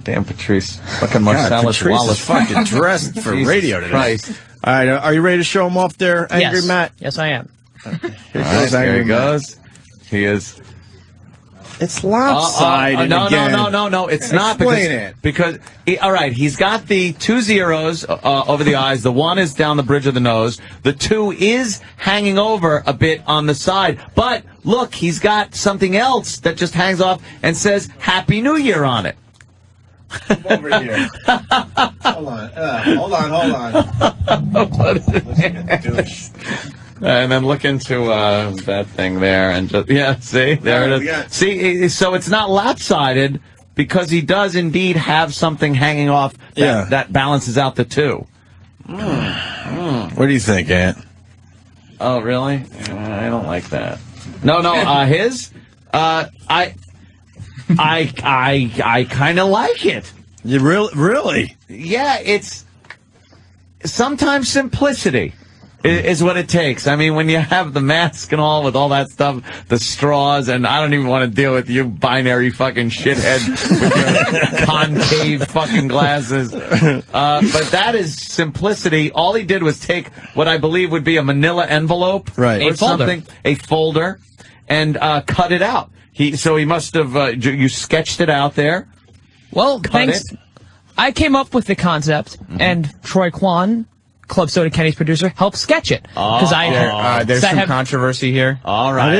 Damn, Patrice. Fucking Marcellus Wallace. Fucking dressed for radio today. Christ. All right, are you ready to show him off there, Angry Matt? Yes, I am. Here he goes. He is. It's lopsided again. No, it's not. Explain it. Because, all right, he's got the 2 zeros over the eyes. The 1 is down the bridge of the nose. The 2 is hanging over a bit on the side. But, look, he's got something else that just hangs off and says Happy New Year on it. Come over here. Hold on. What is it? And then look into that thing there, and just see, there it is. See, so it's not lopsided because he does indeed have something hanging off that balances out the 2. What do you think, Ant? Oh, really? I don't like that. No, his. I kind of like it. You really? Yeah, it's sometimes simplicity is what it takes. I mean, when you have the mask and all with all that stuff, the straws, and I don't even want to deal with you binary fucking shithead with your concave fucking glasses. But that is simplicity. All he did was take what I believe would be a manila envelope, right, or something, a folder, and cut it out. So he must have, you sketched it out there. Well, thanks. I came up with the concept, and Troy Kwan, Club Soda Kenny's producer, helped sketch it. There's some controversy here. All right.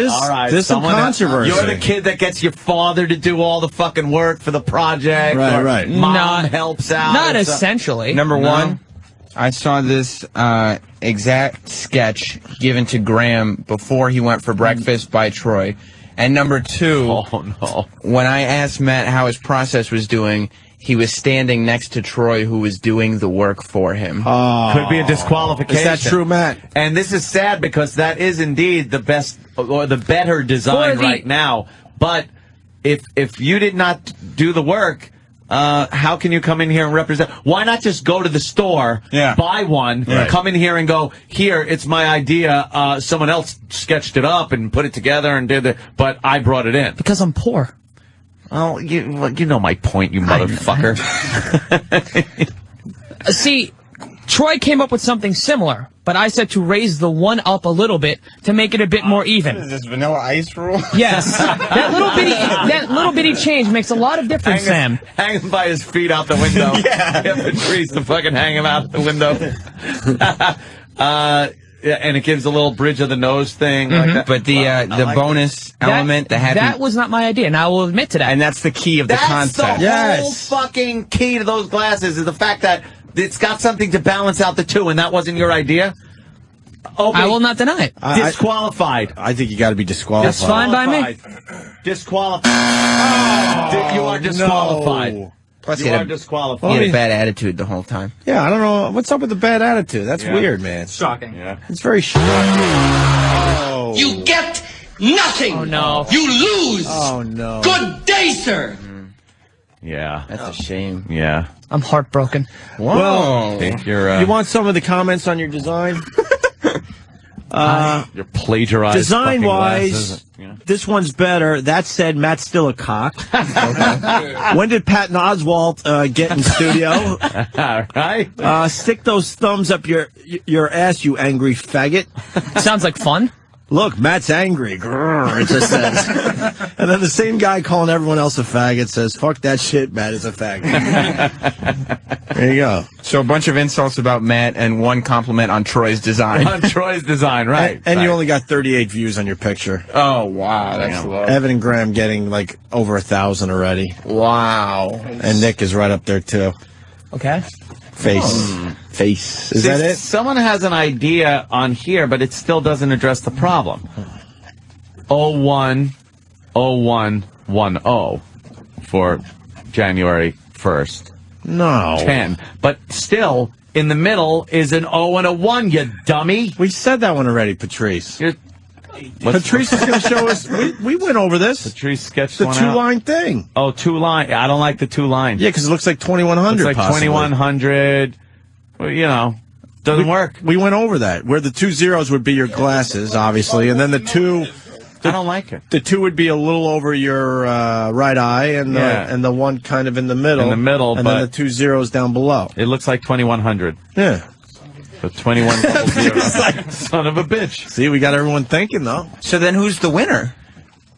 There's some controversy. You're the kid that gets your father to do all the fucking work for the project. Right. Mom helps out. Not essentially. Number one, I saw this exact sketch given to Graham before he went for breakfast by Troy. And number 2, when I asked Matt how his process was doing, he was standing next to Troy, who was doing the work for him. Could be a disqualification. Is that true, Matt? And this is sad because that is indeed the best or the better design right now. But if you did not do the work, how can you come in here and represent? Why not just go to the store, buy one, come in here and go, here, it's my idea. Someone else sketched it up and put it together and did it, but I brought it in. Because I'm poor. Oh, you know my point, you motherfucker. See, Troy came up with something similar, but I said to raise the 1 up a little bit to make it a bit more even. Is this Vanilla Ice rule? Yes. that little bitty change makes a lot of difference, Sam. Hang him by his feet out the window. Get Patrice to fucking hang him out the window. And it gives a little bridge of the nose thing. Like that. But the bonus element, the happy... That was not my idea, and I will admit to that. And that's the key of the concept. The whole fucking key to those glasses is the fact that it's got something to balance out the 2, and that wasn't your idea? Opie, I will not deny it. Disqualified. I think you got to be disqualified. That's fine by me. Disqualified. You are disqualified. No. Plus, you are disqualified. He had a bad attitude the whole time. Yeah, I don't know. What's up with the bad attitude? That's weird, man. It's shocking. Yeah. It's very shocking. Oh. You get nothing. Oh, no. You lose. Oh, no. Good day, sir. Yeah. That's a shame. Yeah. I'm heartbroken. Whoa. You want some of the comments on your design? Your plagiarized design-wise, this one's better. That said, Matt's still a cock. When did Patton Oswalt get in studio? All right. Stick those thumbs up your ass, you angry faggot. Sounds like fun. Look, Matt's angry. Grrr, it just says. And then the same guy calling everyone else a faggot says, fuck that shit, Matt is a faggot. There you go. So a bunch of insults about Matt and 1 compliment on Troy's design. On Troy's design, right. And you only got 38 views on your picture. Oh, wow. That's low. Evan and Graham getting like over 1,000 already. Wow. And Nick is right up there, too. Okay. Face. Is that it? Someone has an idea on here, but it still doesn't address the problem. 010110 for January 1st. No. 10. But still, in the middle is an O and a 1, you dummy. We said that one already, Patrice. Patrice is going to show us. We went over this. Patrice sketched the one 2-line thing. Oh, 2-line. I don't like the 2 lines. Yeah, because it looks like 2,100. It's like possibly. 2,100. Well, you know, doesn't work. We went over that. Where the 2 zeros would be your glasses, obviously, and then the 2 I don't like it. The 2 would be a little over your right eye, and the 1 kind of in the middle. In the middle, and but then the 2 zeros down below. It looks like 2100. Yeah. The 21 double zero. Son of a bitch. See, we got everyone thinking, though. So then who's the winner?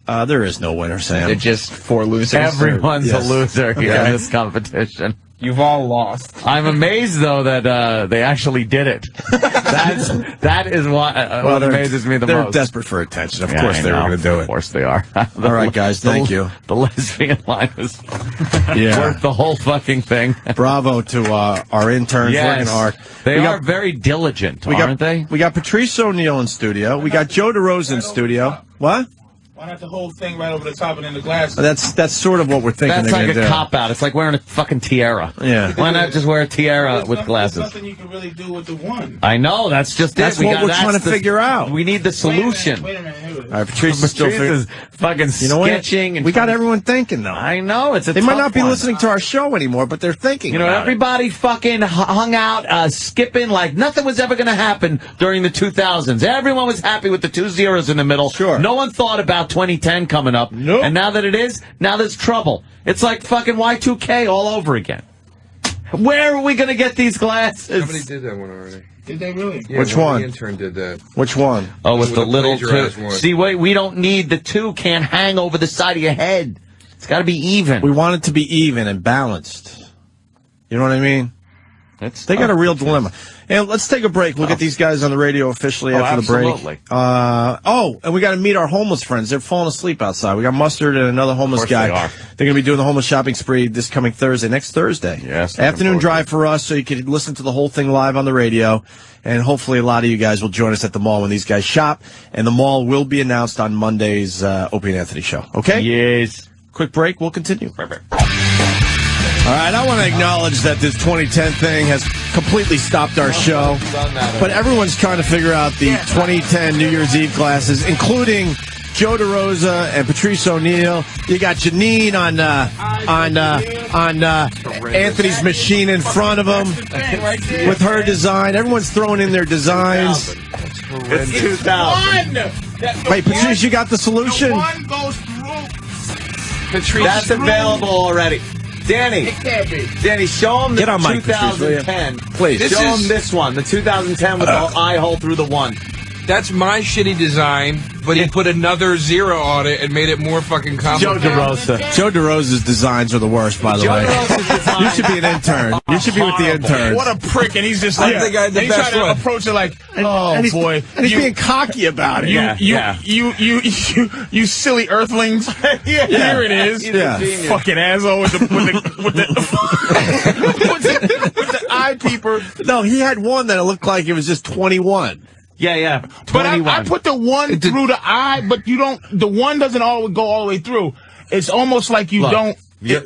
There is no winner, Sam. They're just 4 losers. Everyone's Yes. a loser here Okay. in this competition. You've all lost. I'm amazed, though, that they actually did it. That is what amazes me the they're most. desperate for attention. Of Yeah, course I they were know. going to do it. Of course they are. All right, guys, thank you. The lesbian line was Yeah. worth the whole fucking thing. Bravo to our interns working hard. They We are got- very diligent, aren't they? We got Patrice O'Neill in studio. We got Joe DeRosa in studio. What? Why not the whole thing right over the top and in the glass? That's sort of what we're thinking. That's they're like gonna a do. cop-out. It's like wearing a fucking tiara. Yeah. Why not just wear a tiara with There's glasses? nothing you can really do with the 1. I know, that's just That's it. what we're trying to figure out. We need the solution. Wait a minute. Here it is. All right, Patrice is still Patrice is fucking You know what? sketching. And we got everyone thinking, though. I know, it's a They might tough not be one. listening to our show anymore, but they're thinking. You know, about it. everybody fucking hung out, skipping like nothing was ever going to happen during the 2000s. Everyone was happy with the 2 zeros in the middle. Sure. No one thought about 2010 coming up. Nope. And now that it is, now there's trouble. It's like fucking Y2K all over again. Where are we going to get these glasses? Somebody did that one already. Did they really? Yeah, Which one? The intern did that. Which one? Oh, with With the the little plagiarized 2. one. See, wait, we don't need the 2. Can't hang over the side of your head. It's got to be even. We want it to be even and balanced. You know what I mean? They got a real dilemma. And let's take a break. We'll get these guys on the radio officially after the break. absolutely. And we got to meet our homeless friends. They're falling asleep outside. We got Mustard and another homeless course guy. they are. They're going to be doing the homeless shopping spree this coming Thursday, next Thursday. Yes, looking Afternoon forward to drive for us, so you can listen to the whole thing live on the radio. And hopefully a lot of you guys will join us at the mall when these guys shop. And the mall will be announced on Monday's Opie and Anthony show. Okay? Yes. Quick break. We'll continue. All right, I want to acknowledge that this 2010 thing has completely stopped our show, but everyone's trying to figure out the 2010 New Year's Eve classes, including Joe DeRosa and Patrice O'Neill. You got Janine on Anthony's machine in front of him with her design. Everyone's throwing in their designs. It's 2000. Wait, Patrice, you got the solution? One goes through. That's available already. Danny, It can't be. Danny, show him the Get on mic, Patrice, will you? 2010. Please. Show him this one, the 2010 with the eye hole through the 1. That's my shitty design, but he put another 0 on it and made it more fucking Joe complicated. DeRosa. Joe DeRosa's designs are the worst, by the Joe way. DeRosa's design. You should be an intern. You should be with the interns. What a prick! And he's just like, I think I had the and he's best trying to one. approach it like, oh and he's, boy, and he's being cocky about it. you silly earthlings. Here it is. Yeah. Fucking asshole with the eye peeper. No, he had one that it looked like it was just 21. Yeah. But 21. I put the one through the eye, but you don't. The 1 doesn't always go all the way through. It's almost like you Look. don't.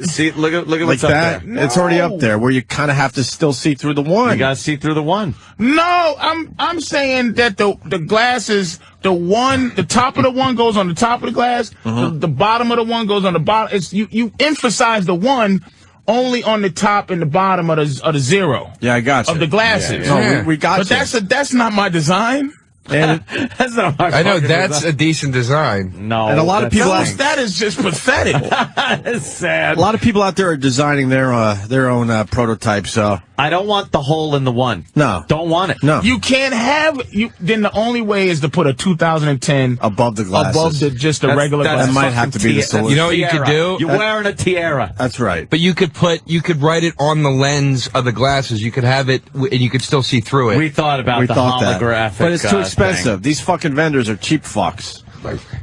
See, look at Like what's that. up there. It's already up there where you kind of have to still see through the one. You gotta see through the 1. No, I'm saying that the glasses, the top of the 1 goes on the top of the glass, the bottom of the 1 goes on the bottom. It's you emphasize the 1 only on the top and the bottom of the 0. Yeah, I got you. Of the glasses. No, we got But you. that's not my design. And, That's not my I know fucking that's design. a decent design. No. and a lot of people that's- out, That is just pathetic. That's sad. a lot of people out there are designing their own prototypes. So I don't want the hole in the 1. no, Don't want it. no, You can't have then the only way is to put a 2010 above the glasses. above just the regular That's glasses. That might have to be the fucking solution. You know what you could tiara. do? You're wearing a tiara. That's right. But you could write it on the lens of the glasses. You could have it, and you could still see through it. We thought about We the thought that, holographic. but it's too thing. expensive. These fucking vendors are cheap fucks.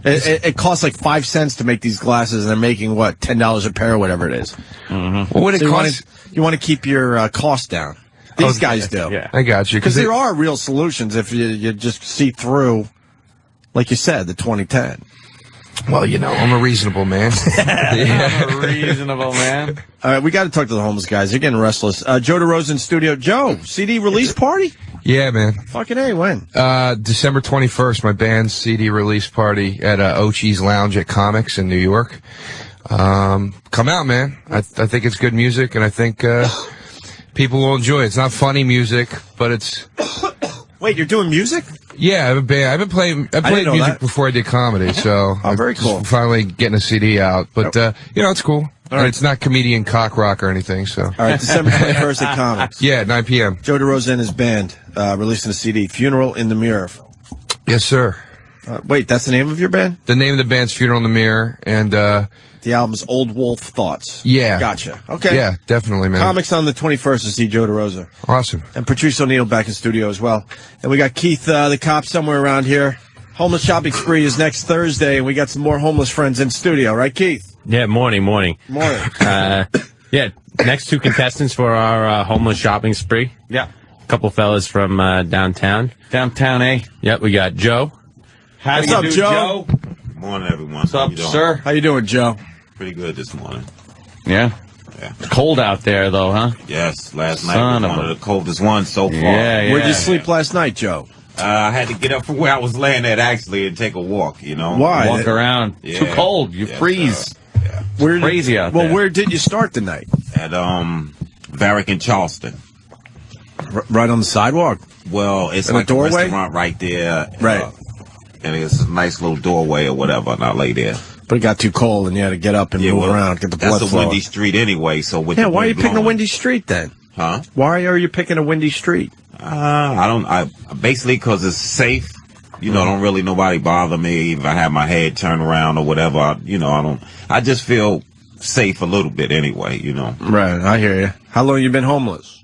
It costs like 5 cents to make these glasses, and they're making what, $10 a pair or whatever it is. What would it So cost? you want to keep your costs down. These guys do. Yeah. I got you. Because there are real solutions if you just see through, like you said, the 2010. Well, you know, I'm a reasonable man. I'm a reasonable man. All right, we got to talk to the homeless guys. They're getting restless. Joe DeRosa in studio. Joe, CD release party? Yeah, man. Fucking A, when? December 21st, my band's CD release party at Ochi's Lounge at Comics in New York. Come out, man. I think it's good music, and I think people will enjoy it. It's not funny music, but it's... Wait, you're doing music? Yeah, I have a band. I've been playing. I played know music that. before I did comedy, so very I'm cool. just finally getting a CD out. But it's cool. right. And it's not comedian cock rock or anything. So All right, December 21st at Comics. yeah, 9 p.m. Joe DeRosa and his band releasing a CD, Funeral in the Mirror. Yes, sir. Wait, that's the name of your band? The name of the band's Funeral in the Mirror, and The album's Old Wolf Thoughts. yeah, Gotcha. Okay. yeah, definitely, man. Comics on the 21st to see Joe DeRosa. Awesome. And Patrice O'Neill back in studio as well. And we got Keith, the cop, somewhere around here. Homeless shopping spree is next Thursday, and we got some more homeless friends in studio, right, Keith? Yeah, morning. Morning. Yeah, next two contestants for our homeless shopping spree. Yeah. A couple fellas from downtown. Downtown, eh? Yep, we got Joe. How What's do you up, do, Joe? Morning, everyone. What's up, sir? How you doing, Joe? Pretty good this morning. Yeah. Yeah. It's cold out there, though, huh? Yes, last night Son was of one a- of the coldest ones so far. Yeah. Where'd you sleep last night, Joe? I had to get up from where I was laying at actually and take a walk. You know Why? Walk around. Yeah. Too cold. You Yes, freeze. Yeah. Where, Crazy out well, there. where did you start the night? At Varick and Charleston. Right on the sidewalk? Well, it's In a like doorway? a restaurant right there. Right. And it's a nice little doorway or whatever, and I lay there. But it got too cold and you had to get up and move well, around, get the blood That's a flowing. windy street anyway, so with Yeah, the why are you wind picking a blowing- windy street then? Huh? Why are you picking a windy street? I basically because it's safe. You know, don't really nobody bother me if I have my head turned around or whatever. I just feel safe a little bit anyway, you know. Right, I hear you. How long you been homeless?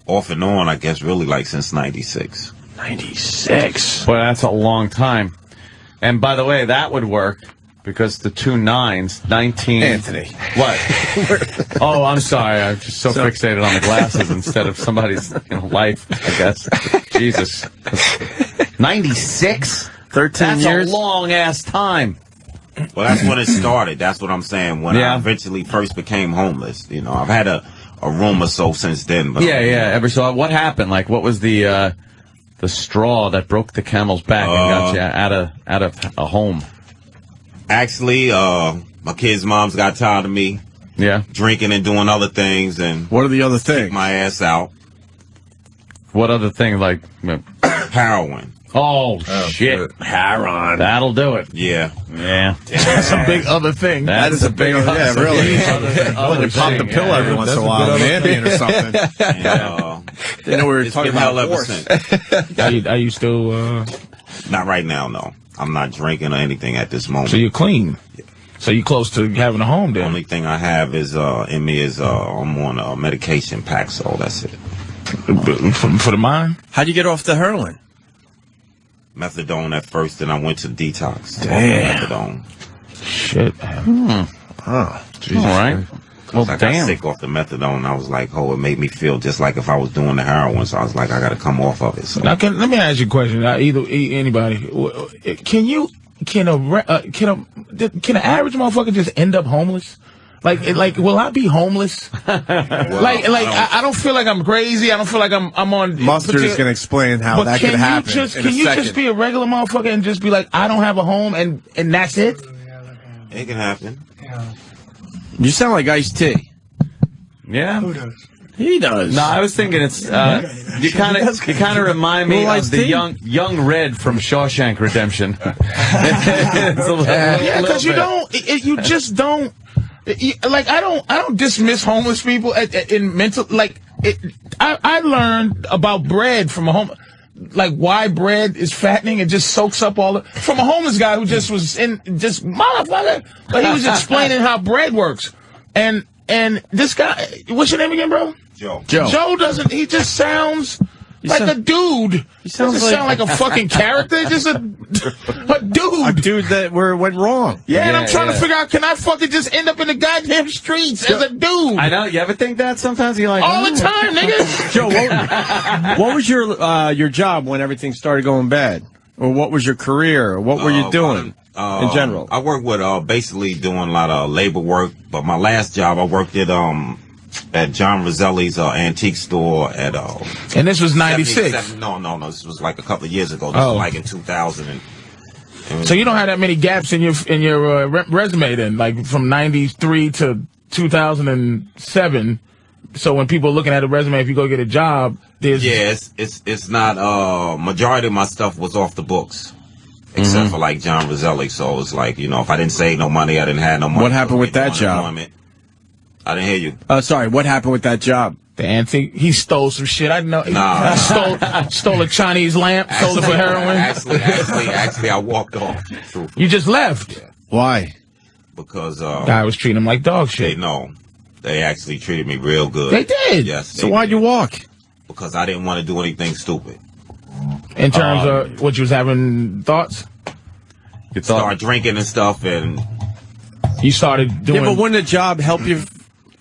Off and on, I guess, really like since 96. 96. Well, that's a long time. And by the way, that would work because the two nines, 19. Anthony. What? Oh, I'm sorry. I'm just so fixated on the glasses instead of somebody's life, I guess. Jesus. 96? 13 That's years? a long-ass time. Well, that's when it started. That's what I'm saying. When Yeah. I eventually first became homeless, you know, I've had a room or so since then. But Yeah. Ever so, what happened? Like, what was the straw that broke the camel's back and got you out of a home? Actually, my kids' moms got tired of me Yeah. drinking and doing other things and What are the other kicked things? my ass out. What other thing? Like, Heroin. oh shit, heroin. That'll do it. Yeah. Yeah. That's a big other thing. That is a big, yeah, really. Other Pop the thing, pill yeah. every once in a while, Mandian or something. And, Didn't know we were it's talking been hell about ever horse. since. Are you still? Not right now, no. I'm not drinking or anything at this moment. So you're clean. So you're close to having a home The then. only thing I have is in me is I'm on a medication pack, so that's it. For the mind. How'd you get off the heroin? Methadone at first, then I went to detox. Damn. Methadone. Shit. Oh. All right. Well, I got damn. sick off the methadone. I was like, it made me feel just like if I was doing the heroin. So I was like, I got to come off of it. So Now, let me ask you a question. Anybody, can an average motherfucker just end up homeless? Like, will I be homeless? I don't feel like I'm crazy. I don't feel like I'm on. Mustard is going to explain how that could happen. Can you just be a regular motherfucker and just be like, I don't have a home and that's it? it can happen. You sound like Ice-T. Yeah. He does. No, I was thinking it's you kind of remind me of the young Red from Shawshank Redemption. It's a little, Yeah, because you bit. don't. You just don't. Like I don't dismiss homeless people in mental. I learned about bread from a home. Like why bread is fattening. It just soaks up all from a homeless guy who just was motherfucker. But he was explaining how bread works. And this guy, what's your name again, bro? Joe. Joe doesn't. He just sounds like a dude. He sounds doesn't sound like a fucking character. Just a dude. A dude that went wrong. Yeah, and I'm Yeah, trying to yeah. figure out, can I fucking just end up in the goddamn streets as a dude? I know. You ever think that sometimes? You're like, All the time, nigga. Joe, what was your job when everything started going bad? Or what was your career? Or what were you doing in general? I work with basically doing a lot of labor work. But my last job, I worked at John Roselli's antique store at And this was 96. 77 No. This was like a couple of years ago. This Oh. was like in 2000. So you don't have that many gaps in your resume then, like from 93 to 2007. So when people are looking at a resume, if you go get a job, there's it's not. Majority of my stuff was off the books, except for like John Roselli. So it's like, you know, if I didn't save no money, I didn't have no money. What happened with that job? I didn't hear you. Sorry, what happened with that job? the antique. He stole some shit. I know. Nah. He stole a Chinese lamp. Sold it for heroin. Actually, I walked off. You just left. Yeah. Why? Because guy was treating him like dog shit. They actually treated me real good. They did. Yes. So why'd you walk? Because I didn't want to do anything stupid. In terms of what you was having thoughts? You start drinking and stuff, and you started doing. Yeah, but wouldn't a job help you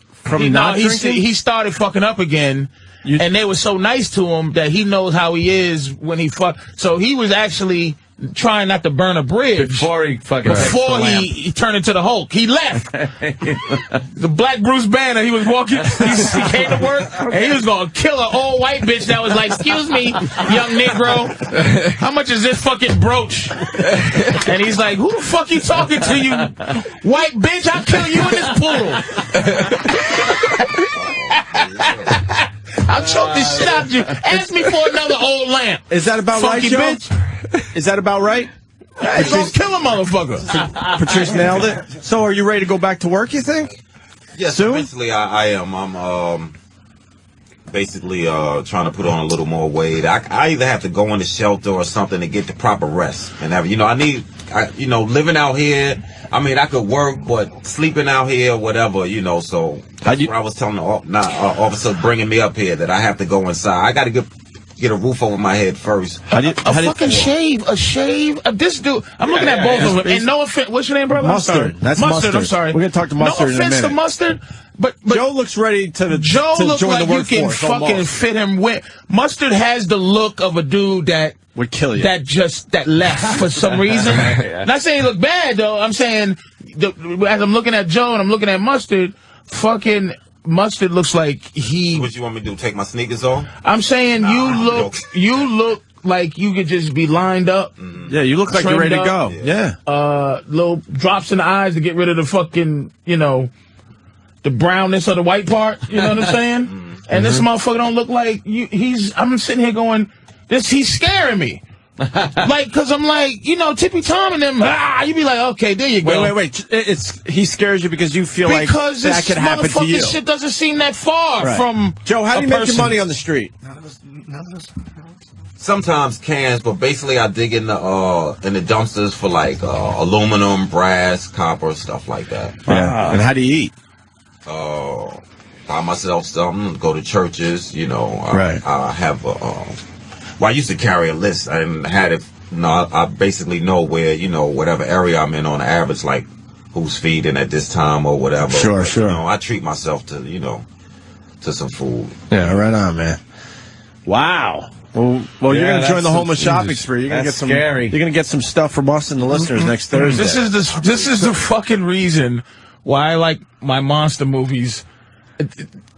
from not drinking? He started fucking up again, and they were so nice to him that he knows how he is when he fuck. So he was actually trying not to burn a bridge before he he turned into the Hulk. He left. The Black Bruce Banner. He was walking. He came to work and he was gonna kill an old white bitch that was like, "Excuse me, young Negro, how much is this fucking brooch?" And he's like, "Who the fuck you talking to, you white bitch? I'll kill you in this poodle. I'll choke this shit out of you. Ask me for another old lamp." Is that about funky right, Joe? bitch? Is that about right? He's gonna kill a motherfucker. Patrice nailed it. So are you ready to go back to work, you think? Yes, soon? eventually I am. I'm basically trying to put on a little more weight. I either have to go in the shelter or something to get the proper rest. And living out here, I mean, I could work, but sleeping out here, whatever, so that's where I was telling the officer bringing me up here that I have to go inside. I got to get a roof over my head first. A shave. This dude, I'm looking at both of them. And no offense, what's your name, brother? Mustard. That's Mustard. I'm sorry. We're going to talk to Mustard in a minute. No offense to Mustard, but Joe looks ready to Joe looks join like the you workforce. can fucking almost. fit him with. Mustard has the look of a dude that would kill you. That left for some reason. Not saying he look bad though. I'm saying as I'm looking at Joe and I'm looking at Mustard, fucking Mustard looks like he. What you want me to do? Take my sneakers off? I'm saying you look like you could just be lined up. Yeah, you look like you're ready to go. Yeah. Little drops in the eyes to get rid of the fucking, the brownness of the white part. You know what I'm saying? And this motherfucker don't look like you. I'm sitting here going, he's scaring me. Like, cause I'm like, Tippy Tom and them, you be like, okay, there you go. Wait. He scares you because you feel like that could happen to you. This shit doesn't seem that far from Joe, how do you make your money on the street? Sometimes cans, but basically I dig in the dumpsters for like aluminum, brass, copper, stuff like that. Yeah. And how do you eat? Buy myself something, go to churches, I have I used to carry a list. I didn't have it. I basically know where, whatever area I'm in on average, like who's feeding at this time or whatever. Sure. I treat myself to, to some food. Yeah, right on, man. Wow. Well, you're going to join the homeless shopping spree. You're going to get some. Scary. You're going to get some stuff from us and the listeners next Thursday. This is the fucking reason why I like my monster movies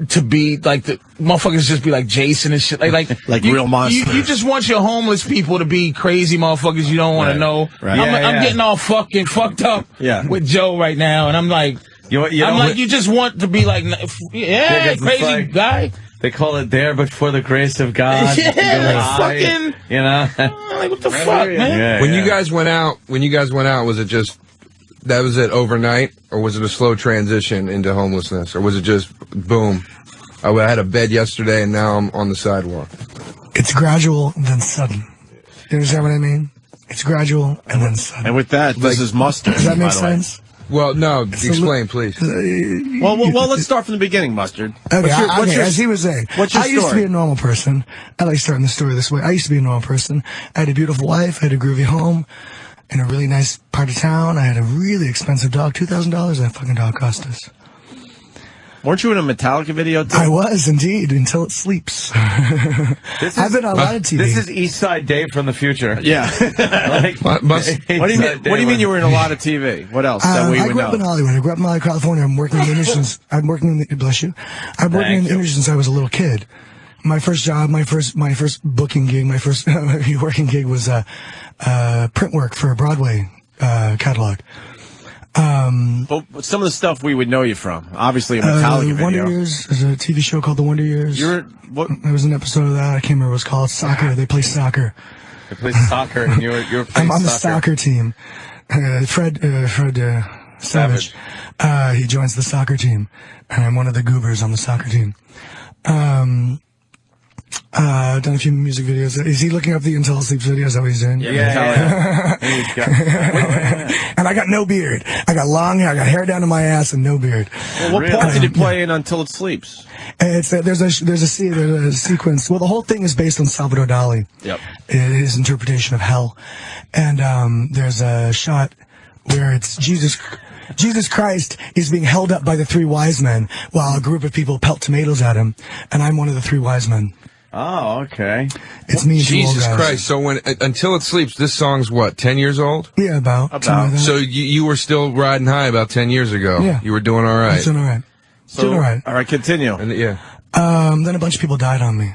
to be like the motherfuckers just be like Jason and shit. Like real monsters. You just want your homeless people to be crazy motherfuckers you don't want to know. Right. I'm getting all fucking fucked up with Joe right now, and I'm like, you just want to be like, crazy guy. They call it there, but for the grace of God. Fucking, like what the fuck, man? When you guys went out, was it just that was it overnight, or was it a slow transition into homelessness, or was it just boom? I had a bed yesterday, and now I'm on the sidewalk. It's gradual, then sudden. You understand what I mean? It's gradual and then sudden. And with that, this is Mustard. Does that make sense? Well, no. Explain, please. Well, let's start from the beginning, Mustard. Okay, as he was saying, what's your story? I used to be a normal person. I like starting the story this way. I used to be a normal person. I had a beautiful wife. I had a groovy home in a really nice part of town. I had a really expensive dog. $2,000 that fucking dog cost us. Weren't you in a Metallica video too? I was indeed, until it sleeps. I've been on a lot of TV. This is East Side Dave from the future. Yeah. What do you mean you were in a lot of TV? What else that we would know? I grew up in Hollywood. I grew up in Hollywood, California. I'm working in the industry since bless you. I've been working in the industry since I was a little kid. My first job, my first booking gig, my first working gig was print work for a Broadway catalog. But some of the stuff we would know you from, obviously a Metallica video. Wonder Years is a TV show called The Wonder Years. There was an episode of that. I can't remember what it was called. Soccer. They play soccer. They play soccer, and you're playing I'm on the soccer. soccer team. Fred Savage. He joins the soccer team, and I'm one of the goobers on the soccer team. I've done a few music videos. Is he looking up the Until It Sleeps videos? Is that what he's doing? Yeah. And I got no beard. I got long hair. I got hair down to my ass and no beard. Well, what part did he play in Until It Sleeps? There's a sequence. Well, the whole thing is based on Salvador Dali. Yep. His interpretation of hell. And there's a shot where it's Jesus Christ is being held up by the three wise men while a group of people pelt tomatoes at him, and I'm one of the three wise men. Oh, okay. It's me and two old Jesus guys. Christ. So when Until It Sleeps, this song's what, 10 years old? Yeah, about. Like that. So you were still riding high about 10 years ago. Yeah. You were doing all right. Doing all right. Doing all right. All right, continue. And, yeah. Then a bunch of people died on me.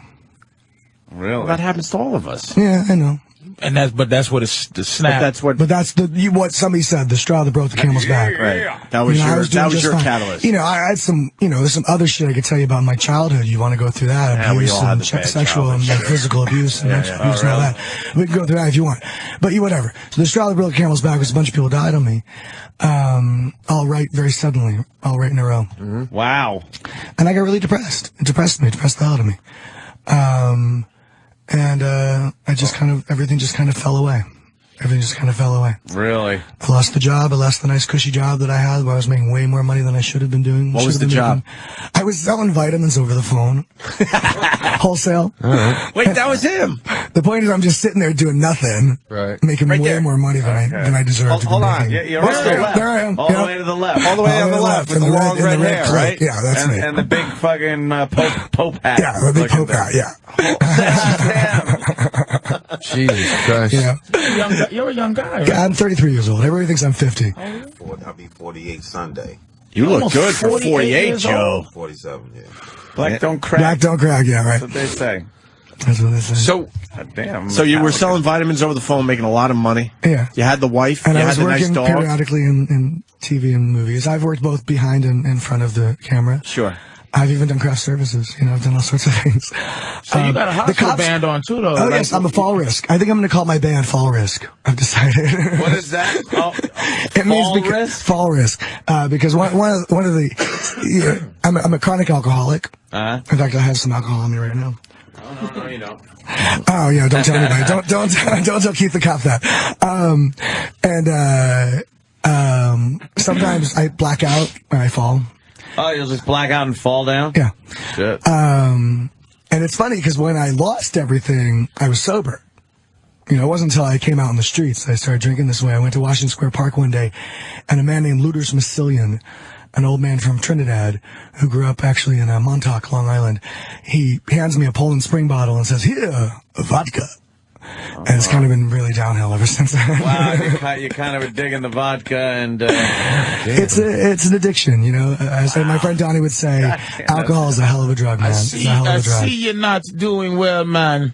Really? Well, that happens to all of us. Yeah, I know. And that's what it's the snap. But that's what somebody said, the straw that broke the camel's back. Right. That was your catalyst. You know, I had there's some other shit I could tell you about my childhood. You want to go through that? Yeah, abuse we all had and the bad sexual and physical abuse and mental abuse and all that. We can go through that if you want. But whatever. So the straw that broke the camel's back was a bunch of people died on me. All right, very suddenly, all right in a row. Mm-hmm. Wow. And I got really depressed. It depressed the hell out of me. And everything just kind of fell away. Everything just kind of fell away. Really? I lost the job. I lost the nice cushy job that I had where I was making way more money than I should have been doing. What was the job? I was selling vitamins over the phone. Wholesale. Wait, that was him. The point is I'm just sitting there doing nothing. Right. Making way more money than I deserve to be making. You're right there. There I am. All the way to the left. All the way on the left with the long red hair, cloak. right? Yeah, that's me. And the big fucking Pope hat. Yeah, the big Pope hat, yeah. Jesus Christ. Yeah. You're a young guy, right? I'm 33 years old. Everybody thinks I'm 50. I'll be 48 Sunday. You look good for 48, Joe. 47, yeah. Black don't crack. Black don't crack, yeah, right. That's what they say. That's what they say. So, Damn. so you were selling vitamins over the phone, making a lot of money. Yeah. You had the wife. And you I was had the nice working dog. periodically in TV and movies. I've worked both behind and in front of the camera. Sure. I've even done craft services. I've done all sorts of things. So you got a hospital band on too, though. Oh, yes, I'm a Fall Risk. I think I'm going to call my band Fall Risk. I've decided. What is that? It means Fall Risk? Fall Risk. Because one of the, I'm a chronic alcoholic. In fact, I have some alcohol on me right now. No, you don't. Oh yeah, don't tell anybody. Don't tell Keith the cop that. Sometimes I black out when I fall. Oh, you'll just black out and fall down? Yeah. Shit. And it's funny because when I lost everything, I was sober. It wasn't until I came out in the streets that I started drinking this way. I went to Washington Square Park one day, and a man named Luders Massilian, an old man from Trinidad who grew up actually in Montauk, Long Island, he hands me a Poland Spring bottle and says, "Here, a vodka." And it's kind of been really downhill ever since. Wow, you kind of were digging the vodka and... It's an addiction, As my friend Donnie would say, alcohol is a hell of a drug, man. It's a hell of a drug. I see you're not doing well, man.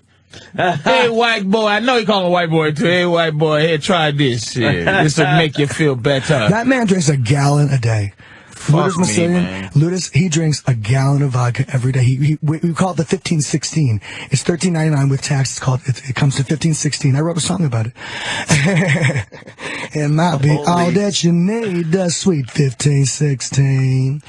Hey, white boy. I know you call him a white boy, too. Hey, white boy, here, try this. This will make you feel better. That man drinks a gallon a day. Ludus Massilian, Ludus, he drinks a gallon of vodka every day. We call it the 1516. It's $13.99 with tax. It comes to 1516. I wrote a song about it. It might be all that you need, the sweet 1516.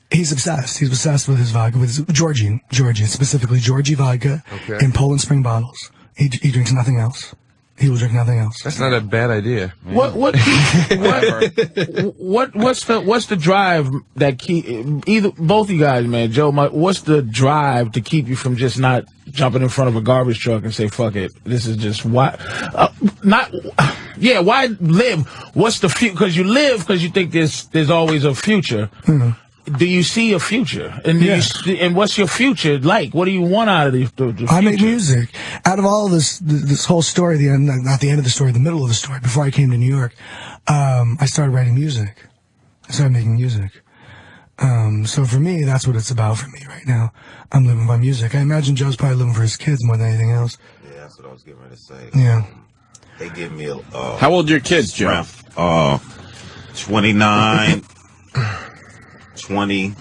He's obsessed. He's obsessed with his vodka, with his Georgie, specifically Georgie vodka in Poland Spring bottles. He drinks nothing else. He will drink nothing else. That's not a bad idea. What's the drive that both you guys, man, Joe, what's the drive to keep you from just not jumping in front of a garbage truck and say, fuck it, this is just why why live? What's the future? Because you live because you think there's always a future. Mm-hmm. Do you see a future? And and what's your future like? What do you want out of the future? I make music. Out of all this whole story, not the end of the story, the middle of the story, before I came to New York, I started writing music. I started making music. So for me, that's what it's about for me right now. I'm living by music. I imagine Joe's probably living for his kids more than anything else. Yeah, that's what I was getting ready to say. Yeah. They give me a How old are your kids, Joe? 29, 20,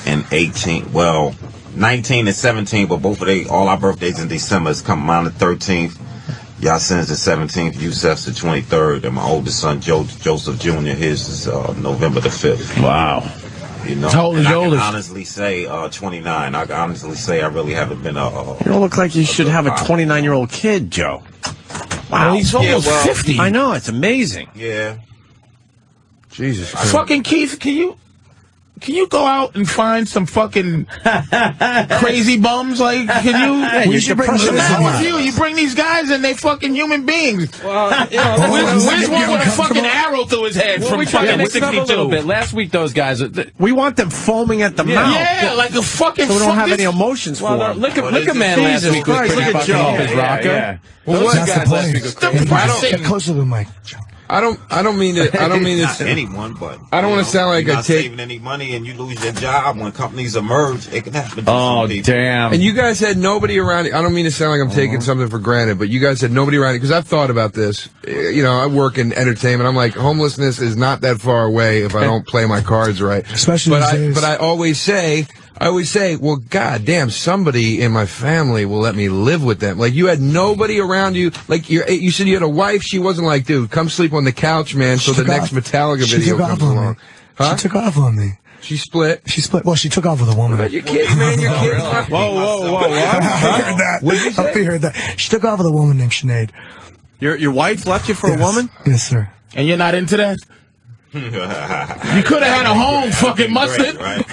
and 18. Well, 19 and 17, but both of all our birthdays in December. It's coming on the 13th. Yasin's the 17th, Yusef's the 23rd, and my oldest son, Joseph Jr., his is November the 5th. Wow. You know, how old is your oldest? I can honestly say 29. I can honestly say I really haven't been You don't look like you should have a 29-year-old kid, Joe. Wow. Well, he's almost 50. I know, it's amazing. Yeah. Jesus Christ. Fucking Keith, can you go out and find some fucking crazy bums? Like, can you? Yeah, you should bring what's the matter with you? You bring these guys and they fucking human beings. Well, where's one with a fucking arrow through his head from fucking 62? A little bit. Last week, those guys. We want them foaming at the mouth. Yeah, like a fucking. So we don't have any emotions for them. Look at man last week. Look at Joe. His rocker. Yeah. Well, Those guys last week were crazy. Get closer to the mic, Joe. I don't mean to. Not anyone, but I don't want to sound like you're I not take saving any money and you lose your job when companies emerge. It can happen to Oh, some people. damn. And you guys had nobody around. I don't mean to sound like I'm taking something for granted, but you guys had nobody around because I've thought about this. You know, I work in entertainment. I'm like, homelessness is not that far away if I don't play my cards right. Especially these days. But I always say, well, God damn, somebody in my family will let me live with them. Like, you had nobody around you. Like, you said you had a wife. She wasn't like, dude, come sleep on the couch, man, so the next Metallica video comes along. Huh? She took off on me. She split. Well, she took off with a woman. But your kids, man, your kids. Whoa. I heard that. I heard that. She took off with a woman named Sinead. Your wife left you for a woman? Yes, sir. And you're not into that? You could have had a home, fucking Mustard. Right?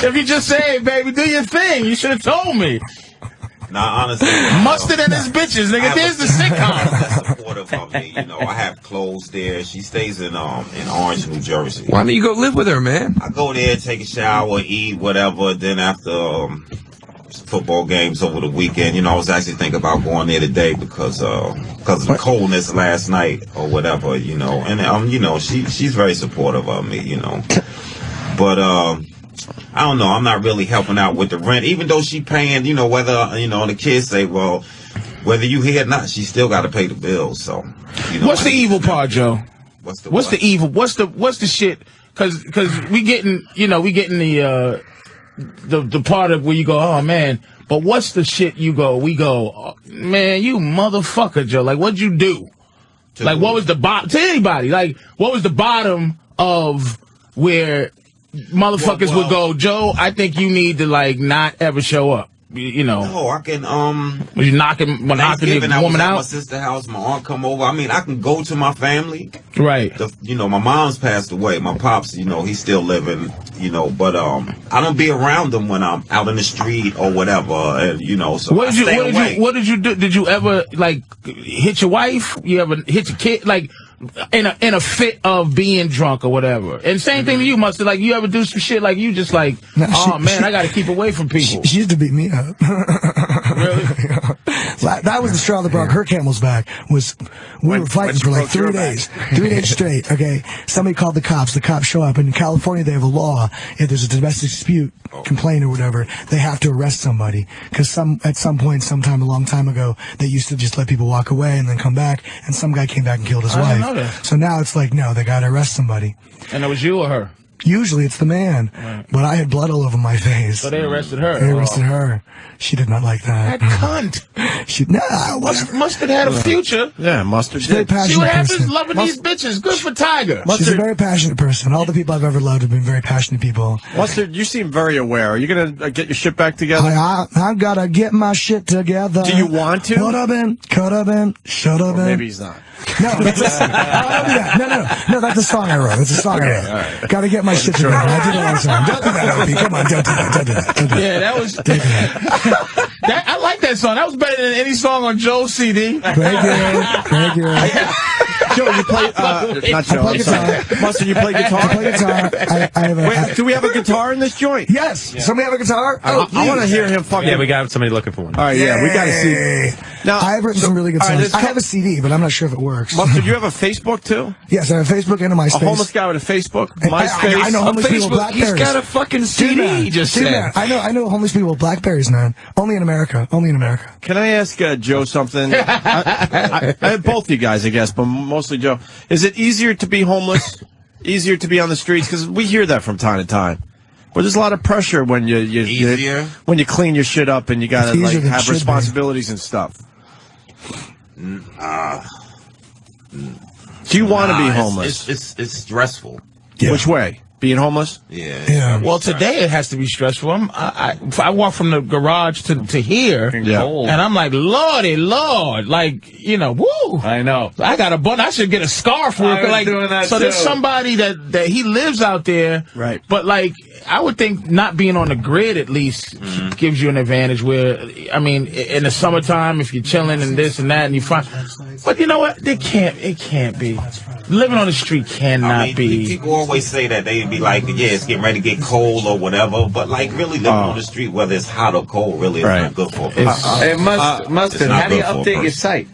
If you just say, hey, baby, do your thing, you should have told me. Nah, honestly. Mustard and his bitches, nigga. There's the sitcom. That's supportive of me. You know, I have clothes there. She stays in Orange, New Jersey. Why don't you go live with her, man? I go there, take a shower, eat, whatever. Then after football games over the weekend, you know, I was actually thinking about going there today because of the coldness last night or whatever, you know. And you know, she's very supportive of me, you know. But I don't know. I'm not really helping out with the rent, even though she paying. You know, whether the kids say, well, whether you here or not, she still got to pay the bills. So, you know, what's the evil part, Joe? What's the evil? What's the shit? Because we getting the part of where you go, oh man. But what's the shit we go, oh, man, you motherfucker, Joe. Like, what'd you do? Like, what was the bottom to anybody? Like, what was the bottom of where motherfuckers would go, Joe, I think you need to, like, not ever show up. You know. No, I can, was you knocking your woman out? My sister's house, my aunt come over. I mean, I can go to my family. Right. My mom's passed away. My pops, he's still living, but I don't be around them when I'm out in the street or whatever. And, so what did you do? Did you ever, like, hit your wife? You ever hit your kid? Like, in a fit of being drunk or whatever. And same thing to you, Mustard. Like, you ever do some shit like you just like, I got to keep away from people. She used to beat me up. Really? That was the straw that broke her camel's back. We were fighting for like 3 days. 3 days straight. Okay. Somebody called the cops. The cops show up. And in California, they have a law. If there's a domestic dispute, complaint or whatever, they have to arrest somebody. Because at some point, sometime a long time ago, they used to just let people walk away and then come back. And some guy came back and killed his wife. So now it's like, no, they got to arrest somebody. And it was you or her? Usually it's the man. Right. But I had blood all over my face. So they arrested her? They arrested her. She did not like that. That cunt. Mustard had a future. Yeah, Mustard She's very passionate. See what happens loving these bitches. Good for Tiger. She's a very passionate person. All the people I've ever loved have been very passionate people. Mustard, you seem very aware. Are you going to get your shit back together? I got to get my shit together. Do you want to? Could have been, should have been. Maybe he's not. No, that's no, that's a song I wrote. That's a song I wrote. Right. Got to get my shit together. I did it all the time. Don't do that, Opie. Come on, don't do that. Yeah, that was... I like that song. That was better than any song on Joe's CD. Thank you. Joe, you play... not Joe. I play guitar. Mustard, you play guitar? I play guitar. Wait, do we have a guitar in this joint? Yes. Yeah. Somebody have a guitar? I want to hear him fucking... Yeah, we got somebody looking for one. All right, yeah, we got to see... Now, I've written some really good all right, songs. I have a CD, but I'm not sure if it works. Mustard, you have a Facebook too? Yes, I have a Facebook and a MySpace. A homeless guy with a Facebook, MySpace. I know homeless people with Facebook, Blackberries. he's got a fucking CD, he just said. Man, I know homeless people with Blackberries, man. Only in America. Only in America. Can I ask Joe something? I have both you guys, I guess, but mostly Joe. Is it easier to be homeless? Easier to be on the streets? Because we hear that from time to time. But there's a lot of pressure when when you clean your shit up and you gotta like have responsibilities and stuff. Do you want to be homeless? It's stressful. Yeah. Which way? Being homeless? Yeah. Well, today it has to be stressful. I walk from the garage to here, and I'm like, Lordy, Lord, like, you know, woo. I know. I got a button. I should get a scarf for it. Like, doing that so too. there's somebody that he lives out there, right? But like, I would think not being on the grid at least gives you an advantage. Where, I mean, in the summertime, if you're chilling and this and that, and you find, but you know what? It can't be. Living on the street cannot be. People always say that they be like, yeah, it's getting ready to get cold or whatever, but like really living on the street, whether it's hot or cold, really is not good for a person. It must have. How do you update your site?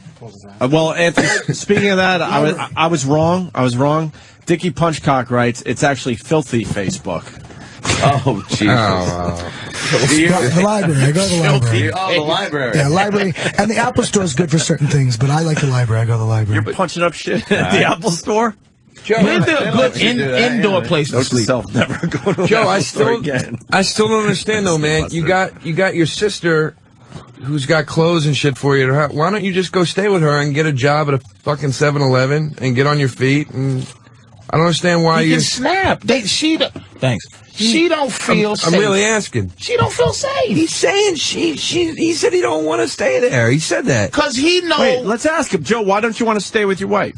Well, Anthony, speaking of that, I was wrong. Dickie Punchcock writes, it's actually filthy Facebook. Oh, Jesus. The library. I go to the library. Oh, the library. Yeah, library. And the Apple Store is good for certain things, but I like the library. I go to the library. You're punching up shit at the Apple Store? Joe, where's the good indoor place to sleep? Never go to Joe, I still don't understand though, man. You got your sister who's got clothes and shit for you. Why don't you just go stay with her and get a job at a fucking 7-Eleven and get on your feet? And I don't understand why you can snap. Thanks. She don't feel safe. I'm really asking. She don't feel safe. He's saying he said he don't want to stay there. He said that. Because he knows. Wait, let's ask him. Joe, why don't you want to stay with your wife?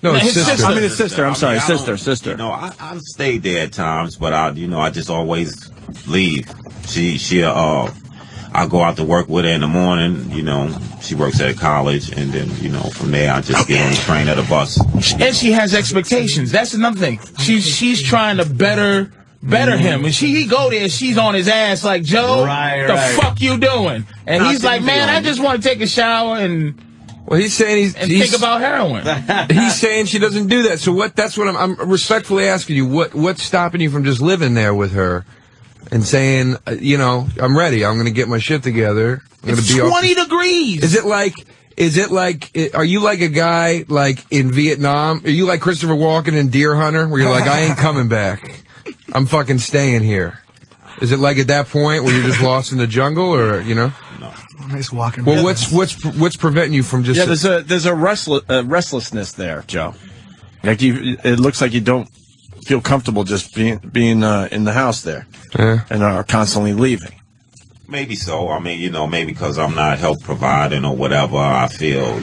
No, his sister. I mean, his sister. I'm sorry, sister. You know, I've stayed there at times, but I just always leave. I go out to work with her in the morning. You know, she works at a college, and then from there I just get on the train or the bus. And she has expectations. That's another thing. She's trying to better him. And he go there, she's on his ass like, Joe, the fuck you doing? And he's like, man, I just want to take a shower and. Well, he's saying he's think about heroin. He's saying she doesn't do that. So that's what I'm respectfully asking you. What's stopping you from just living there with her and saying, I'm ready. I'm going to get my shit together. I'm it's 20 degrees. Is it like, are you like a guy like in Vietnam? Are you like Christopher Walken in Deer Hunter where you're like, I ain't coming back. I'm fucking staying here. Is it like at that point where you're just lost in the jungle or, No. Nice walking. Well, what's preventing you from just? Yeah, there's a restlessness there, Joe. Like it looks like you don't feel comfortable just being in the house there, and are constantly leaving. Maybe so. I mean, maybe because I'm not help providing or whatever. I feel,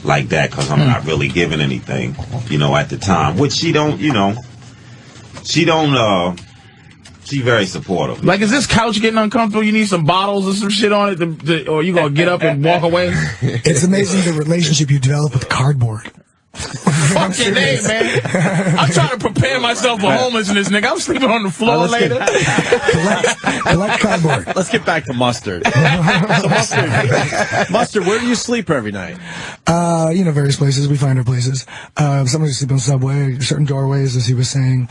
like that because I'm not really giving anything, at the time. Which she don't. She's very supportive. Like, is this couch getting uncomfortable? You need some bottles or some shit on it, or you gonna get up and walk away? It's amazing the relationship you develop with cardboard. Fucking A, man. I'm trying to prepare myself for homelessness, nigga. I'm sleeping on the floor later. Collect cardboard. Let's get back to Mustard. So Mustard, where do you sleep every night? Various places. We find our places. Sometimes we sleep on subway, certain doorways, as he was saying.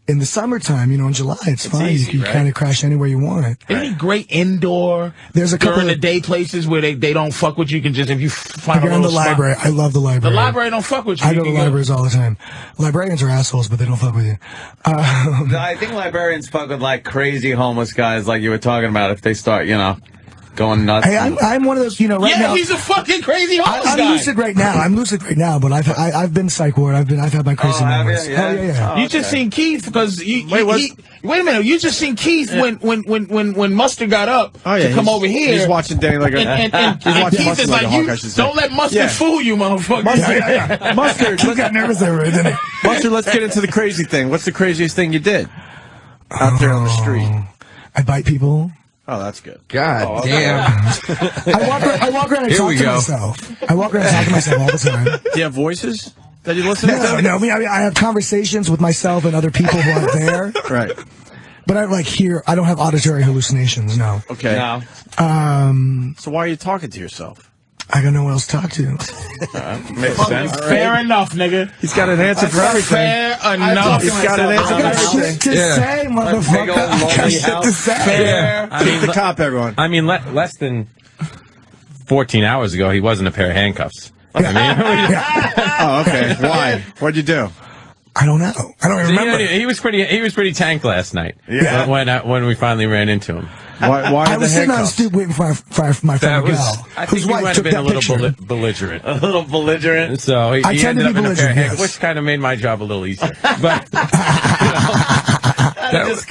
In the summertime, in July, it's fine. Easy, you can kind of crash anywhere you want. Any great indoor There's a couple during the day places where they don't fuck with you. You can just, if you find a little the library. I love the library. The library don't fuck with you. I go to libraries all the time. Librarians are assholes, but they don't fuck with you. I think librarians fuck with like crazy homeless guys, like you were talking about. If they start, going nuts. Hey, I'm one of those, right now. Yeah, he's a fucking crazy homeless guy. I'm lucid right now. But I've been psych ward. I've had my crazy moments. Yeah. You just seen Keith because wait a minute. You just seen Keith when Mustard got up to come over here. He's watching Danny like a. And Keith is like, don't let Mustard fool you, motherfucker. Mustard, Keith got nervous there, didn't he? Mustard, let's get into the crazy thing. What's the craziest thing you did out there on the street? I bite people. Oh, that's good. God damn. I walk around and talk to myself. I walk around and talk to myself all the time. Do you have voices that you listen to? No. I have conversations with myself and other people who aren't there. Right. But I I don't have auditory hallucinations, no. Okay. No. So why are you talking to yourself? I got no one else to talk to. Makes sense. Fair enough, nigga. He's got an answer for everything. Fair enough. He's got an answer I for got shit everything. to say, motherfucker. I got shit to say. Fair. Keep the cop, everyone. I mean, less than 14 hours ago, he wasn't a pair of handcuffs. I mean, Oh, okay. Why? What'd you do? I don't know. I don't even remember. he was pretty tank last night. Yeah. When we finally ran into him. Why I are the was sitting on the handcuffs? stoop waiting for my friend Miguel, I think whose he wife might took have been a that little picture. belligerent. A little belligerent. So he I tend ended to be up in a pair of belligerent, handcuffs, yes. which kind of made my job a little easier. But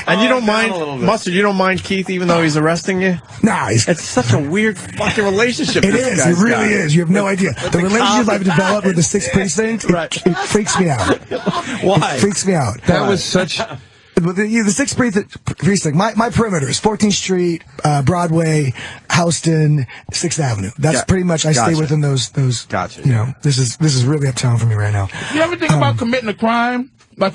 And you don't mind, Mustard, you don't mind Keith even though he's arresting you? Nah, It's such a weird fucking relationship. it this is. guy's It really got. is. You have no idea. The relationship I've developed with the 6th precinct, it freaks me out. Why? It freaks me out. That was such. But the 6th precinct, my perimeter is 14th Street, Broadway, Houston, 6th Avenue. That's pretty much, I stay within those. Gotcha. You know, this is really uptown for me right now. You ever think about committing a crime? Like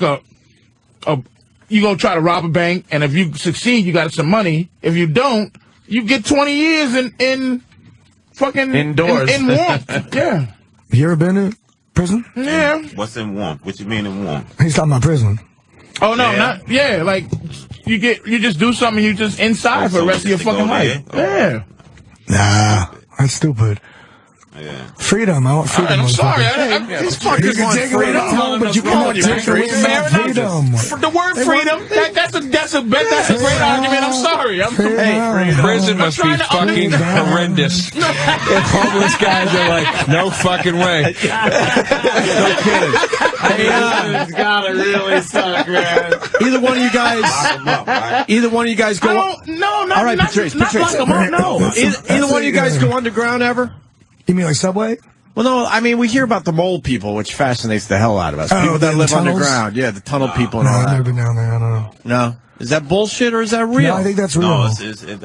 you gonna try to rob a bank, and if you succeed, you got some money. If you don't, you get 20 years in fucking Indoors. in warmth. Yeah. You ever been to prison? Yeah. What's in warmth? What you mean in warmth? He's talking about prison. Oh no, not like you just do something, you just inside for the rest of your fucking life. Yeah. Nah, that's stupid. Yeah. Freedom. I want freedom. I'm sorry. These You fuckers can want take away the freedom. home, but you cannot take away Fair my enough. freedom. For the word freedom, that's a great argument. I'm sorry. Hey, Prison must be trying to fucking understand. horrendous. If homeless guys are like, no fucking way. No kidding. It's gotta really suck, man. Either one of you guys. Lock 'em up, right? Either one of you guys go. Not All right, Patrice. lock 'em up, no. Either one of you guys go underground ever? You mean like Subway? Well, no. I mean, we hear about the mole people, which fascinates the hell out of us. Oh, People that the live tunnels? underground. Yeah, the tunnel people and No, all I've never that. been down there. I don't know. No. Is that bullshit or is that real? No, I think that's real. No,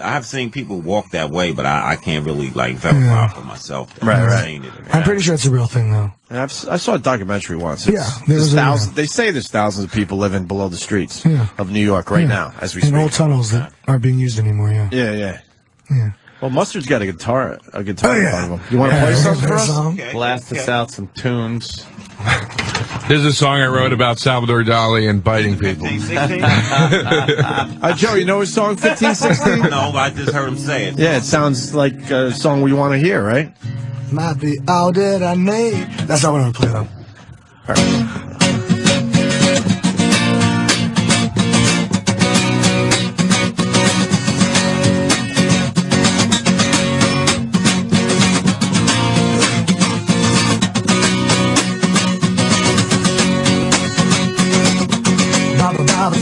I've seen people walk that way, but I can't really verify for myself. I've seen it. I'm pretty sure it's a real thing, though. I saw a documentary once. Yeah, there was They say there's thousands of people living below the streets of New York right now as we in speak. old tunnels that aren't being used anymore. Yeah. Yeah. Well, Mustard's got a guitar Oh, in yeah. front of him. You want to play something for us? Blast us out some tunes. There's a song I wrote about Salvador Dali and biting people. 15, 16? Joe, you know his song 1516? No, I just heard him say it. Yeah, it sounds like a song we want to hear, right? Might be all that I need. That's not what I'm gonna play though. All right.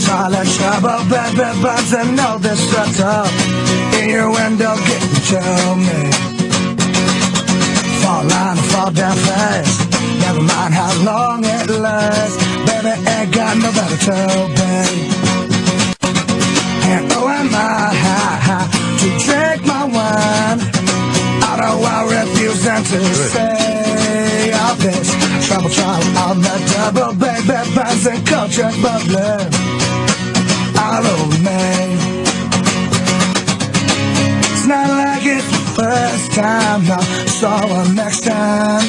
Charlie trouble, baby, buds and all this struggle. In your window, get to show me. Fall line and fall down fast. Never mind how long it lasts. Baby, ain't got no better to be. And oh, am I to drink my wine? Although I refusing to say all this. Trouble on the double, baby, buds and culture bubbling. All over me. It's not like it's the first time, no. So next time,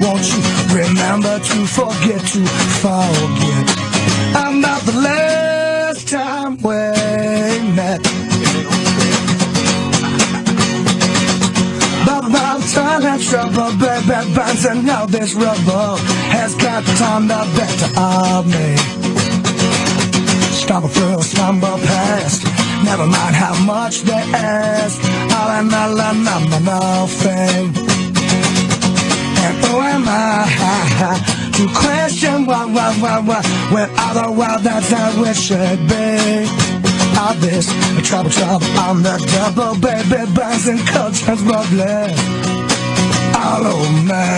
won't you remember to forget to forget about the last time we met. About time and trouble, baby, bouncing all this rubble has got turned up better of me. Stumble through, stumble past. Never mind how much they ask. All in all, nothing. And who am I to question why, when all the world that's how it should be? All this trouble on the double, baby, bouncing cultures bubbling all over me.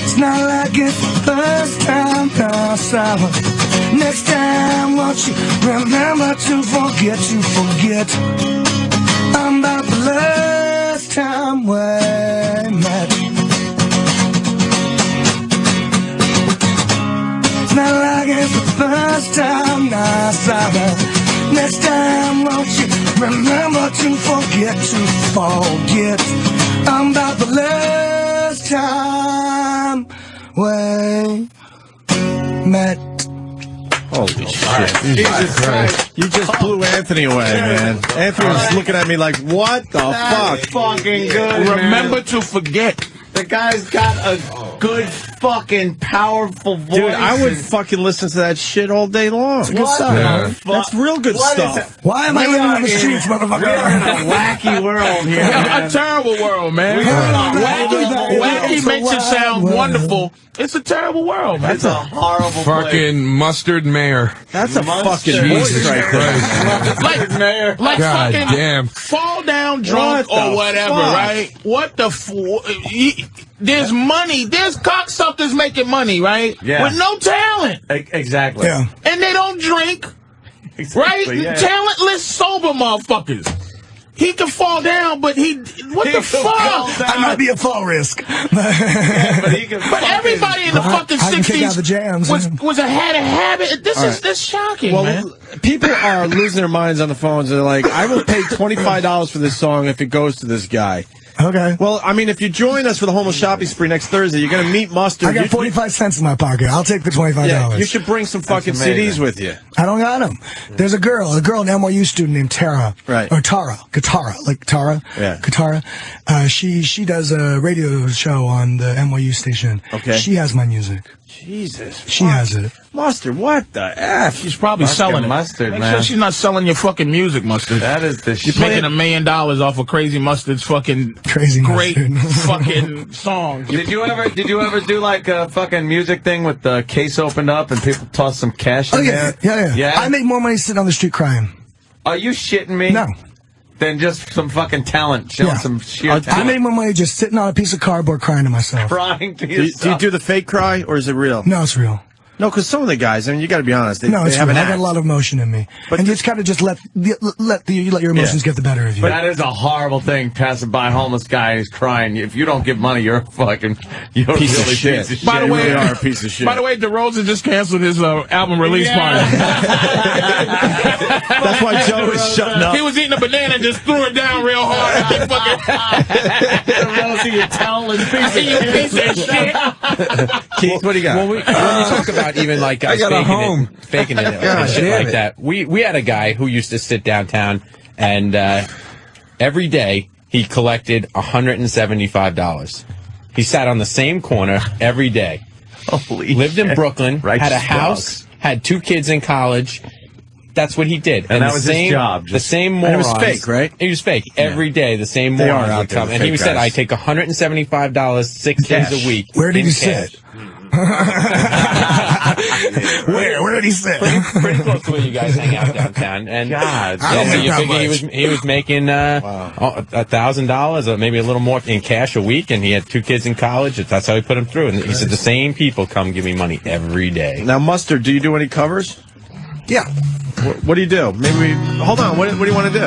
It's not like it's the first time, no, so next time, won't you remember to forget about the last time we met. It's not like it's the first time I saw her. Next time, won't you remember to forget about the last time we met. Holy shit. Jesus Christ. You just blew Anthony away, man. Anthony was looking at me like, what the fuck? Fucking good. Remember to forget. The guy's got a good fucking powerful voice. Dude, I would fucking listen to that shit all day long. It's good stuff. Yeah. That's real good stuff. Why am I living on the streets, motherfucker? We're in a wacky world here. A terrible world, man. Wacky makes it sound wonderful. It's a terrible world, man. It's a horrible Fucking place. mustard mayor. That's a fucking Jesus voice right there. Like God fucking damn. fall down drunk What or the whatever, fuck? right? What the there's money. There's cocksuckers making money, right? Yeah. With no talent. Exactly. Yeah. And they don't drink, right? Yeah. Talentless, sober motherfuckers. He can fall down, but what the fuck? I might be a fall risk. But everybody in the fucking I can kick out the 60s jams. had a habit. This shocking, man. Well, people are losing their minds on the phones. They're like, I will pay $25 for this song if it goes to this guy. Okay. Well, I mean, if you join us for the homeless shopping spree next Thursday, you're going to meet Mustard. I got 45 cents in my pocket. I'll take the $25. Yeah, you should bring some fucking CDs with you. I don't got them. There's a girl, an NYU student named Tara. Right. Or Tara. Katara. Like Tara. Yeah. Katara. She does a radio show on the NYU station. Okay. She has my music. Jesus. She has it. Mustard, what the F? She's probably selling it. Mustard, Make man. sure she's not selling your fucking music, Mustard. That is the shit. You're making $1 million off of Crazy Mustard's fucking Crazy great Mustard. fucking songs. Did you ever do like a fucking music thing with the case opened up and people toss some cash in Oh, yeah. there? Yeah. I make more money sitting on the street crying. Are you shitting me? No. Than just some fucking talent, showing some sheer talent. I make more money just sitting on a piece of cardboard crying to myself. Crying to Do you yourself. do the fake cry, or is it real? No, it's real. No, because some of the guys, I mean, you got to be honest. They No, it's have real. an I got act. a lot of emotion in me. But And you just kind of just let your emotions get the better of you. But that is a horrible thing, passing by a homeless guy who's crying. If you don't give money, you're a fucking you're Piece of really shit. piece of By the shit. way, You really are a piece of shit. By the way, DeRosa just canceled his album release party. That's why Joe is shutting up. He was eating a banana and just threw it down real hard. He fucking you talented piece of shit. Keith, what do you got? Well, when you talk about even like guys got a home. faking it God and shit damn like it. that, we had a guy who used to sit downtown and every day he collected $175. He sat on the same corner every day. Holy Lived in shit. Brooklyn, Righteous had a house, dogs. had 2 kids in college. That's what he did. And that the was his same, job, The just- same And it morons. was fake, right? It was fake. Every day, the same They are morons out would there, come. the And he fake said, guys. I take $175 6 Cash. days a week. Where did in he cash. sit? Where did he sit? Pretty close to where you guys hang out downtown. And God, I don't so make you that figure he was making $1,000 or maybe a little more in cash a week, and he had 2 kids in college. That's how he put them through. And he said the same people come give me money every day. Now, Mustard, do you do any covers? Yeah. What do you do? Hold on. What do you want to do?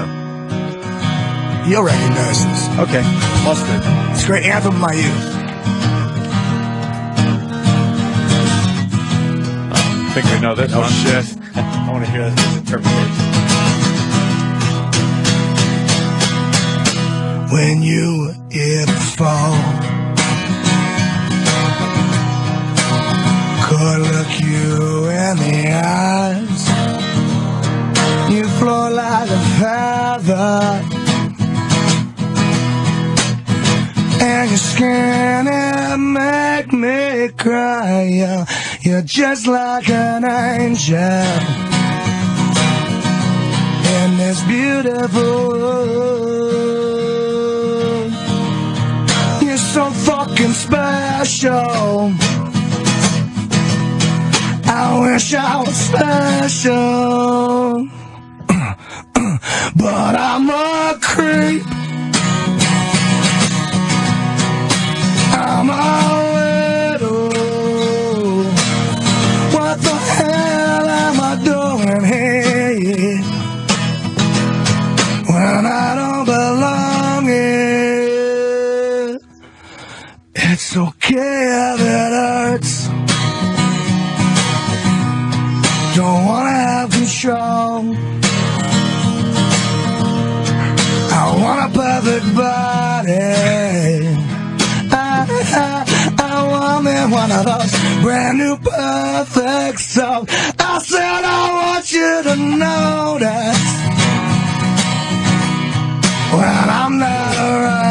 You'll recognize this. Okay, Mustard. It's a great anthem of my youth. I think we know this Oh one. shit! I want to hear this interpretation. When you hit the fall, could look you in the eyes. You flow like a feather, and your skin it make me cry. You're just like an angel in this beautiful world. You're so fucking special. I wish I was special, but I'm a creep. I'm a widow. What the hell am I doing here when I don't belong here? It's okay if it hurts. don't wanna have control. I want a perfect body. I want me one of those brand new perfect songs. I said I want you to notice when I'm not around.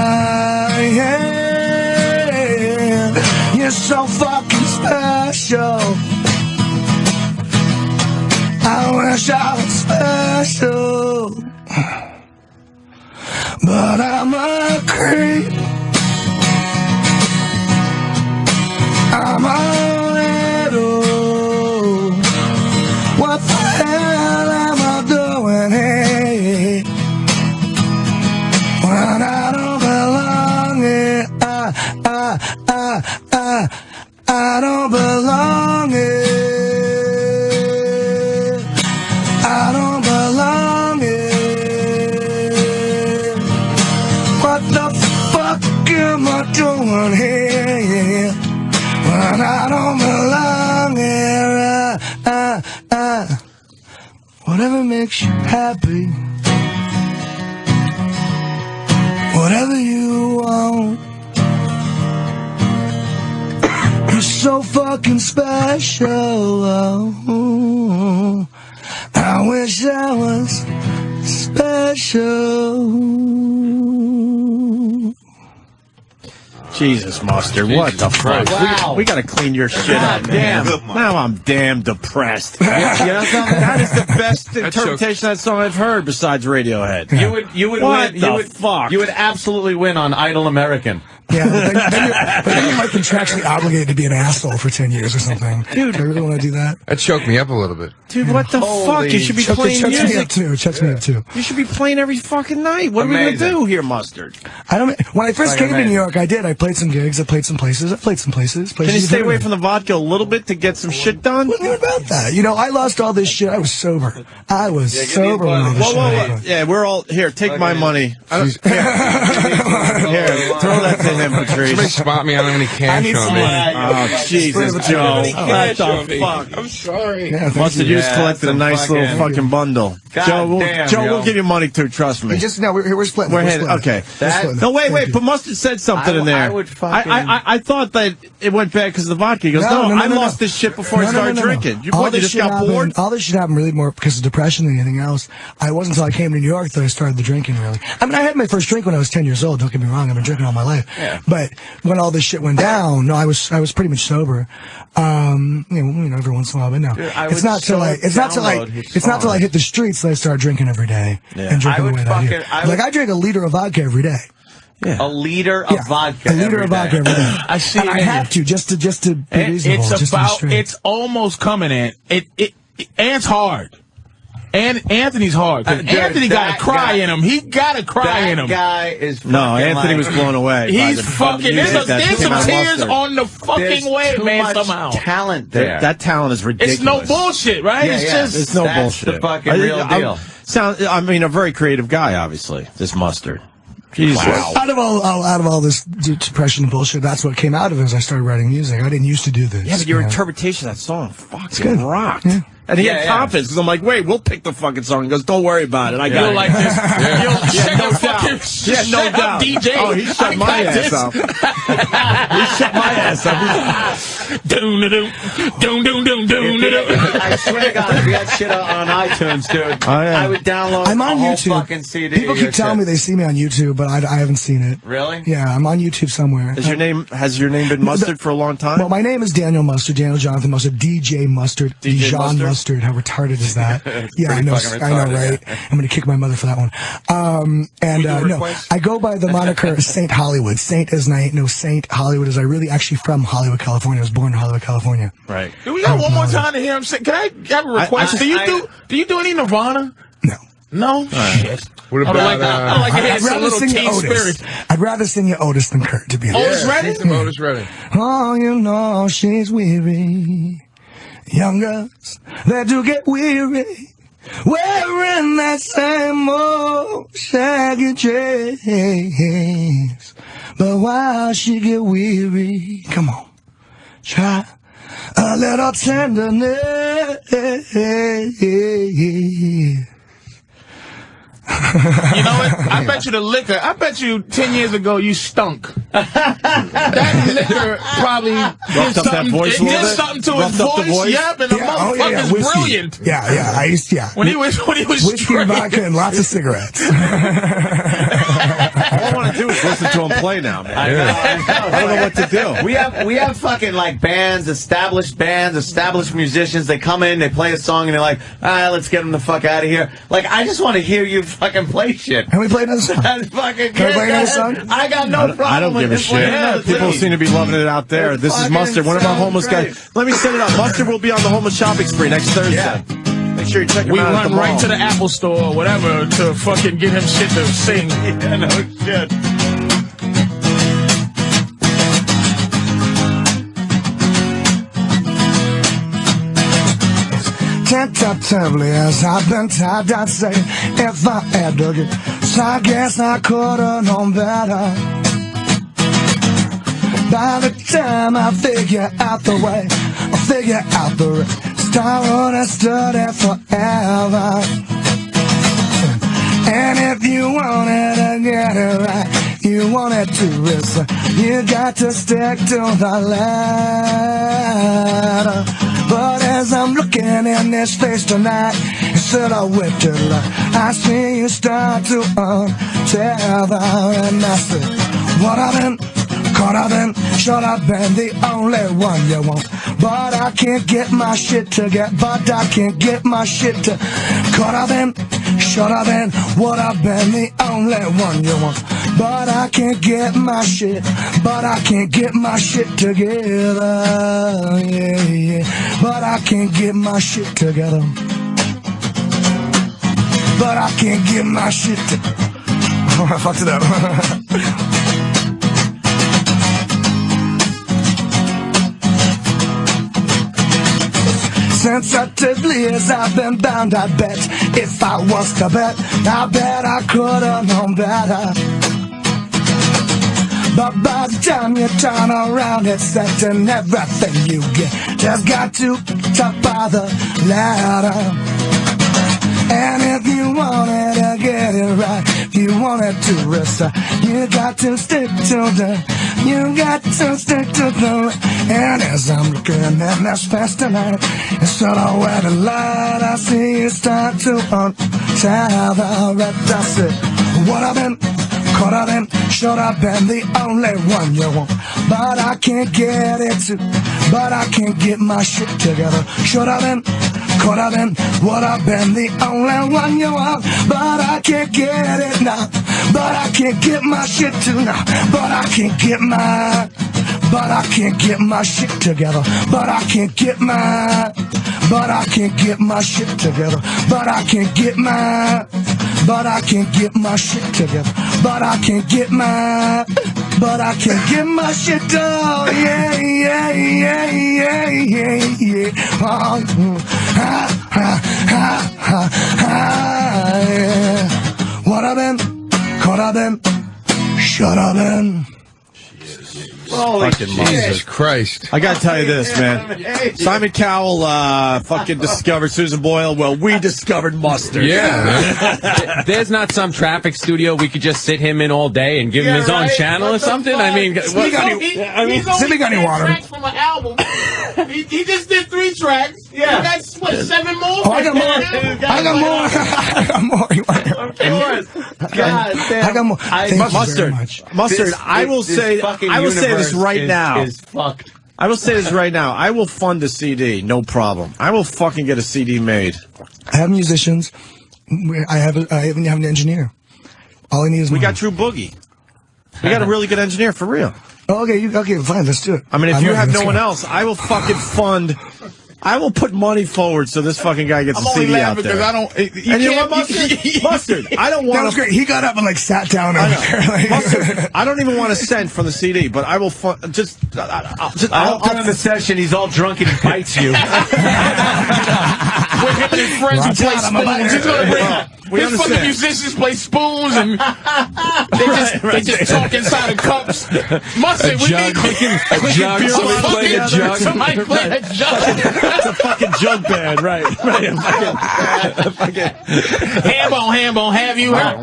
Yeah, you're so fucking special. I wish I was special, but I'm a creep. I'm a little. What the hell am I doing here when I don't belong here? I don't belong here. I don't belong here. What the fuck am I doing here when I don't belong here? Whatever makes you happy, whatever you want. You're so fucking special. I wish I was special. Jesus, Mustard, what the fuck? Wow. We gotta clean your shit up, man. Now I'm damn depressed. You know something? That is the best interpretation of that song I've heard besides Radiohead. You would What win. the fuck? You would absolutely win on Idle American. Yeah, but then you're like contractually obligated to be an asshole for 10 years or something. Dude, do I really want to do that? That choked me up a little bit. Dude, what the fuck? You should be playing Checks me up music. too. Checks me up too. You should be playing every fucking night. What are we Amazing. gonna do here, Mustard? I don't. When I first Like came to amazing. New York, I did. I played some gigs. I played some places. Can you stay away from the vodka a little bit to get some shit done? What about that? You know, I lost all this shit. I was sober. I was sober when all this Whoa, shit whoa, whoa. happened. Yeah, we're all here. Take my money. Here, throw that to him, Somebody Patrice. spot me. I don't have any cash need on some me. money. Oh, Jesus, Joe. What the fuck? I'm sorry. Yeah, thank Mustard, you just Yeah, collected a some nice little fucking bundle. God Joe, damn, Joe, yo. we'll give you money too. Trust me. Just no, we're splitting. We're We're headed. splitting. Okay. We're splitting. No, wait. Thank you. But Mustard said something in there. I would fucking- I thought that it went bad because of the vodka. He goes, no, I lost this shit before I started drinking. You, All what, you this just shit got bored? All this shit happened really more because of depression than anything else. I wasn't until I came to New York that I started the drinking, really. I mean, I had my first drink when I was 10 years old. Don't get me wrong. I've been drinking all my life. Yeah. But when all this shit went down, no, I was pretty much sober. You know, every once in a while, but no. Dude, I it's would not till I download his hit the streets that I started drinking every day and I drinking would the way that I do. fucking- I drink a liter of vodka every day. A liter of vodka. A liter of vodka every day. I see And it I in have to just to be reasonable. It's just to be about. straight. It's almost coming, Ant. Ant's hard. And Anthony's hard. 'Cause Dude, Anthony got a that cry guy- in him. He got a cry in That him. guy is No, fucking Anthony like, was blown away. He's by the fucking. music There's that came some out of tears Mustard. on the There's fucking way, too man. much Somehow. talent there. That talent is ridiculous. It's no bullshit, right? Yeah, It's yeah. just. It's no That's bullshit. the fucking real deal. I mean, a very creative guy, obviously. This Mustard. Jesus. Out of all this depression and bullshit, that's what came out of it as I started writing music. I didn't used to do this. Yeah, but your you know? interpretation of that song fucking good. rocked. Yeah. And he Yeah, had yeah. confidence because I'm like, wait, we'll pick the fucking song. He goes, don't worry about it. I got You'll it. like this. You'll check no a fucking. doubt. Yeah, no shut up, doubt. DJ. Oh, he shut I my got ass this. up. He shut my ass up. Doom, doom, doom, doom, doom, doom, doom. I swear to God, if you had shit on iTunes, dude, Oh, yeah. I would download I'm on a whole YouTube. fucking CD. People of your keep telling me shit. they see me on YouTube, but I haven't seen it. Really? Yeah, I'm on YouTube somewhere. Has your name been Mustard for a long time? Well, my name is Daniel Mustard, Daniel Jonathan Mustard, DJ Mustard, DJ Dijon Mustard? Mustard. How retarded is that? Yeah, I know, fucking I know, retarded, right? yeah. I'm gonna kick my mother for that one. No, I go by the moniker Saint Hollywood. Saint as I know, Saint Hollywood is I really actually from Hollywood, California. I was born in Hollywood, California. Right. Do we got one more time to hear him say? Can I have a request? Do you do any Nirvana? No. No. Shit. What I about, like to hear I'd some rather little sing you Teen Otis. Spirit. I'd rather sing you Otis than Kurt, to be honest. Otis Redding? Some Otis Redding. Oh, you know she's weary. Young girls, they do get weary. Wearing that same old shaggy dress. But while she get weary, come on, try a little tenderness. You know what? I bet you the liquor. I bet you 10 years ago you stunk. That liquor probably did up that voice a little bit? something to Roughed his up the voice. voice? Yep, and the motherfucker's whiskey. brilliant. Yeah. I used to, When he was whiskey, straight. vodka, and lots of cigarettes. All I want to do is listen to him play now, man. I don't know what to do. We have fucking like bands, established musicians. They come in, they play a song, and they're like, let's get them the fuck out of here. Like, I just want to hear you fucking play shit. Can we play another song? That's fucking Can we good. play another song? I got no problem. I don't with give a this playing shit. another People tune. seem to be loving it out there. It This is fucking Mustard, one of our sounds homeless great. guys. Let me set it up. Mustard will be on the homeless shopping spree next Thursday. Yeah. Make sure you check him We out at the run right mall. to the Apple store or whatever to fucking get him shit to sing. Yeah, no shit. Tentatively as I've been tied, I'd say if I had dug it, so I guess I could have known better. By the time I figure out the way, I figure out the rest, I would have stood there forever. And if you wanted to get it right, you wanted to risk, you got to stick to the ladder. But as I'm looking in this face tonight, instead of with your light, I see you start to untether. And I said, what I've been, caught I've been, should I've been the only one you want. But I can't get my shit together, but I can't get my shit to. Caught I've been, should I've been, would I've been the only one you want. But I can't get my shit, but I can't get my shit together, yeah. But I can't get my shit together. But I can't get my shit together. Oh, I fucked it up. Sensitively as I've been bound, I bet if I was to bet, I bet I could have known better. But by the time you turn around, it's set and everything you get just got to top of the ladder. And if you wanted to get it right, if you wanted to risk, you got to stick to the, you got to stick to the. And as I'm looking at this face tonight, instead of where the light, I see you start to untether. I said, what I've been, could have been, should have been the only one you want. But I can't get it to, but I can't get my shit together. Should have been, could have been, would have been the only one you want. But I can't get it now, but I can't get my shit to now. But I can't get my, but I can't get my shit together. But I can't get my, but I can't get my shit together. But I can't get my, but I can't get my shit together. But I can't get my, but I can't get my shit done. Yeah, yeah, yeah, yeah, yeah, yeah. Oh, ha, ha, ha, ha, ha, yeah. What I've been, could have been, should have been. Holy Jesus Christ. I gotta tell you this, man. Simon Cowell fucking discovered Susan Boyle. Well, we discovered Mustard. Yeah. There's not some traffic studio we could just sit him in all day and give him his own channel or something? I mean, He's only got any water? tracks from an album. he just did 3 tracks. Yeah. That's what, 7 more? Oh, I got more. I got more. I got more. God damn. I got more. Thank you very much. Mustard. I will say this right now. Is fucked. I will say this right now. I will fund a CD, no problem. I will fucking get a CD made. I have musicians. I even have an engineer. All I need is We money. got True Boogie. We got a really good engineer for real. Oh, okay, okay, fine, let's do it. I mean, if you have no one else. else, I will fucking fund. I will put money forward so this fucking guy gets a CD out there. because I don't. And you know what, Mustard? I don't That want was to. great. He got up and like sat down over there. Mustard, I don't even want a cent from the CD, but I will fund. I'll during the session, he's all drunk and he bites you. With him and his friends who Watch play out, I'm a spoons. biter. He's gonna bring We his fucking understand. musicians play spoons and They just talk inside of cups. Mustard, we need a jug. Somebody play a jug. It's a fucking jug band, right? Ham on, have you heard?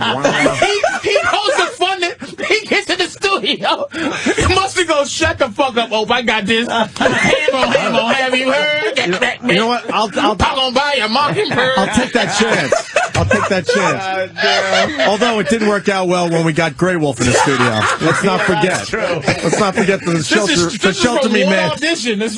He goes to fund it. He gets in the studio. Mustard goes, shut the fuck up, Ope. I got this. Ham on, have you heard? You know what? I'm gonna buy a mockingbird. I'll take that chance. Although it didn't work out well when we got Grey Wolf in the studio. Let's not forget. Let's not forget the shelter me man. Audition, that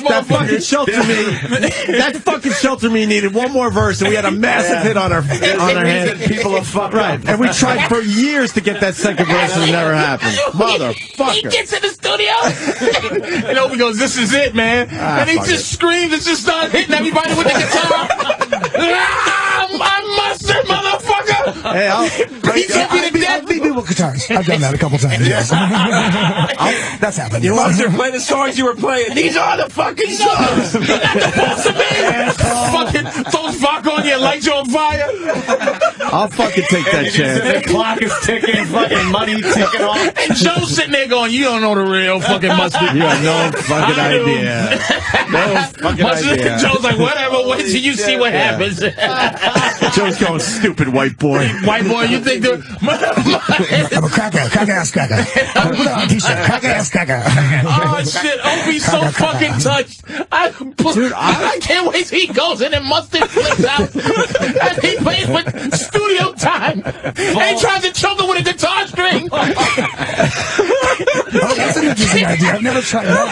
fucking shelter me needed one more verse, and we had a massive hit on our hands. People are fucked right, and we tried for years to get that second verse, and it never happened. Motherfucker! He gets in the studio, and Opie goes, "This is it, man!" And he just screams and just starts hitting everybody with the guitar. I'm Mustard, motherfucker! Hey, I've beat people with guitars. I've done that a couple times. Yes. That's happened. You Mustard, play the songs you were playing. These are the fucking songs. You're not supposed to be. Fucking throws vodka on you and light you on fire. I'll fucking take that chance. The clock is ticking, fucking money ticking off. And Joe's sitting there going, "You don't know the real fucking Mustard. You have no fucking idea. No fucking idea." Joe's like, "Whatever. Wait till you see what happens." Joe's going, "Stupid white boy." White boy, you think they're... I'm a cracker-ass cracker. Put on a t-shirt, cracker-ass cracker. Oh, shit. Opie's so fucking touched. I can't wait till he goes in and Mustard flips out. And he pays for studio time. And he tries to choke her with a guitar string. Oh, that's an interesting idea. I've never tried that.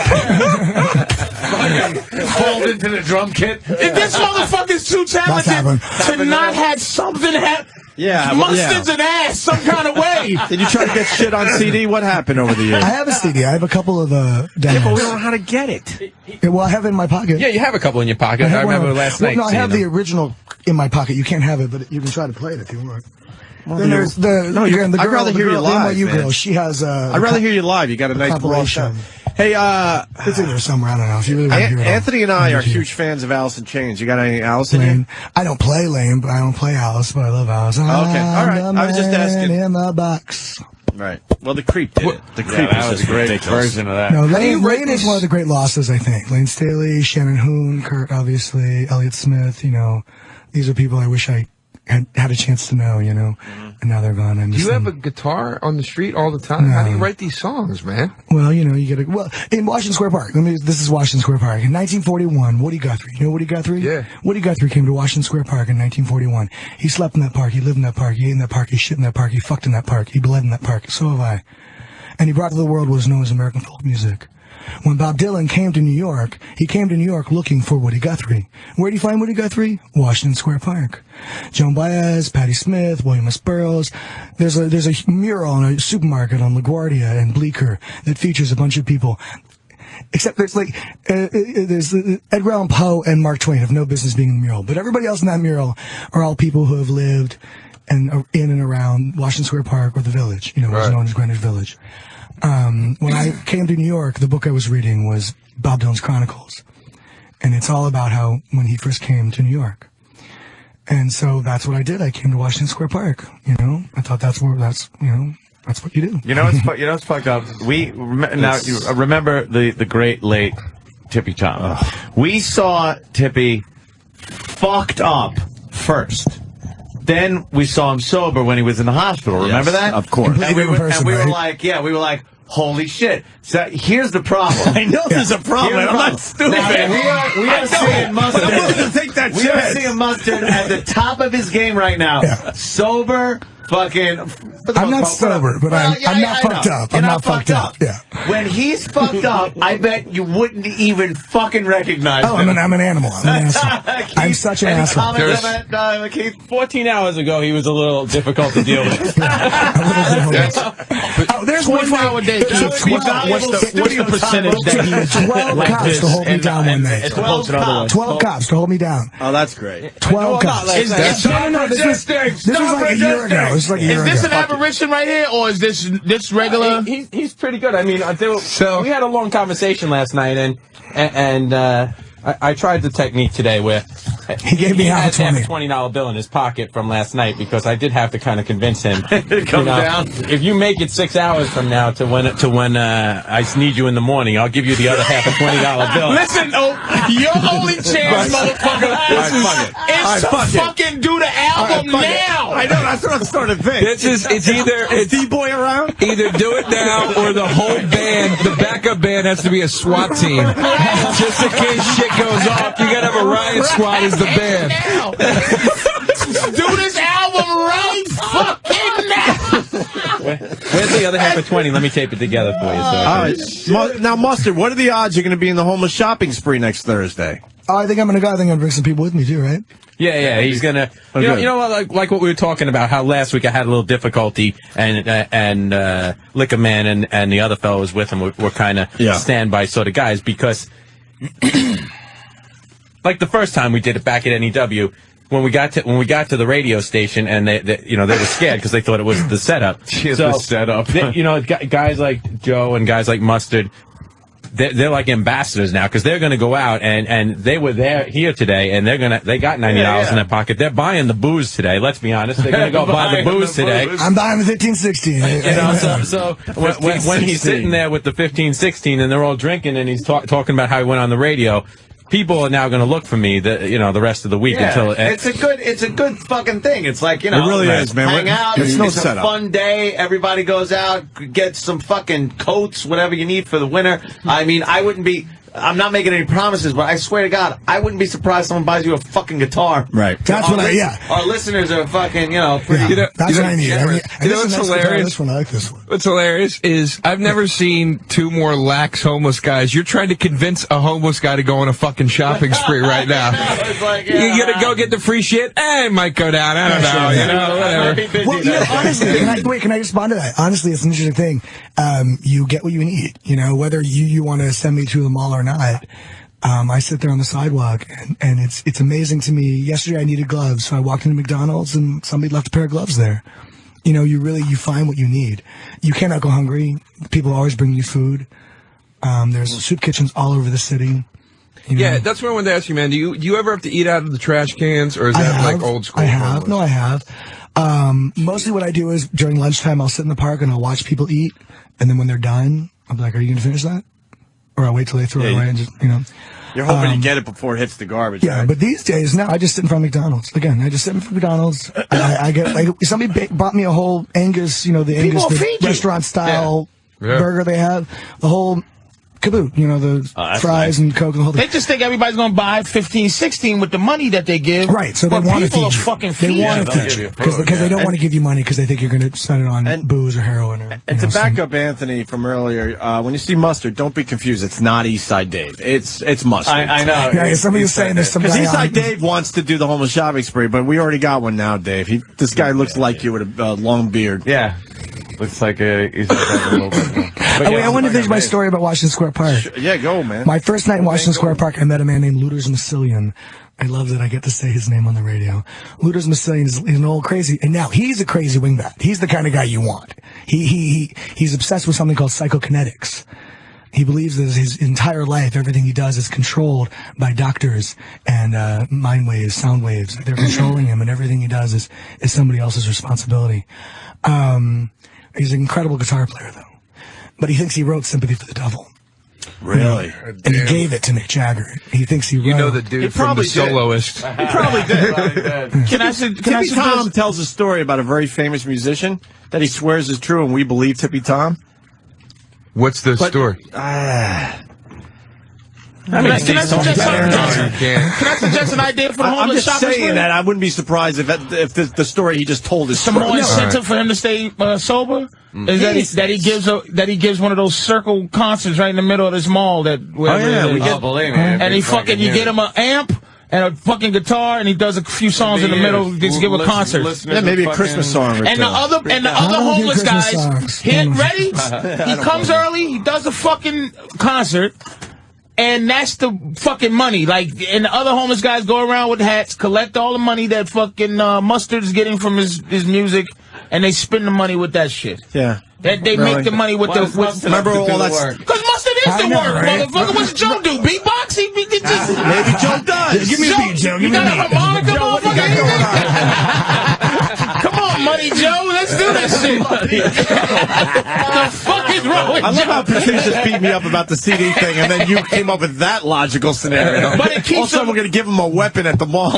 Fold into the drum kit. If this motherfucker's too talented to not have something happen. Yeah, Mustard's an ass some kind of way. Did you try to get shit on CD? What happened over the years? I have a CD. I have a couple of demos. Yeah, but we don't know how to get it. Yeah, well, I have it in my pocket. Yeah, you have a couple in your pocket. I remember last night. No, I have the original in my pocket. You can't have it, but you can try to play it if you want. Well, then there's the girl, I'd rather hear you live, the NYU man. girl. She has I'd rather hear you live. You got a nice raw sound. Hey, it's in there somewhere. I don't know if you really want to hear it. Anthony and I are huge fans of Alice in Chains. You got any Alice in here? I don't play Lane, but I don't play Alice, but I love Alice. Okay, all right. I was just asking. In the box. Right. Well, the Creep did it. The Creep that was a great version of that. No, Lane is one of the great losses, I think. Lane Staley, Shannon Hoon, Kurt, obviously, Elliott Smith. You know, these are people I wish I had a chance to know. You know, and now they're gone. Do you have a guitar on the street all the time? No. How do you write these songs, man? Well, you know, you get in Washington Square Park. This is Washington Square Park. In 1941, Woody Guthrie. You know Woody Guthrie? Yeah. Woody Guthrie came to Washington Square Park in 1941. He slept in that park. He lived in that park. He ate in that park. He shit in that park. He fucked in that park. He bled in that park. So have I. And he brought to the world what is known as American folk music. When Bob Dylan came to New York, he came to New York looking for Woody Guthrie. Where'd he find Woody Guthrie? Washington Square Park. Joan Baez, Patti Smith, William S. Burroughs. There's a mural in a supermarket on LaGuardia and Bleecker that features a bunch of people. Except there's Edgar Allan Poe and Mark Twain have no business being in the mural. But everybody else in that mural are all people who have lived in and around Washington Square Park or the Village, you know, what's known as Greenwich Village. When I came to New York, the book I was reading was Bob Dylan's Chronicles. And it's all about how, when he first came to New York. And so that's what I did. I came to Washington Square Park, you know. I thought that's what you do. You know what's fucked up? You remember the great late Tippy Tom. We saw Tippy fucked up first. Then we saw him sober when he was in the hospital. Remember that? Of course. And we were like, holy shit. So here's the problem. I know there's a problem. I'm not stupid. Now, we are seeing Mustard. I'm willing to take that chance. We are seeing Mustard at the top of his game right now. Yeah. Sober, fucking... I'm not sober, but I'm not fucked up. You're I'm not fucked up. Yeah. When he's fucked up, I bet you wouldn't even fucking recognize him. I'm an animal. I'm an asshole. I'm such an asshole. Keith? 14 hours ago, he was a little difficult to deal with. There's 24-hour day. What's the percentage that he 12 cops to hold me down one day. 12 cops to hold me down. Oh, that's great. 12 cops. This was like a year ago. This was like a year ago. Is this an apparition right here, or is this regular? He's pretty good. I mean, we had a long conversation last night, and I tried the technique today where He gave me half a has 20. $20 bill in his pocket from last night because I did have to kind of convince him. Come down. If you make it 6 hours from now to when I need you in the morning, I'll give you the other half a $20 bill. Listen, your only chance, motherfucker, is to fucking do the album now. I know, that's what I'm starting to think. It's either D-Boy around? Either do it now or the whole band, the backup band has to be a SWAT team. Just in case shit goes off, you gotta have a riot squad as the band. Do this album right fucking now. Where's the other half of 20? Let me tape it together for you. So All right. Now, Mustard, what are the odds you're going to be in the homeless shopping spree next Thursday? Oh, I think I'm going to go. I think I'm going to bring some people with me, too, right? Yeah, he's gonna. You know what? Like what we were talking about. How last week I had a little difficulty, and Liquor Man and the other fellows with him were kind of standby sort of guys because, like the first time we did it back at NEW. When we got to the radio station and they were scared because they thought it was the setup. The setup. Guys like Joe and guys like Mustard, they're like ambassadors now because they're going to go out and they were here today and they got $90 in their pocket. They're buying the booze today. Let's be honest, they're going to go buy the booze today. I'm buying the 15-16. So when he's sitting there with the 15-16 and they're all drinking and he's talking about how he went on the radio. People are now going to look for me, the rest of the week until it's a good fucking thing. It's like it really is, man. Hang out. It's It's a fun day. Everybody goes out, gets some fucking coats, whatever you need for the winter. I mean, I'm not making any promises, but I swear to God, I wouldn't be surprised someone buys you a fucking guitar. Right. That's what Our listeners are fucking, pretty. That's what I need. What's hilarious? This one, I like this one. What's hilarious is I've never seen two more lax homeless guys. You're trying to convince a homeless guy to go on a fucking shopping spree right now. It's like, You gonna go get the free shit? I might go down. I don't know. Whatever. Well, honestly, can I respond to that? Honestly, it's an interesting thing. You get what you need. Whether you want to send me to the mall or not. I sit there on the sidewalk, and it's amazing to me. Yesterday, I needed gloves, so I walked into McDonald's, and somebody left a pair of gloves there. You find what you need. You cannot go hungry. People always bring you food. There's soup kitchens all over the city. Yeah, that's what I wanted to ask you, man. Do you ever have to eat out of the trash cans, or is that like old school? I have. No, I have. Mostly what I do is during lunchtime, I'll sit in the park and I'll watch people eat, and then when they're done, I'll be like, "Are you going to finish that?" Or I'll wait till they throw it away and just, You're hoping you get it before it hits the garbage, Yeah, right? but these days, now, I just sit in front of McDonald's. Again, I just sit in front of McDonald's. Somebody bought me a whole Angus, the restaurant-style burger they have. The whole caboot, the fries and Coke and the whole thing. They just think everybody's going to buy 15-16 with the money that they give. Right, so they want to feed you. Fucking They want to feed you. Because they don't want to give you money because they think you're going to spend it on booze or heroin. And to back up Anthony from earlier, when you see Mustard, don't be confused. It's not Eastside Dave. It's Mustard. I know. Yeah, somebody was saying there's some guy Because Eastside on. Dave wants to do the homeless shopping spree, but we already got one now, Dave. This guy looks like you with a long beard. Yeah. Looks like he's a little bit. I want to finish my story about Washington Square Park. Yeah, go, man. My first night in Washington Square Park, I met a man named Luders Massilian. I love that I get to say his name on the radio. Luders Massilian is an old crazy, and now he's a crazy wingbat. He's the kind of guy you want. He's obsessed with something called psychokinetics. He believes that his entire life, everything he does is controlled by doctors and mind waves, sound waves. They're controlling him, and everything he does is somebody else's responsibility. He's an incredible guitar player, though. But he thinks he wrote Sympathy for the Devil. Really? And he gave it to Mick Jagger. He thinks he wrote. The dude from The Soloist. He probably did. Tippy Tom tells a story about a very famous musician that he swears is true, and we believe Tippy Tom. What's the story? Can I suggest an idea for the I'm homeless just shopping saying that I wouldn't be surprised if the story he just told is some more incentive for him to stay sober is that he gives one of those circle concerts right in the middle of this mall believe me. And he fucking you get him an amp and a fucking guitar and he does a few songs in the middle, just give a concert. Yeah, maybe a Christmas song. And the other homeless guys, ready? He comes early, he does a fucking concert. And that's the fucking money. And the other homeless guys go around with hats, collect all the money that fucking Mustard is getting from his music, and they spend the money with that shit. Yeah. That they make the money with the. Remember all that? Because Mustard is the work, motherfucker. What's Joe do? Beatbox? He just. Maybe Joe does. Give me a beat, Joe. Give me a beat. Come on, Money Joe. Let's do this shit. The fuck is wrong with I love Joe? how Patrice just beat me up about the CD thing, and then you came up with that logical scenario. But it keeps also, him- we're going to give him a weapon at the mall.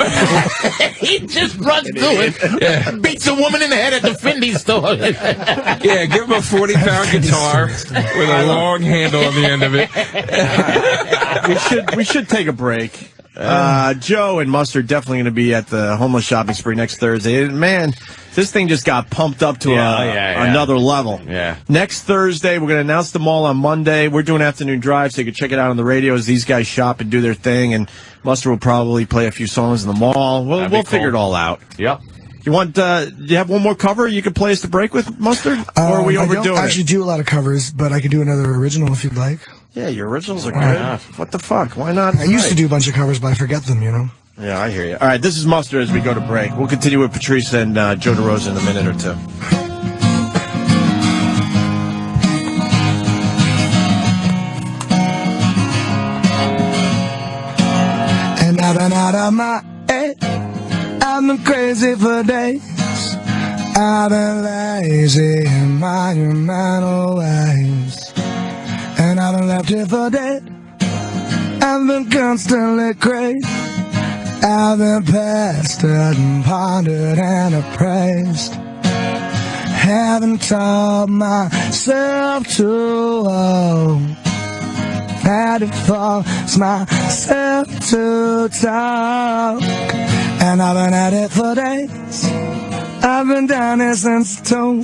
He just runs through it. Yeah. Beats a woman in the head at the Fendi store. Yeah, give him a 40-pound guitar with a long handle on the end of it. we should take a break. Joe and Mustard definitely going to be at the homeless shopping spree next Thursday. And man, this thing just got pumped up to another level. Yeah. Next Thursday, we're going to announce them all on Monday. We're doing afternoon drive, so you can check it out on the radio as these guys shop and do their thing. And Mustard will probably play a few songs in the mall. We'll figure it all out. Yep. You want? Do you have one more cover you could play us to break with, Mustard? Or are we overdoing I don't actually it? do a lot of covers, but I could do another original if you'd like. Yeah, your originals are good. What the fuck? Why not? I used to do a bunch of covers, but I forget them, you know? Yeah, I hear you. All right, this is Mustard as we go to break. We'll continue with Patrice and Joe DeRosa in a minute or two. And I've been out of my head. I've been crazy for days. I've been lazy in my human ways. And I've been left here for dead. I've been constantly crazed. I've been pestered and pondered and appraised. Haven't taught myself to had to force myself to talk. And I've been at it for days. I've been down here since 2.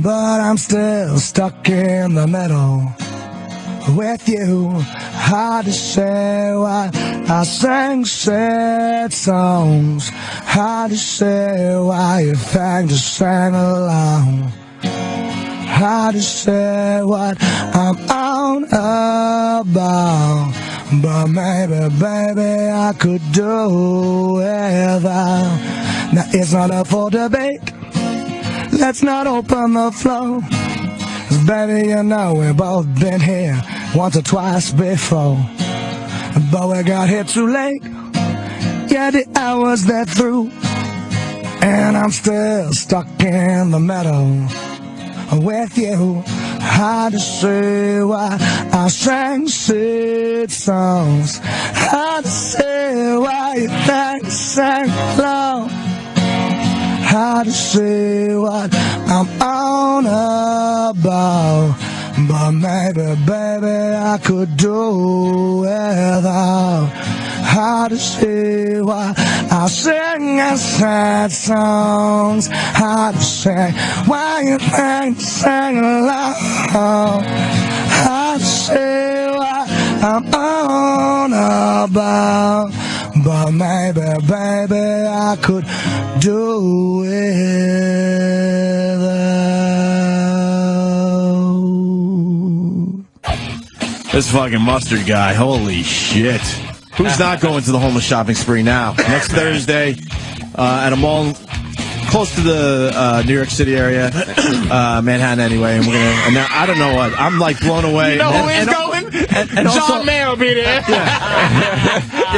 But I'm still stuck in the middle with you. Hard to say why I sang sad songs. Hard to say why you think to sing along. Hard to say what I'm on about. But maybe, baby, I could do without. Now it's not up for debate. Let's not open the floor. 'Cause baby, you know we've both been here once or twice before. But we got here too late. Yeah, the hours they're through. And I'm still stuck in the middle with you. Hard to say why I sang sad songs. Hard to say why you think I sang low. Hard to say what I'm on about. But maybe, baby, I could do without. Hard to say why I sing sad songs. Hard to say why you think to sing along. Hard to say what I'm on about. But maybe, baby, I could do without. This fucking Mustard guy, holy shit. Who's not going to the homeless shopping spree now? Next Thursday at a mall close to the New York City area, Manhattan anyway, and we're gonna. And now, I don't know what. I'm like blown away. You know who is going? And also, John Mayer will be there.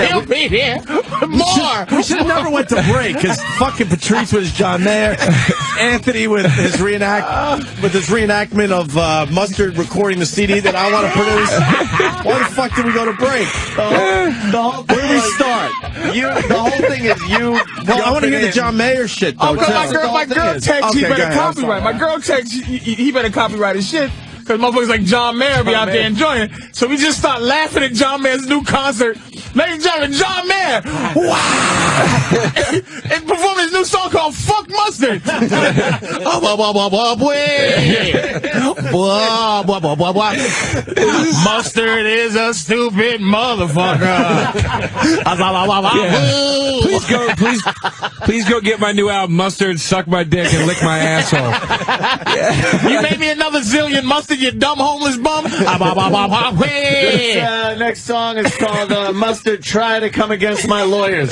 He'll be there. More. We should have never went to break because fucking Patrice was John Mayer, Anthony with his reenactment of Mustard recording the CD that I want to produce. Why the fuck did we go to break? Where do we start? The whole thing is you. Well, I want to hear the John Mayer shit though. My girl texts he Okay, go better ahead, I'm copyright. My girl texts he better copyright his shit. Because motherfuckers like John Mayer be out there enjoying it. So we just start laughing at John Mayer's new concert. Ladies and gentlemen, John Mayer! Wow! And performing his new song called Fuck Mustard! Mustard is a stupid motherfucker! Please go get my new album, Mustard, Suck My Dick, and Lick My Asshole. You made me another zillion mustard, you dumb homeless bum. This, next song is called Mustard, Try to Come Against My Lawyers.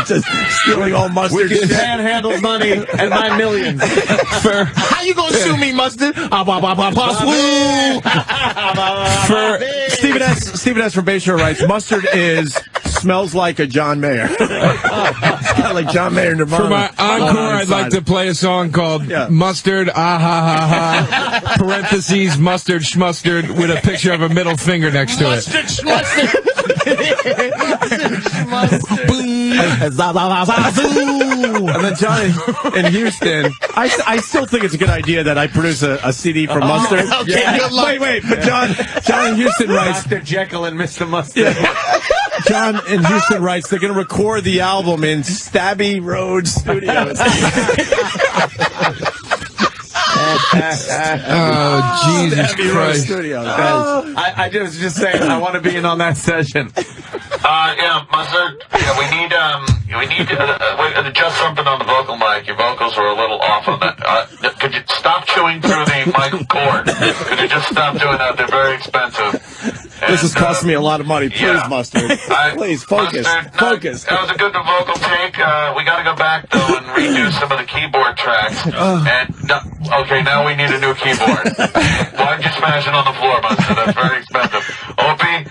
Just stealing all Mustard. We can manhandle money and my millions. How you gonna sue me, Mustard? For Stephen S. from Bayshore writes, Mustard smells like a John Mayer. Like John Mayer Nirvana. For my encore, I'd like to play a song called Mustard, ah ha ha ha, parentheses, mustard, schmustard, with a picture of a middle finger next to it. Mustard, schmustard. And then Johnny in Houston, I still think it's a good idea that I produce a CD for Mustard. Okay, good luck. Wait, but John in Houston writes, Dr. Jekyll and Mr. Mustard. John in Houston writes, they're going to record the album in Stabby Road Studios. Oh, Jesus Christ. Studios. I was just saying, I want to be in on that session. Yeah, Mustard. Yeah, we need to adjust something on the vocal mic. Your vocals were a little off on that. Could you stop chewing through the mic cord? Could you just stop doing that? They're very expensive. This is costing me a lot of money. Please, yeah. Mustard. Please, focus. Mustard, Focus. That was a good vocal take. We got to go back, though, and redo some of the keyboard tracks. Okay, now we need a new keyboard. Why'd you smash it on the floor, Mustard? That's very expensive. Opie,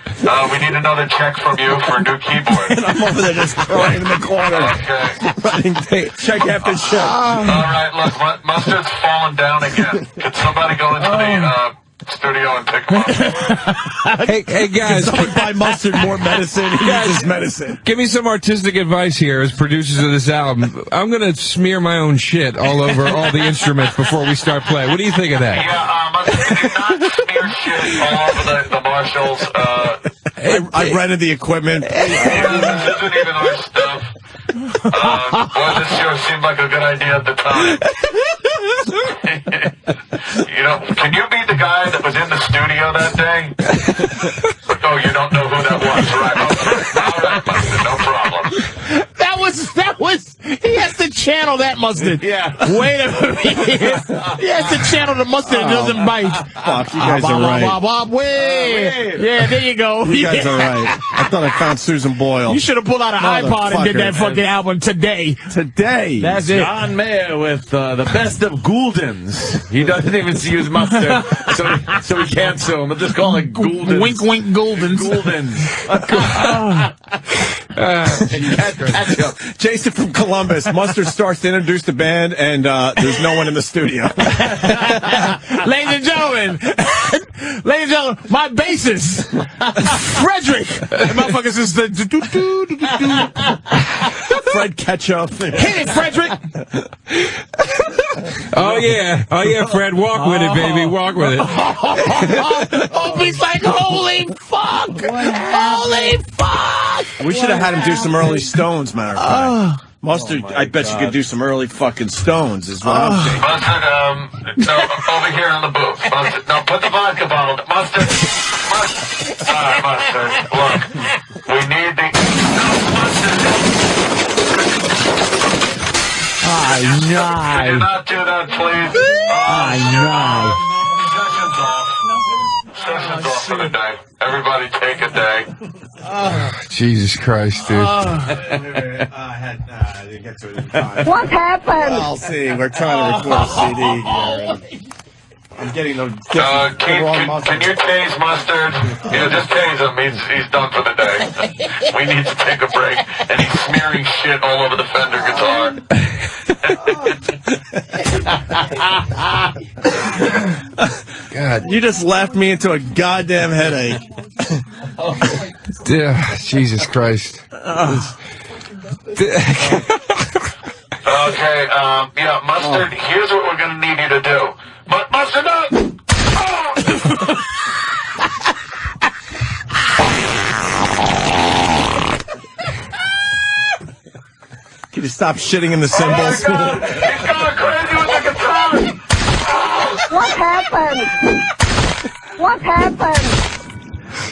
we need another check from you for a new keyboard. And I'm over there just crying in the corner. Okay. Writing check after check. All right, look, Mustard's fallen down again. Could somebody go into the studio and pick him up? Hey guys, Buy Mustard more medicine. He uses medicine. give me some artistic advice here as producers of this album. I'm going to smear my own shit all over all the instruments before we start playing. What do you think of that? Yeah, Mustard, do not smear shit all over the Marshalls. I rented the equipment. This isn't even our stuff. Boy, this sure seemed like a good idea at the time. Can you be the guy that was in the studio that day? Oh, you don't know who that was, right? All right, Mustard, no problem. That was, he has to channel that Mustard. Yeah. Wait a minute. He has to channel the Mustard that doesn't bite. Fuck, you guys are right. Yeah, there you go. You guys are right. I thought I found Susan Boyle. You should have pulled out an iPod and did that fucking album today. Today. That's it. John Mayer with the best of Gouldens. He doesn't even use Mustard, so we can't sue him. We'll just call it Gouldens. Wink, wink, Gouldens. Ketchup. Jason from Columbus. Mustard starts to introduce the band, and there's no one in the studio. Ladies and gentlemen, my bassist, Frederick. The motherfucker says the Fred Ketchup. Hit it, Frederick. Oh yeah, Fred, walk with it, baby, walk with it. Opie's like, holy fuck, holy fuck. We should have had him do some early Stones, matter of fact. Mustard, I bet you could do some early fucking Stones, is what I'm thinking. Mustard, no, over here in the booth. Mustard, no, put the vodka bottle. Mustard. All right, Mustard, look, we need the... No, Mustard. Could you not do that, please? Session's off for the day. Everybody take a day. Jesus Christ, dude. I didn't get to it in time. What happened? I'll see. We're trying to record a CD here. I'm getting the can you tase Mustard? Yeah, just tase him. He's done for the day. We need to take a break. And he's smearing shit all over the Fender guitar. God, you just laughed me into a goddamn headache. Jesus Christ. Okay, yeah, Mustard, here's what we're going to need you to do. Mustard, no! Can you stop shitting in the cymbals? Oh my God. He's going crazy with the guitar! What happened? What happened?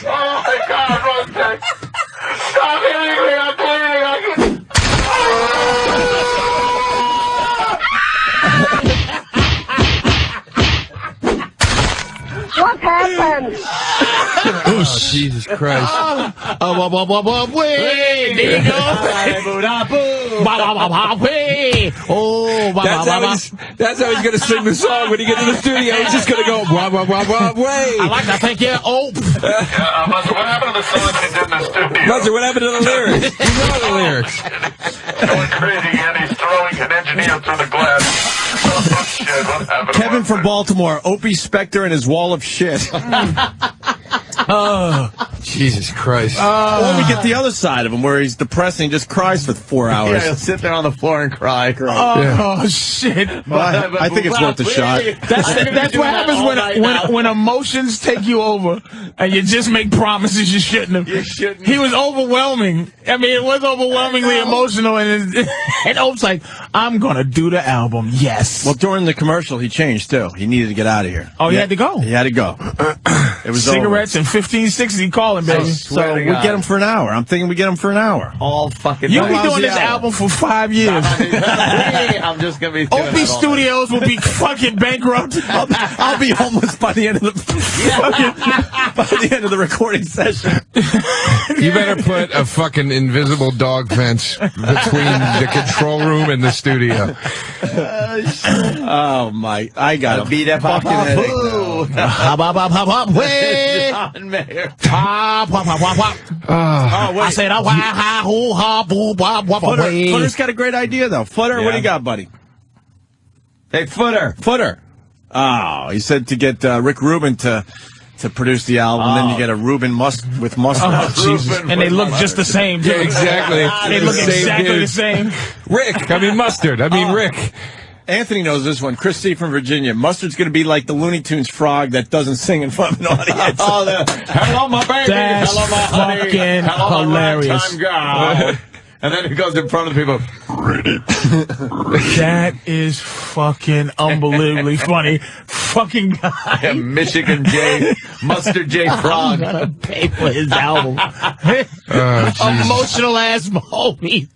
Oh my God, Mustard! Stop hitting me, I'm bleeding, happened? Oh, Jesus Christ. There you go. That's how he's going to sing the song when he gets to the studio. He's just going to go, wah, wah, wah, wah, way. I like that. Thank you. Oh. Buster, what happened to the song you did in the studio? Buster, what happened to the lyrics? You know the lyrics. Going crazy again. He's throwing an engineer through the glass. Oh, shit. What happened? Kevin from Baltimore, Opie Spector and his wall of shit. Oh, Jesus Christ. Or we get the other side of him where he's depressing, just cries for 4 hours. Yeah, he'll sit there on the floor and cry. Oh, shit. Well, I think it's worth a shot. That's what happens when emotions take you over and you just make promises you shouldn't have. He was overwhelming. I mean, it was overwhelmingly emotional, and Ope's like, I'm going to do the album. Yes. Well, during the commercial, he changed, too. He needed to get out of here. Oh, he had to go? He had to go. It was cigarettes and 1560 calling, baby. So we get him for an hour. I'm thinking we get him for an hour. All fucking You'll be doing this album for 5 years. I'm just going to be doing Opie Studios will be fucking bankrupt. I'll be homeless by the end of the recording session. You better put a fucking invisible dog fence between the control room and the studio. Oh my! I got a fucking headache. John Mayer. I said, Footer's got a great idea though. Footer, what do you got, buddy? Hey, Footer. Oh, he said to get Rick Rubin to produce the album, and then you get a Rubin with mustard. Oh, Jesus. And they look just the same, too. Yeah, exactly. They look exactly the same. Rick. I mean, Mustard. I mean, Rick. Anthony knows this one. Chris C. from Virginia. Mustard's going to be like the Looney Tunes frog that doesn't sing in front of an audience. Hello, my baby. That's hello, my honey. fucking hello, hilarious. My ragtime girl. And then he goes in front of the people. That is fucking unbelievably funny. Fucking guy. Yeah, Michigan J. Mustard J. Frog. I'm gonna pay for his album. Emotional ass Opie.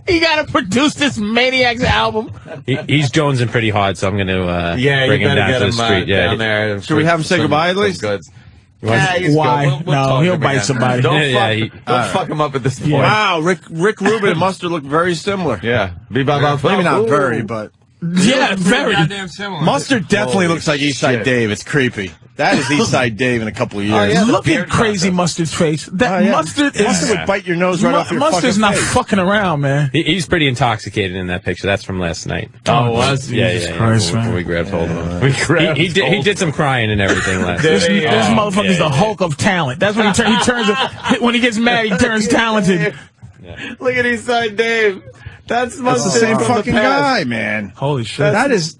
He gotta produce this maniac's album. He's jonesing pretty hard, so I'm going to bring him down to the street. Down there. Should we have him say goodbye at least? Why? No, he'll bite somebody. Don't fuck him up at this point. Wow, Rick Rubin and Mustard look very similar. Yeah. Maybe not very, but... Yeah, very. Goddamn similar. Mustard definitely looks like Eastside Dave. It's creepy. That is Eastside Dave in a couple of years. Look at crazy Mustard's face. Mustard would bite your nose right off your Mustard's fucking not face. fucking around, man. He's pretty intoxicated in that picture. That's from last night. Oh, it was? Yeah. Christ, When we grabbed hold of him. He did some crying and everything last night. This motherfucker's the Hulk of talent. That's when he turns. When he gets mad, he turns talented. Look at Eastside Dave. That's the same fucking guy, man. Holy shit. That's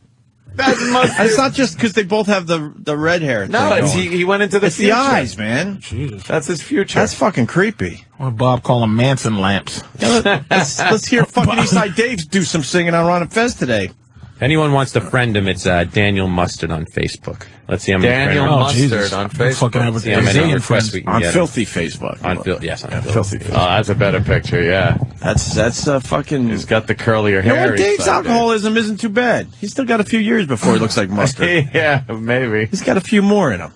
Mustard. It's not just because they both have the red hair. No, he went into the It's future. the eyes, man. Jesus. That's his future. That's fucking creepy. What Bob call them Manson lamps. Let's hear fucking Eastside Dave do some singing on Ron and Fez today. If anyone wants to friend him, it's Daniel Mustard on Facebook. Let's see how many Daniel friends. Mustard on Facebook. See how many requests we can On get. filthy Facebook. On filthy filthy Facebook. Oh, that's a better picture, yeah. That's fucking... He's got the curlier You know hair. what? Dave's alcoholism isn't too bad. He's still got a few years before he looks like Mustard. Yeah, maybe. He's got a few more in him.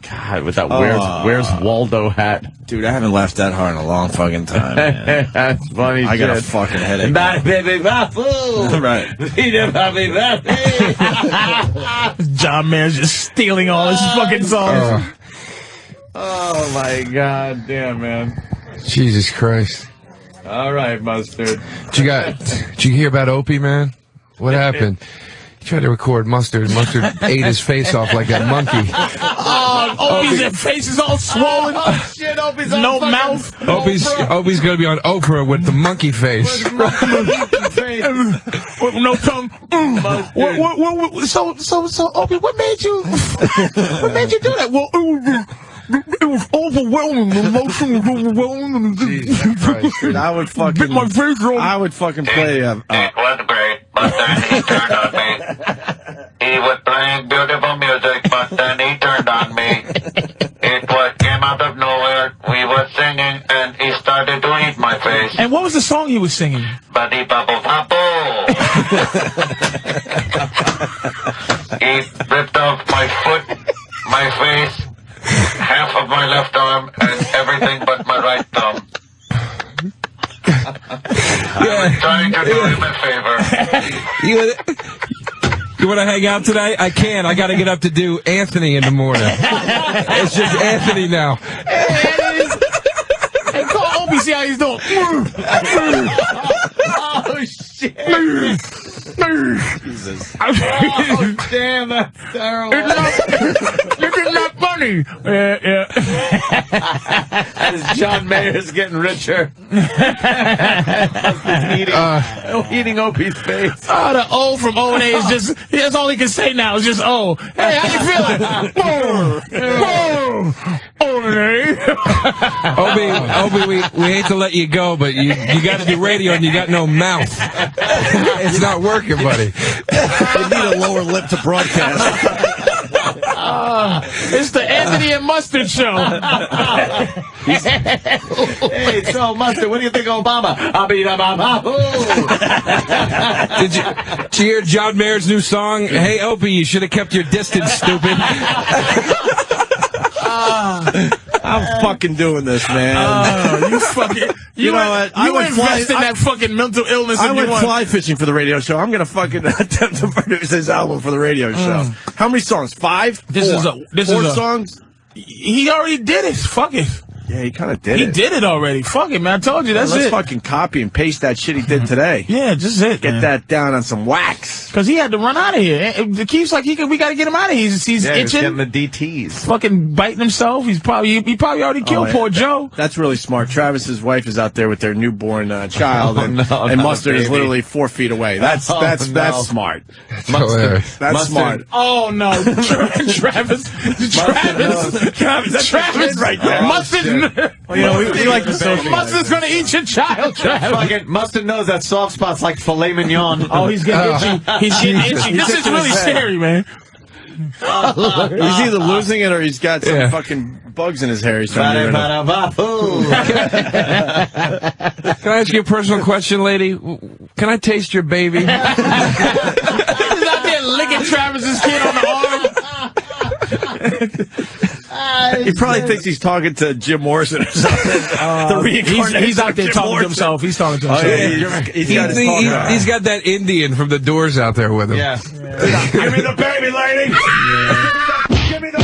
God, with that where's Waldo hat. Dude, I haven't laughed that hard in a long fucking time, man. That's funny. I got a fucking headache. Right. John Mayer's just stealing all his fucking songs. Oh my god, damn, man. Jesus Christ. All right, Mustard. Did you hear about Opie, man? What happened? He tried to record Mustard. Mustard ate his face off like a monkey. Oh, Opie's face is all swollen. Oh shit, Opie's no mouth. Opie's gonna be on Oprah with the monkey face. With no tongue. So Opie, what made you do that? Well, it was overwhelming. The emotion was overwhelming. Jesus Christ. I would fucking... my face wrong. I would fucking play... It was great, but then he turned on me. He was playing beautiful music, but then he turned on me. It came out of nowhere. We were singing, and he started to eat my face. And what was the song he was singing? Buddy bubble bubble. He ripped off my foot, my face, my left arm and everything but my right thumb. I'm trying to do him a favor. You want to hang out today? I can. I got to get up to do Anthony in the morning. It's just Anthony now. Hey, call Opie, see how he's doing. Oh, shit. Jesus. Oh, damn, that's terrible. This is not funny. Yeah. As John Mayer's getting richer. Eating Opie's face. Oh, the O from O and A is just, that's all he can say now is just O. Hey, how you feeling? O and A. Opie, we hate to let you go, but you got to do radio and you got no mouth. It's not working, buddy. You need a lower lip to broadcast. It's the Anthony and Mustard show. Hey, so Mustard, what do you think of Obama? Did you hear John Mayer's new song? Hey, Opie, you should have kept your distance, stupid. I'm fucking doing this, man. You fucking... You know what? You invest in that fucking mental illness. I went fly fishing for the radio show. I'm gonna fucking attempt to produce his album for the radio show. How many songs? 5? Four songs? He already did it. Fuck it. Yeah, he kind of did He it. did it already. Fuck it, man. I told you, that's Let's it. fucking copy and paste that shit he did today. Yeah, just it. Get that down on some wax. Because he had to run out of here. It keeps like we got to get him out of here. He's itching. Getting the DTs. Fucking biting himself. He probably already killed poor Joe. That's really smart. Travis's wife is out there with their newborn child, and not Mustard a is baby. literally 4 feet away. That's smart. Mustard. That's smart. Oh no, Travis, right there. Mustard. Well, you know, we like to socialize. Mustard's gonna eat your child, Travis. Fucking Mustard knows that soft spot's like filet mignon. Oh, he's getting itchy. He's getting itchy. This is really scary, man. He's either losing it or he's got some fucking bugs in his hair. He's trying to get rid of. Can I ask you a personal question, lady? Can I taste your baby? He's out there licking Travis's kid on the arm. He probably thinks he's talking to Jim Morrison or something. He's out there talking to himself. He's talking to himself. He's got that Indian from the Doors out there with him. Yeah. Give me the baby, lady. Give me the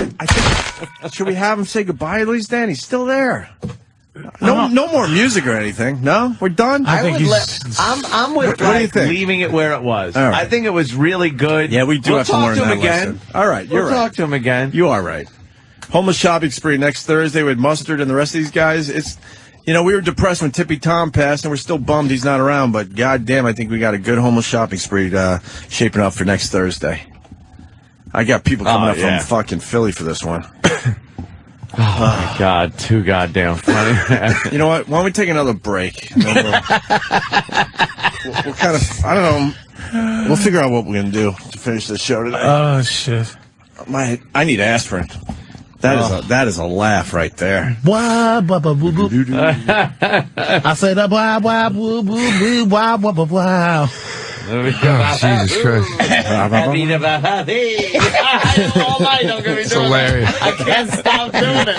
baby. Should we have him say goodbye at least, Dan? He's still there. No more music or anything. No, we're done. I'm with What do you think? leaving it where it was. All right. I think it was really good. Yeah, we do have to learn talk to that him again. lesson. All right, you're We'll right. talk to him again. You are right. Homeless shopping spree next Thursday with Mustard and the rest of these guys. It's, you know, we were depressed when Tippy Tom passed, and we're still bummed he's not around. But goddamn, I think we got a good homeless shopping spree shaping up for next Thursday. I got people coming up from fucking Philly for this one. Oh my God, too goddamn funny. You know what? Why don't we take another break? And then we'll kind of, I don't know. We'll figure out what we're gonna do to finish this show today. Oh shit! I need aspirin. That is a laugh right there. Blah, blah, blah, boo, boo. I said, blah, blah, boo, boo, boo, blah, blah, blah, blah. Oh, Jesus Christ. All night I'm gonna be doing hilarious. that. I can't stop doing it.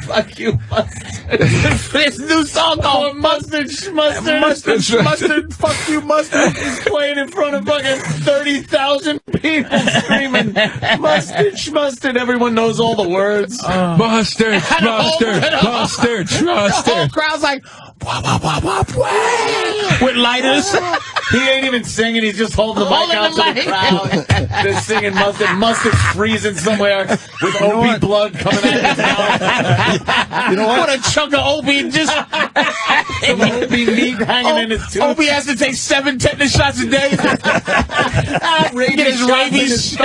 Fuck you, Mustard. This new song called Mustard. Mustard, fuck you, Mustard. Is playing in front of fucking 30,000 people screaming, Mustard. Everyone knows all the words. Mustard, trust The whole her. crowd's like, wah, wah, wah, wah, wah, with lighters. He ain't even singing. He's just holding the mic out to the crowd. They're singing Mustard. Mustard's freezing somewhere with Opie blood coming out of his mouth. You know what? What a chunk of Opie just... Some Opie meat hanging in his tooth. Opie has to take 7 tetanus shots a day. Get his rabies. You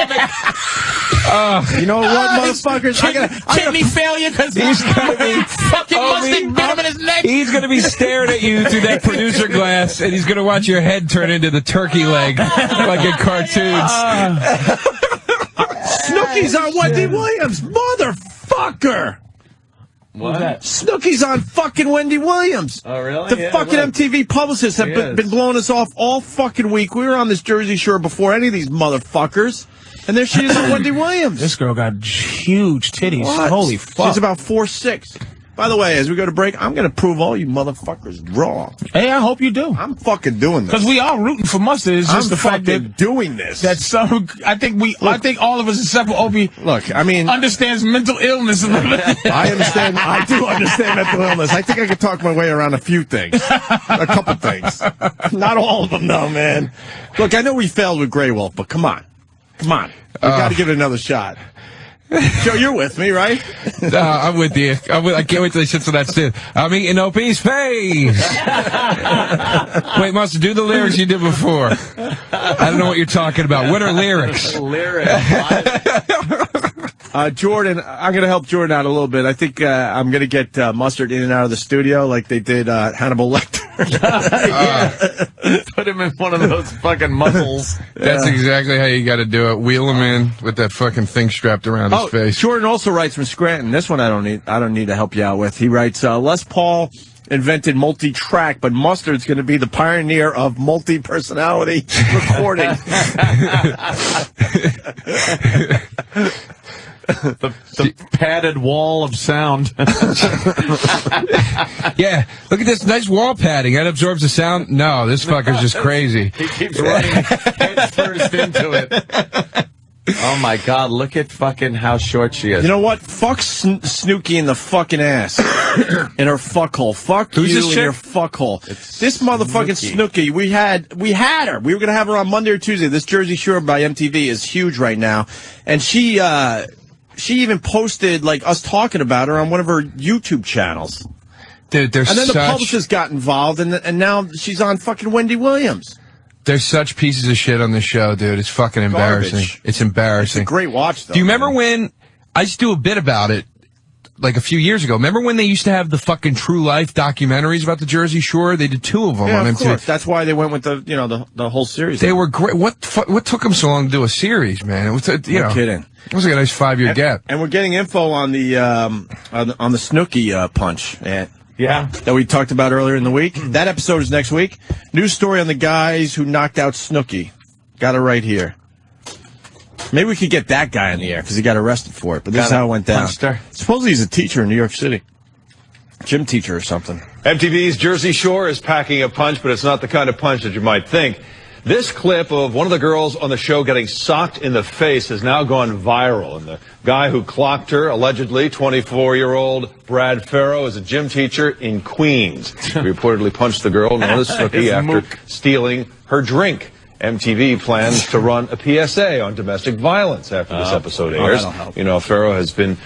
know what, motherfuckers? Kidney failure because he's fucking Mustard bit him in his neck. He's going to be staring at you through that producer glass, and he's going to watch your head turn into the turkey leg like in cartoons. Snooki's on Wendy Williams, motherfucker. What? Snooki's on fucking Wendy Williams. Oh, really? The Yeah, fucking look. MTV publicists have been blowing us off all fucking week. We were on this Jersey Shore before any of these motherfuckers. And there she is with Wendy Williams. This girl got huge titties. What? Holy fuck. She's about 4'6". By the way, as we go to break, I'm going to prove all you motherfuckers wrong. Hey, I hope you do. I'm fucking doing this. Because we are rooting for Mustard. It's just the fact that doing this. That some, I think all of us except for Opie. Look, I mean, understands mental illness a little bit. I understand. I do understand mental illness. I think I can talk my way around a few things, a couple things. Not all of them, though, man. Look, I know we failed with Grey Wolf, but come on, we got to give it another shot. Joe, you're with me, right? I'm with you. I can't wait till he sits on that stool. I'm eating Opie's face. Wait, Mustard, do the lyrics you did before. I don't know what you're talking about. What are lyrics? Jordan, I'm going to help Jordan out a little bit. I think I'm going to get Mustard in and out of the studio like they did Hannibal Lecter. Put him in one of those fucking muzzles. That's exactly how you got to do it. Wheel him in with that fucking thing strapped around his face. Jordan also writes from Scranton. This one I don't need to help you out with. He writes, Les Paul invented multi-track, but Mustard's going to be the pioneer of multi-personality recording. The padded wall of sound. Yeah, look at this nice wall padding. That absorbs the sound. No, this fucker's just crazy. He keeps running head first into it. Oh my God! Look at fucking how short she is. You know what? Fuck Snooki in the fucking ass, in her fuck hole. Fuck Who's you this in chick? your fuck hole. This motherfucking Snooki. We had her. We were gonna have her on Monday or Tuesday. This Jersey Shore by MTV is huge right now, and she even posted like us talking about her on one of her YouTube channels. Dude, and then the publicist got involved, and now she's on fucking Wendy Williams. There's such pieces of shit on this show, dude. It's fucking embarrassing. Garbage. It's embarrassing. It's a great watch, though. Do you remember when I used to do a bit about it, like a few years ago? Remember when they used to have the fucking True Life documentaries about the Jersey Shore? They did 2 of them on of MTV. course. That's why they went with the whole series. They were great. What took them so long to do a series, man? It was No kidding. It was like a nice 5-year gap. And we're getting info on the Snooki punch. Yeah. That we talked about earlier in the week. That episode is next week. News story on the guys who knocked out Snooki. Got it right here. Maybe we could get that guy on the air because he got arrested for it. But this is how it went down. Supposedly he's a teacher in New York City. Gym teacher or something. MTV's Jersey Shore is packing a punch, but it's not the kind of punch that you might think. This clip of one of the girls on the show getting socked in the face has now gone viral. And the guy who clocked her, allegedly 24-year-old Brad Farrow, is a gym teacher in Queens. He reportedly punched the girl known as Snooki after stealing her drink. MTV plans to run a PSA on domestic violence after this episode airs. You know, Farrow has been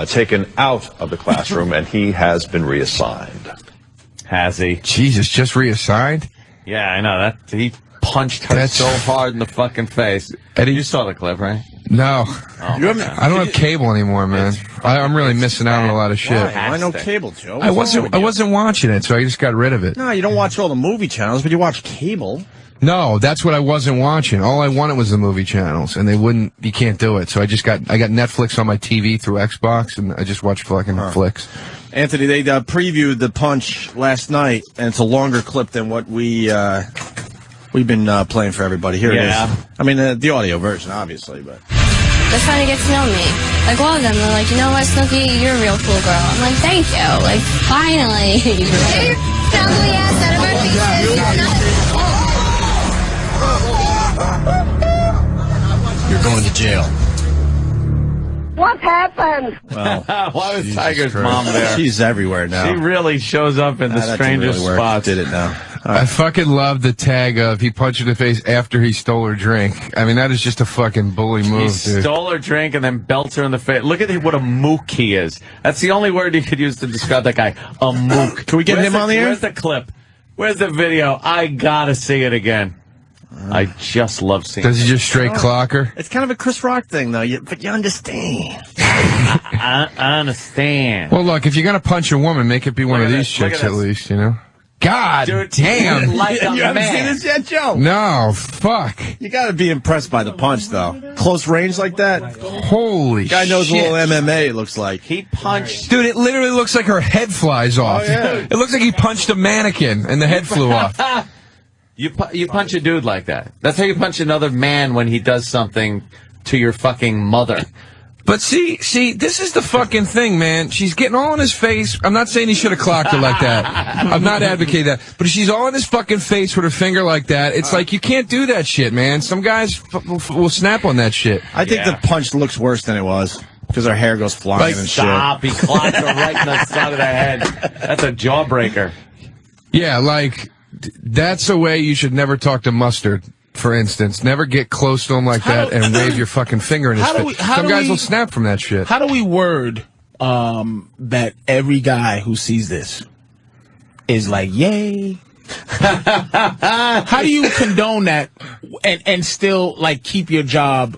taken out of the classroom, and he has been reassigned. Has he? Jesus, just reassigned? Yeah, I know. He punched her so hard in the fucking face. Eddie, you saw the clip, right? No. I don't have cable anymore, man. I'm really missing out on a lot of shit. Why no cable, Joe? I wasn't watching it, so I just got rid of it. No, you don't watch all the movie channels, but you watch cable. No, that's what I wasn't watching. All I wanted was the movie channels, and you can't do it. So I got Netflix on my TV through Xbox, and I just watch fucking flicks. Anthony, they previewed the punch last night, and it's a longer clip than what we've been playing for everybody. Here it is. I mean, the audio version, obviously, but. They're trying to get to know me. Like, one of them, they're like, you know what, Snooki, you're a real cool girl. I'm like, thank you. Like, finally. Get your ugly ass out of our faces. You're going to jail. What happened? Well, why was Tiger's mom there? She's everywhere now. She really shows up in the strangest spots. Did it now. I fucking love the tag of he punched her in the face after he stole her drink. I mean, that is just a fucking bully move, He dude. stole her drink and then belts her in the face. Look at what a mook he is. That's the only word you could use to describe that guy. A mook. Can we get him on the air? Where's the clip? Where's the video? I gotta see it again. I just love seeing it. Does he just straight clock her? It's kind of a Chris Rock thing, though. But you understand. I understand. Well, look, if you're going to punch a woman, make it be one of these chicks at least, you know? God damn. Like you haven't seen this yet, Joe? No, fuck. You got to be impressed by the punch, though. Close range like that. Holy Guy knows shit. a little MMA, it looks like. He punched. Dude, it literally looks like her head flies off. yeah. It looks like he punched a mannequin and the head flew off. You punch a dude like that. That's how you punch another man when he does something to your fucking mother. But see, this is the fucking thing, man. She's getting all in his face. I'm not saying he should have clocked her like that. I'm not advocating that. But if she's all in his fucking face with her finger like that, it's like, you can't do that shit, man. Some guys will snap on that shit. I think the punch looks worse than it was. Because her hair goes flying and Stop, shit. he clocked her right in the side of the head. That's a jawbreaker. Yeah, like, that's a way you should never talk to Mustard. For instance, never get close to him like that and wave your fucking finger in his face. Some guys will snap from that shit. How do we word that every guy who sees this is like, yay? How do you condone that and still like keep your job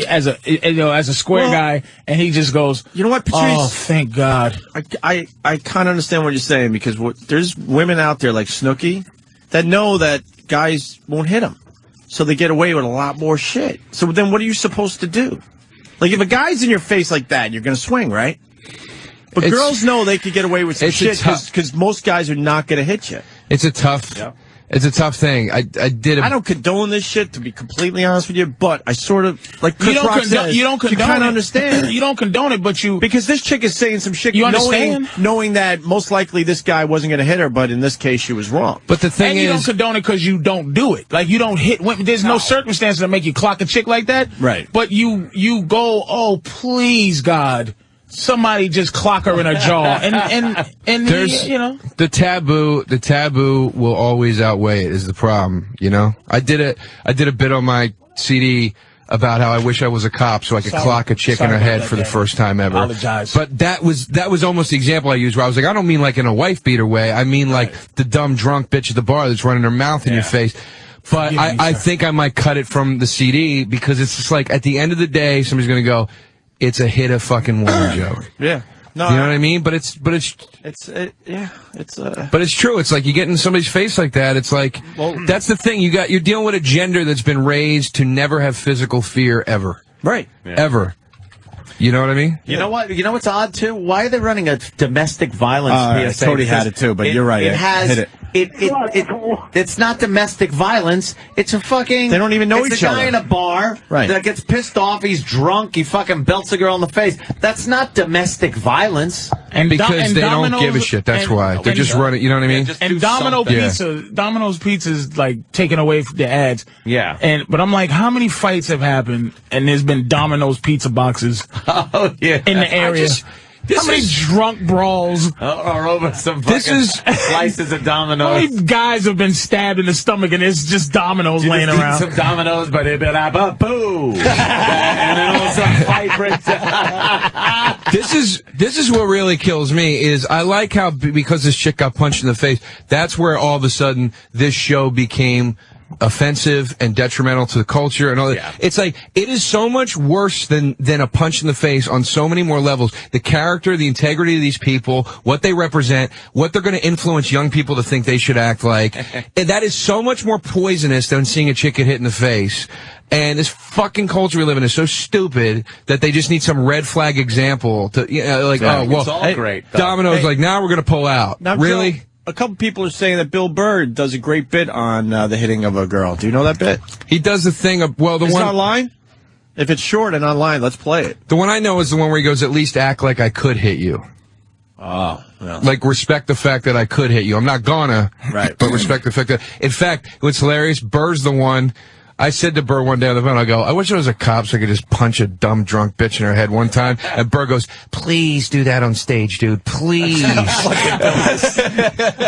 as a square guy? And he just goes, you know what, Patrice? Oh, thank God. I kind of understand what you're saying because there's women out there like Snooki that know that guys won't hit them. So they get away with a lot more shit. So then what are you supposed to do? Like, if a guy's in your face like that, you're going to swing, right? But girls know they could get away with some shit because most guys are not going to hit you. It's a tough thing. I don't condone this shit, to be completely honest with you, but I sort of, like Chris Rock says, you kind of understand. You don't condone it, but you... Because this chick is saying some shit, you understand? knowing that most likely this guy wasn't going to hit her, but in this case she was wrong. But the thing is... And you don't condone it because you don't do it. Like, you don't hit women. There's no circumstances that make you clock a chick like that. Right. But you go, oh, please, God... Somebody just clock her in her jaw, and there's, you know, the taboo will always outweigh it is the problem, you know. I did a bit on my CD about how I wish I was a cop so I could clock a chick in her head for the first time ever. Apologize. But that was almost the example I used where I was like, I don't mean like in a wife beater way. I mean like the dumb drunk bitch at the bar that's running her mouth in your face. But I think I might cut it from the CD because it's just like at the end of the day, somebody's gonna go, it's a hit a fucking woman joke. Yeah. No, you know what I mean? But it's But it's true. It's like you get in somebody's face like that. It's like, that's the thing. You're dealing with a gender that's been raised to never have physical fear ever. Right. Yeah. Ever. You know what I mean? You know what? You know what's odd too? Why are they running a domestic violence PSA? Cody had it too, but you're right. It has. Hit it. It's not domestic violence. It's a fucking. They don't even know each other. It's a guy in a bar that gets pissed off. He's drunk. He fucking belts a girl in the face. That's not domestic violence. And because they don't give a shit. That's why they're just running. You know what I mean? And Domino's Pizza is like taken away from the ads. Yeah. But I'm like, how many fights have happened? And there's been Domino's pizza boxes. Oh yeah. In the area. How many drunk brawls are over some fucking slices of Domino's? How many guys have been stabbed in the stomach and it's just Domino's laying around? Some Domino's, but it been boo. And then all some fight breaks out. This is what really kills me is I like how because this chick got punched in the face, that's where all of a sudden this show became offensive and detrimental to the culture and all that. Yeah. It's like it is so much worse than a punch in the face on so many more levels. The character, the integrity of these people, what they represent, what they're going to influence young people to think they should act like. And that is so much more poisonous than seeing a chick get hit in the face. And this fucking culture we live in is so stupid that they just need some red flag example to, like, oh, well, it's all great. Domino's like, now we're going to pull out. Now, really? Joe, a couple people are saying that Bill Burr does a great bit on the hitting of a girl. Do you know that bit? He does the thing of, well, the Is one it online? If it's short and online, let's play it. The one I know is the one where he goes, at least act like I could hit you. Oh, yeah. Like, respect the fact that I could hit you. I'm not gonna. Right. But respect the fact that, in fact, what's hilarious, Burr's the one. I said to Burr one day on the phone, I go, I wish I was a cop so I could just punch a dumb drunk bitch in her head one time. And Burr goes, please do that on stage, dude. Please. That's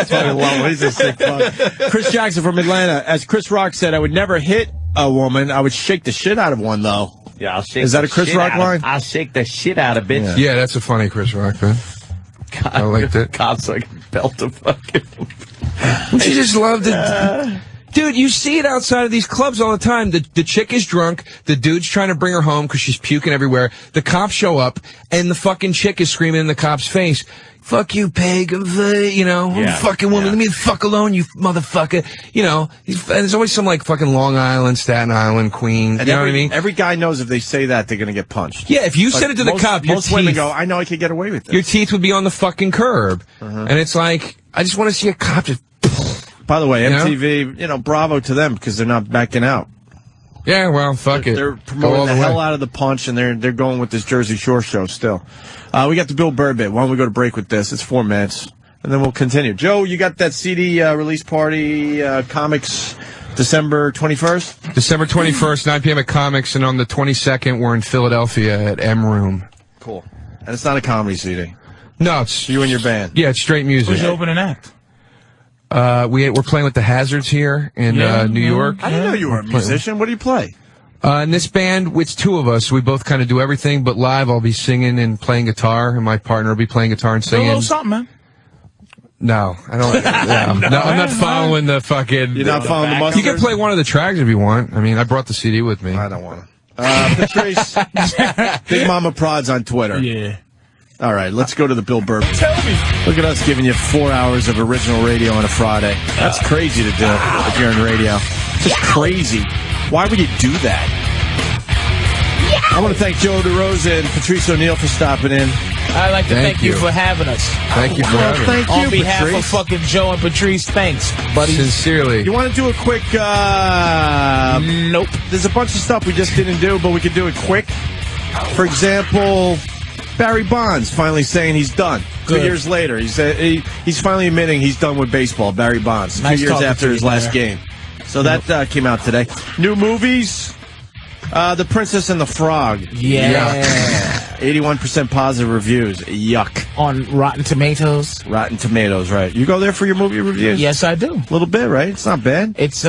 fucking low. He's a sick fuck. Chris Jackson from Atlanta. As Chris Rock said, I would never hit a woman. I would shake the shit out of one, though. Yeah, I'll shake. Is that a Chris Rock line? I'll shake the shit out of bitch. Yeah, that's a funny Chris Rock thing. I liked it. Cops like belt a fucking. Would you just love to? Dude, you see it outside of these clubs all the time. The chick is drunk. The dude's trying to bring her home because she's puking everywhere. The cops show up, and the fucking chick is screaming in the cop's face, fuck you, pig, fucking woman, leave me the fuck alone, you motherfucker. You know, and there's always some, like, fucking Long Island, Staten Island queen, and you know what I mean? Every guy knows if they say that, they're going to get punched. Yeah, if you said it to the cop, most women go, I know I could get away with this. Your teeth would be on the fucking curb. And it's like, I just want to see a cop just... By the way, MTV, bravo to them because they're not backing out. Yeah, well, fuck it. They're Go promoting all the the hell way. out of the punch, and they're going with this Jersey Shore show still. We got the Bill Burr bit. Why don't we go to break with this? It's 4 minutes, and then we'll continue. Joe, you got that CD release party, comics, December 21st? December 21st, 9 p.m. at Comics, and on the 22nd, we're in Philadelphia at M Room. Cool. And it's not a comedy CD. No, it's you and your band. Yeah, it's straight music. Who's your opening act? We're playing with the Hazards here in New York. I didn't know you were a musician. What do you play? In this band, it's 2 of us. We both kind of do everything, but live I'll be singing and playing guitar, and my partner will be playing guitar and Do a singing. little something, man. No, I don't. No, I'm not following the fucking. You're not following the mustard? You can play one of the tracks if you want. I mean, I brought the CD with me. I don't want to. Patrice, Big Mama Prods on Twitter. Yeah. All right, let's go to the Bill Burr. Tell me. Look at us giving you 4 hours of original radio on a Friday. That's crazy to do if you're in radio. Just crazy. Why would you do that? I want to thank Joe DeRosa and Patrice O'Neill for stopping in. I'd like to thank you you. for having us. Thank you for having me. Thank On you, behalf Patrice. of fucking Joe and Patrice, thanks, buddy. Sincerely. You want to do a quick, Nope. there's a bunch of stuff we just didn't do, but we could do it quick. For example, Barry Bonds finally saying he's done. Good. 2 years later, he's finally admitting he's done with baseball, Barry Bonds. Nice 2 years talking after to his you, last Barry. game. So that came out today. New movies, The Princess and the Frog. Yeah. 81% positive reviews. Yuck. On Rotten Tomatoes. Rotten Tomatoes, right. You go there for your movie reviews? Yes, I do. A little bit, right? It's not bad. It's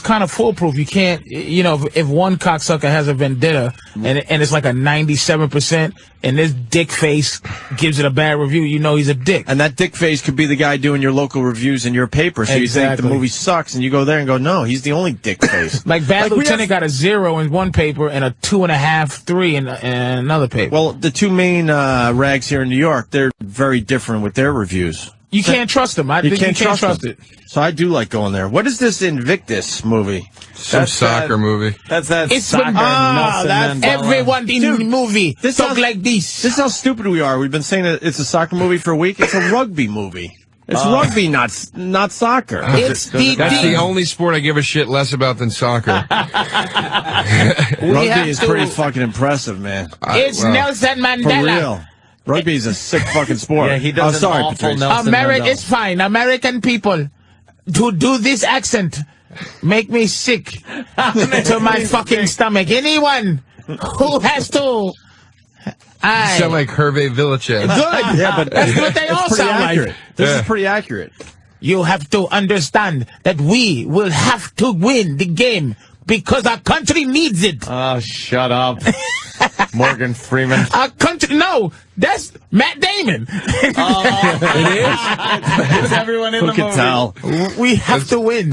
kind of foolproof. You can't, if one cocksucker has a vendetta and it's like a 97%, and this dick face gives it a bad review, you know he's a dick. And that dick face could be the guy doing your local reviews in your paper. So you think Exactly. the movie sucks, and you go there and go, no, he's the only dick face. Like Bad we Lieutenant have- got a 0 in one paper and a 2.5, 3 in another paper. Well, the two main rags here in New York, they're very different with their reviews. You can't trust them. I think you can't trust them. it. So I do like going there. What is this Invictus movie? Some soccer movie. That's that It's soccer. when- Nelson that's Mandela. Everyone in the movie this talk sounds- like this. This is how stupid we are. We've been saying that it's a soccer movie for a week. It's a rugby movie. It's rugby, not soccer. It's That's the only sport I give a shit less about than soccer. Rugby is pretty fucking impressive, man. It's Nelson For Mandela. real. Rugby is a sick fucking sport. Yeah, he does Oh, an sorry, awful Patrice. Nelson Mandela. It's fine. American people to do this accent make me sick to my fucking stomach. Anyone who has to. You sound like Hervé Villacek. Good. Yeah, but That's what they all pretty sound accurate. like. This Yeah. is pretty accurate. You have to understand that we will have to win the game because our country needs it. Oh, shut up. Morgan Freeman. Our country, no, that's Matt Damon. It's everyone in Who the can movie. tell? We have to win.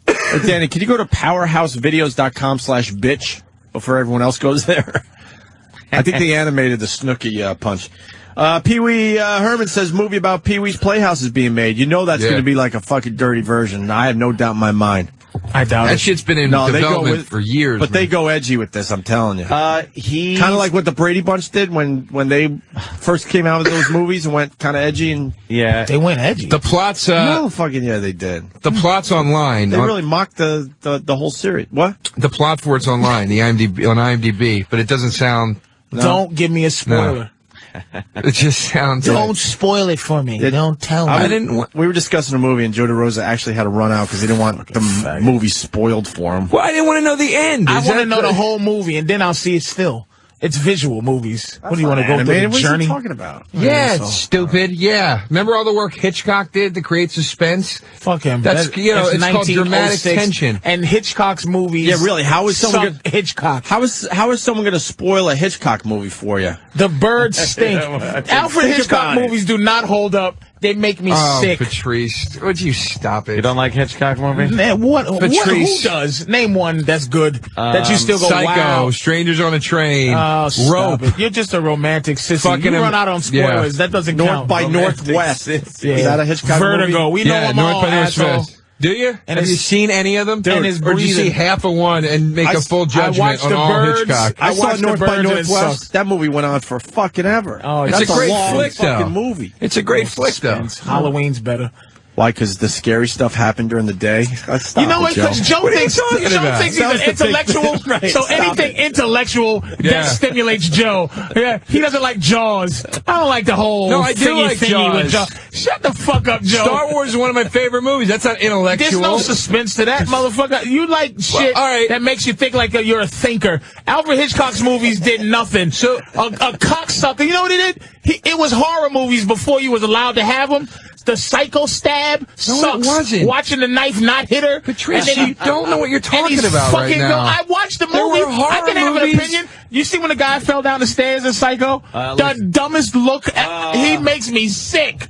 Hey, Danny, can you go to powerhousevideos.com/bitch before everyone else goes there? I think they animated the Snooki punch. Pee Wee Herman says movie about Pee Wee's Playhouse is being made. You know that's Yeah. going to be like a fucking dirty version. I have no doubt in my mind. I doubt That shit's been in No, they go development with- for years. But they go edgy with this, I'm telling you. He Kind of like what the Brady Bunch did when they first came out with those movies and went kind of edgy and... yeah. They went edgy. the plots. no, fucking yeah, they did. The plots online. They really mocked the whole series. What? The plot for it's online. The IMDb, but it doesn't sound. Don't give me a spoiler. It just sounds. Don't spoil it for me. Don't tell me. I didn't. We were discussing a movie, and Joe DeRosa actually had to run out because he didn't want the movie spoiled for him. Well, I didn't want to know the end. I Is want to that know the whole movie, and then I'll see it still. It's visual movies. What do you want to go through Man, the journey? What are you talking about? Yeah, it's stupid. Yeah, remember all the work Hitchcock did to create suspense? Fuck him. That's it's called dramatic 1906, tension. And Hitchcock's movies. Yeah, really. How is someone suck Hitchcock? How is someone going to spoil a Hitchcock movie for you? The birds stink. Alfred Think Hitchcock about it. movies do not hold up. They make me Oh, sick. Patrice, would you stop it? You don't like Hitchcock movies? Man, who Patrice. does? Name one that's good that you still go, Psycho, wow. Strangers on a Train, Oh, stop Rope. it. You're just a romantic sissy. Fucking You run out on spoilers. yeah. That doesn't North count. by Romantic Northwest. sissy. Is that a Hitchcock Vertigo. movie? We know Yeah, them North all, by asshole. Northwest. Do you? And Have you it's- seen any of them? and it's Or did you see breathing. half of one and make a full judgment watched on The all Birds. Hitchcock? I saw watched The North by Birds and it Northwest. sucked. That movie went on for fucking ever. Oh, It's That's a great long flick, fucking though. movie. It's a great flick, though. Halloween's better. Why? Because the scary stuff happened during the day. Stop You know what? Because Joe thinks he's an intellectual. Right, so anything intellectual that stimulates Joe. Yeah, he doesn't like Jaws. I don't like the whole. No, I do like with Jaws. Shut the fuck up, Joe. Star Wars is one of my favorite movies. That's not intellectual. There's no suspense to that, motherfucker. You like shit that makes you think like you're a thinker. Alfred Hitchcock's movies did nothing. So a cocksucker. You know what he did? It was horror movies before you was allowed to have them. The psycho stab sucks. No, it wasn't. Watching the knife not hit her. Patrice, you don't know what you're talking about right now. I watched the movie. There were horror I can have an movies. opinion. You see when the guy fell down the stairs in Psycho? The dumbest look. He makes me sick.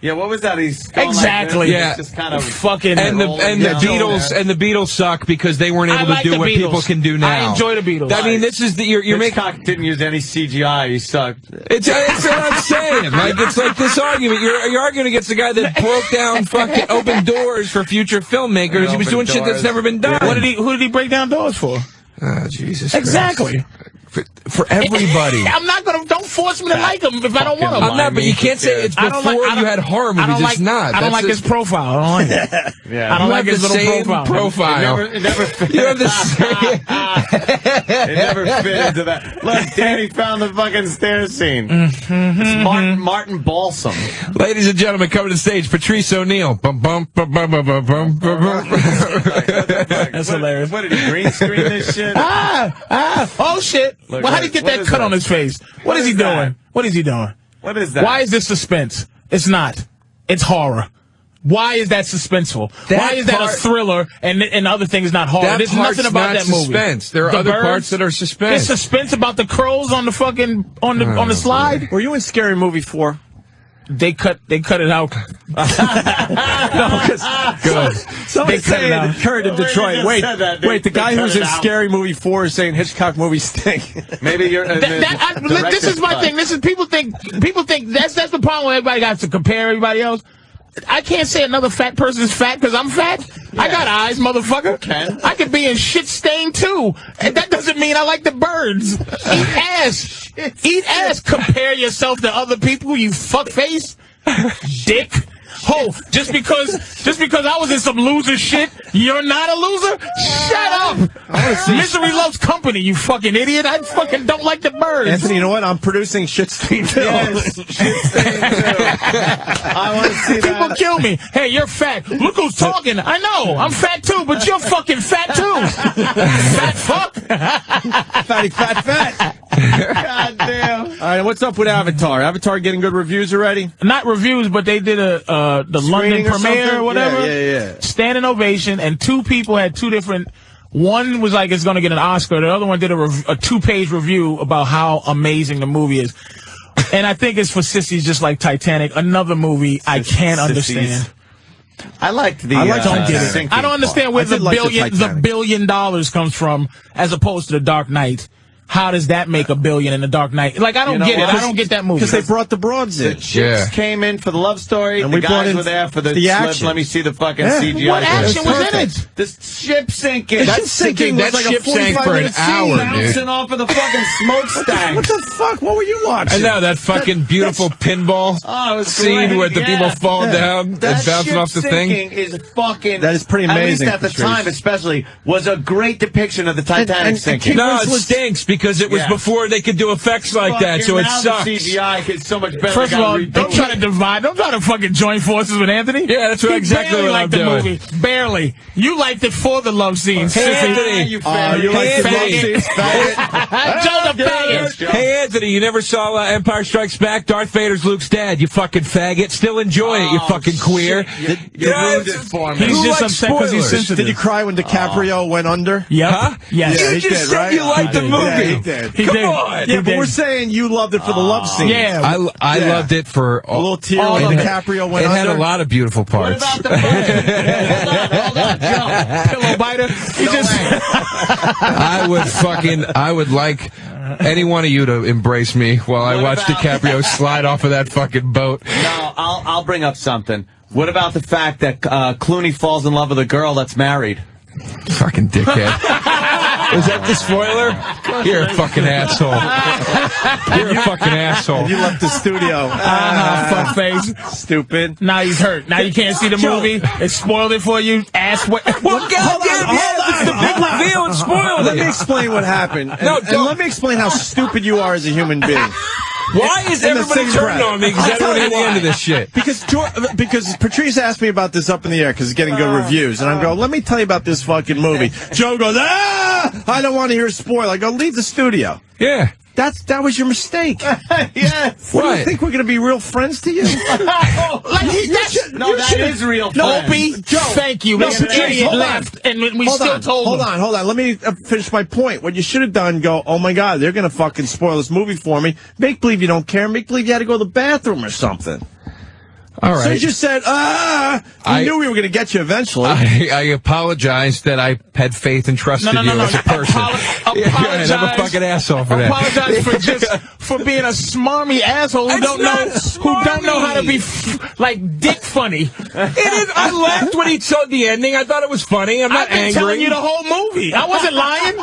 Yeah, what was that? He's going exactly. Like just kind of fucking. And the Beatles suck because they weren't able to do what people can do now. I enjoy the Beatles. I mean, this is you're making. Hitchcock didn't use any CGI. He sucked. It's what I'm saying. Like it's like this argument. You're arguing against the guy that broke down fucking open doors for future filmmakers. He was doing shit that's never been done. Who did he break down doors for? Oh, Jesus. Exactly. For everybody. I'm not gonna. Don't force me to like him if I don't want him. I'm not, but you can't say it's before you had horror movies. It's not. I don't like his profile. I don't like it. Yeah. I don't like his little profile. It never fit. You have the same. It never fit into that. Look, Danny found the fucking stair scene. It's Martin Balsam. Ladies and gentlemen, coming to the stage, Patrice O'Neill. Bum, bum, bum, bum, bum, bum, bum, bum. That's hilarious. What did he green screen this shit? Oh shit. Look, well, how did he get that cut on his face? What is he doing? What is he doing? What is that? Why is this suspense? It's not. It's horror. Why is that suspenseful? Why is that a thriller and other things not horror? There's nothing about that movie. Suspense. There are other parts that are suspense. There's suspense about the crows on the fucking on the slide. Were you in Scary Movie 4? They cut it out. No, because good. Somebody's saying it occurred in Detroit. Wait, the guy who's in Scary Movie 4 is saying Hitchcock movies stink. Maybe you're. This is my thing. This is people think that's the problem. Everybody got to compare everybody else. I can't say another fat person is fat because I'm fat. Yeah. I got eyes, motherfucker. I could be in shit stain too. And that doesn't mean I like the birds. Eat ass. Eat ass. Compare yourself to other people, you fuckface. Dick. Oh, just because I was in some loser shit, you're not a loser? Shut up! Misery loves company, you fucking idiot. I fucking don't like the birds. Anthony, you know what? I'm producing Shit Stain too. Yes, Shit Stain too. I want to see that. People kill me. Hey, you're fat. Look who's talking. I know. I'm fat too, but you're fucking fat too. Fat fuck. Fatty, fat. God damn. All right, what's up with Avatar? Avatar getting good reviews already? Not reviews, but they did the London premiere or whatever. Yeah. Standing ovation, and two people had two different. One was like it's going to get an Oscar. The other one did a 2-page review about how amazing the movie is. And I think it's for sissies, just like Titanic. Another movie I can't understand. I liked the. Don't get it. I don't understand where the $1 billion comes from, as opposed to The Dark Knight. How does that make $1 billion in The Dark Knight? Like, I don't get it. I don't get that movie. Because they brought the broads in. The chicks came in for the love story, and the guys were there for the action. Let me see the fucking CGI. What action was in it? The ship sinking. That ship sank for an hour, dude. Bouncing off of the fucking smokestack. What the fuck? What were you watching? I know, that fucking beautiful pinball scene where the people fall down and bouncing off the thing. That ship sinking is fucking... That is pretty amazing. At least at the time, especially, was a great depiction of the Titanic sinking. No, it stinks because it was before they could do effects like that, so it sucks. The CGI is so much better. First of all, don't try to divide. Don't try to fucking join forces with Anthony. Yeah, that's exactly what I'm doing. Movie. Barely. You liked it for the love scenes. Hey, Anthony. You like the love scenes? Joe the faggot. Hey, Anthony, you never saw Empire Strikes Back? Darth Vader's Luke's dad, you fucking faggot. Still enjoy it, you fucking queer. You ruined it for me. He's just upset because he's sensitive. Did you cry when DiCaprio went under? Yep. Huh? Yes. You just said you liked the movie. Yeah, he did. Come on. Yeah, but we're saying you loved it for the love scene. Yeah. I loved it for a little tear when DiCaprio went under. It had a lot of beautiful parts. What about the hold on, Joe. Pillow biter. I would like any one of you to embrace me while I watch DiCaprio slide off of that fucking boat. No, I'll bring up something. What about the fact that Clooney falls in love with a girl that's married? Fucking dickhead. Is that the spoiler? You're a fucking asshole. You're a fucking asshole. You left the studio. Fuck face. Stupid. Now he's hurt. Now you can't see the movie. It spoiled it for you. Ass. Well, goddamn, it's the big reveal and spoiled Let it. me explain what happened. No, and let me explain how stupid you are as a human being. Why is In the everybody same turning breath. on me? Because I don't hear the end of this shit. Because Patrice asked me about this Up in the Air because it's getting good reviews. And I'm going, let me tell you about this fucking movie. Joe goes, I don't want to hear a spoil. I go, leave the studio. Yeah. That was your mistake. Yes. What, do you think we're going to be real friends to you? That is real friends. Opie, Joe, thank you. No, We had an Patrice, idiot hold on. left, and we Hold still on, told hold him. on. Let me finish my point. What you should have done, go, oh my God, they're going to fucking spoil this movie for me. Make believe you don't care. Make believe you had to go to the bathroom or something. All right. So you just said, we knew we were going to get you eventually. I apologize that I had faith and trusted you as a person. Apologize. I'm a fucking asshole for that. Apologize for being a smarmy asshole who don't know how to be like dick funny. It is. I laughed when he told the ending. I thought it was funny. I'm not I've been angry. telling you the whole movie. I wasn't lying.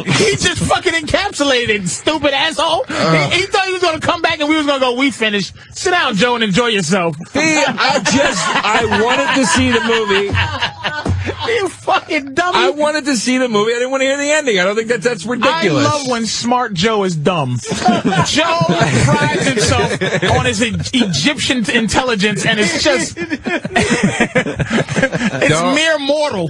He just fucking encapsulated, stupid asshole. He thought he was going to come back and we was going to go, we finished. Sit down, Joe, and enjoy yourself. I wanted to see the movie. You fucking dummy. I wanted to see the movie. I didn't want to hear the ending. I don't think that's ridiculous. I love when smart Joe is dumb. Joe prides himself on his Egyptian intelligence, and it's just mere mortal.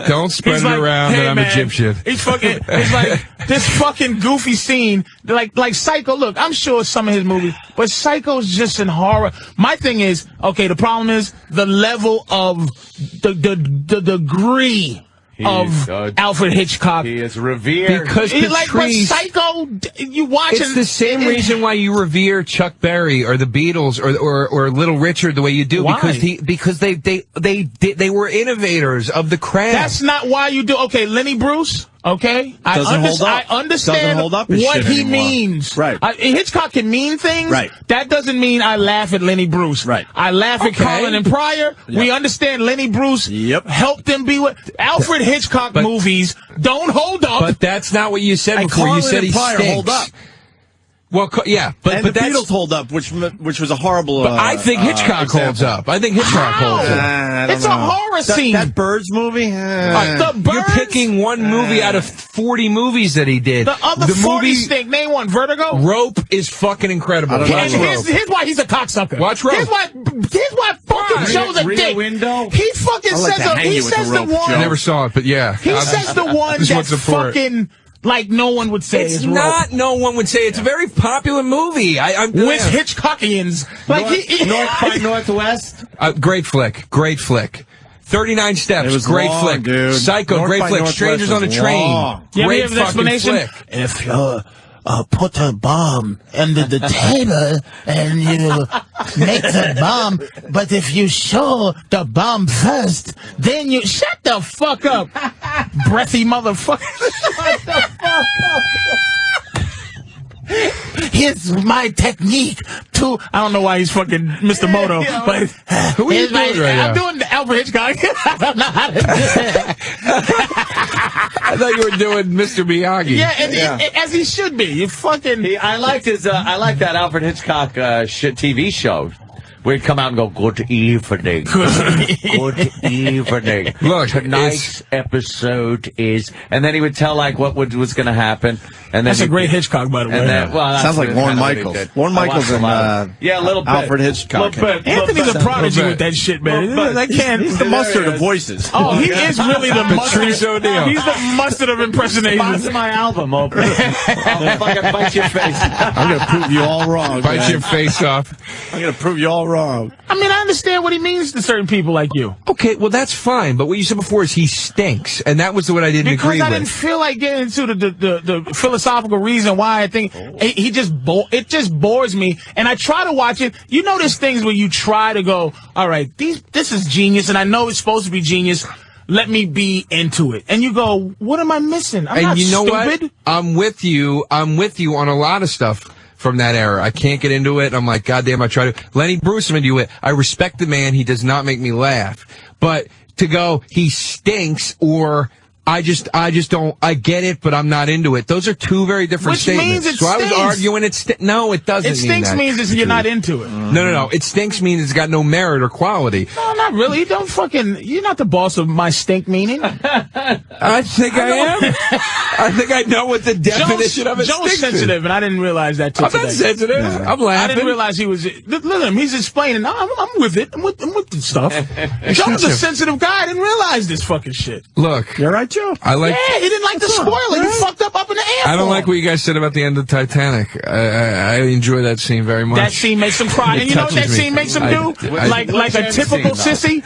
Don't spread it around that I'm Egyptian. He's fucking. It's like this fucking goofy scene, like Psycho. Look, I'm sure some of his movies, but Psycho's just in horror. My thing is, okay, the problem is the level of the degree of Alfred Hitchcock. He is revered. Because He's like, but Patrice, Psycho, you watching. it's the same reason why you revere Chuck Berry or the Beatles or Little Richard the way you do. Why? Because they were innovators of the craft. That's not why you do. Okay, Lenny Bruce. Okay, I understand Doesn't hold up his what shit he anymore. means. Right. Hitchcock can mean things. Right. That doesn't mean I laugh at Lenny Bruce. Right. I laugh at Colin and Pryor. Yep. We understand Lenny Bruce helped them be what Alfred Hitchcock movies don't hold up. But that's not what you said And before. You Carlin said and he Pryor stinks. hold up. Well, yeah, but the that's, Beatles hold up, which was a horrible. But I think Hitchcock holds up. I think Hitchcock holds up. It's a horror scene. That Birds movie. The Birds. You're picking one movie out of 40 movies that he did. The other 40 stink. Name one. Vertigo. Rope is fucking incredible. Here's why he's a cocksucker. Watch Rope. Here's why fucking Joe's a dick. Window. He fucking says the one. I never saw it, but yeah. He says the one that's fucking like no one would say. It's not. No one would say. It's a very popular movie. I'm with Hitchcockians. Like North by Northwest. Great flick. Great flick. 39 Steps. It was great long, flick. dude. Psycho. North Great by flick. Northwest Strangers on a was Train. long. Great have an fucking explanation? flick. If you put a bomb under the table and you make the bomb, but if you show the bomb first, then you shut the fuck up, breathy motherfucker. Shut the fuck up. Here's my technique to. I don't know why he's fucking Mr. Moto, but Who are you doing right now? I'm doing Alfred Hitchcock. I don't know how to do it. I thought you were doing Mr. Miyagi. Yeah, and as he should be. You fucking. I liked that Alfred Hitchcock TV show. We'd come out and go, good evening. Good evening. Look, tonight's episode is, and then he would tell like what was going to happen. And then That's a great Hitchcock, by the way. Then, Sounds like Lorne Michaels. Lorne Michaels and a little bit. Alfred Hitchcock. Anthony's a prodigy with that shit, man. I can't. He's the mustard of voices. Oh, he is really the Patrice mustard. O'Neill. He's the mustard of impersonation. Sponsor my album, Opie. I'll fucking bite your face. I'm going to prove you all wrong. Bite man. your face off. I'm going to prove you all wrong. I mean, I understand what he means to certain people like you. Okay, well, that's fine. But what you said before is he stinks. And that was what I didn't agree Because I with. didn't feel like getting into the philosophical reason why I think it just bores me. And I try to watch it. You know, there's things where you try to go, all right, this is genius, and I know it's supposed to be genius. Let me be into it. And you go, what am I missing? I'm not you know stupid. what? I'm with you on a lot of stuff from that era. I can't get into it. I'm like, goddamn, I try to. Lenny Bruce, I'm into it. I respect the man. He does not make me laugh. But to go, he stinks, or I just don't. I get it, but I'm not into it. Those are two very different Which statements. means it so I was stinks. arguing no, it doesn't. It stinks mean means you're not into it. No. It stinks means it's got no merit or quality. No, not really. You're not the boss of my stink meaning. I think I am. I think I know what the definition of it Joe's stinks is. sensitive, and I didn't realize that till I'm today. not sensitive. I'm laughing. I didn't realize he was. Look at him. He's explaining. I'm with it. I'm with the stuff. Joe's a sensitive guy. I didn't realize this fucking shit. Look, you're right, Joe. I like. Yeah, he didn't like the spoiler. He fucked up in the air. I don't like what you guys said about the end of Titanic. I enjoy that scene very much. That scene makes him cry. And you know what that scene makes him do? Like a typical sissy,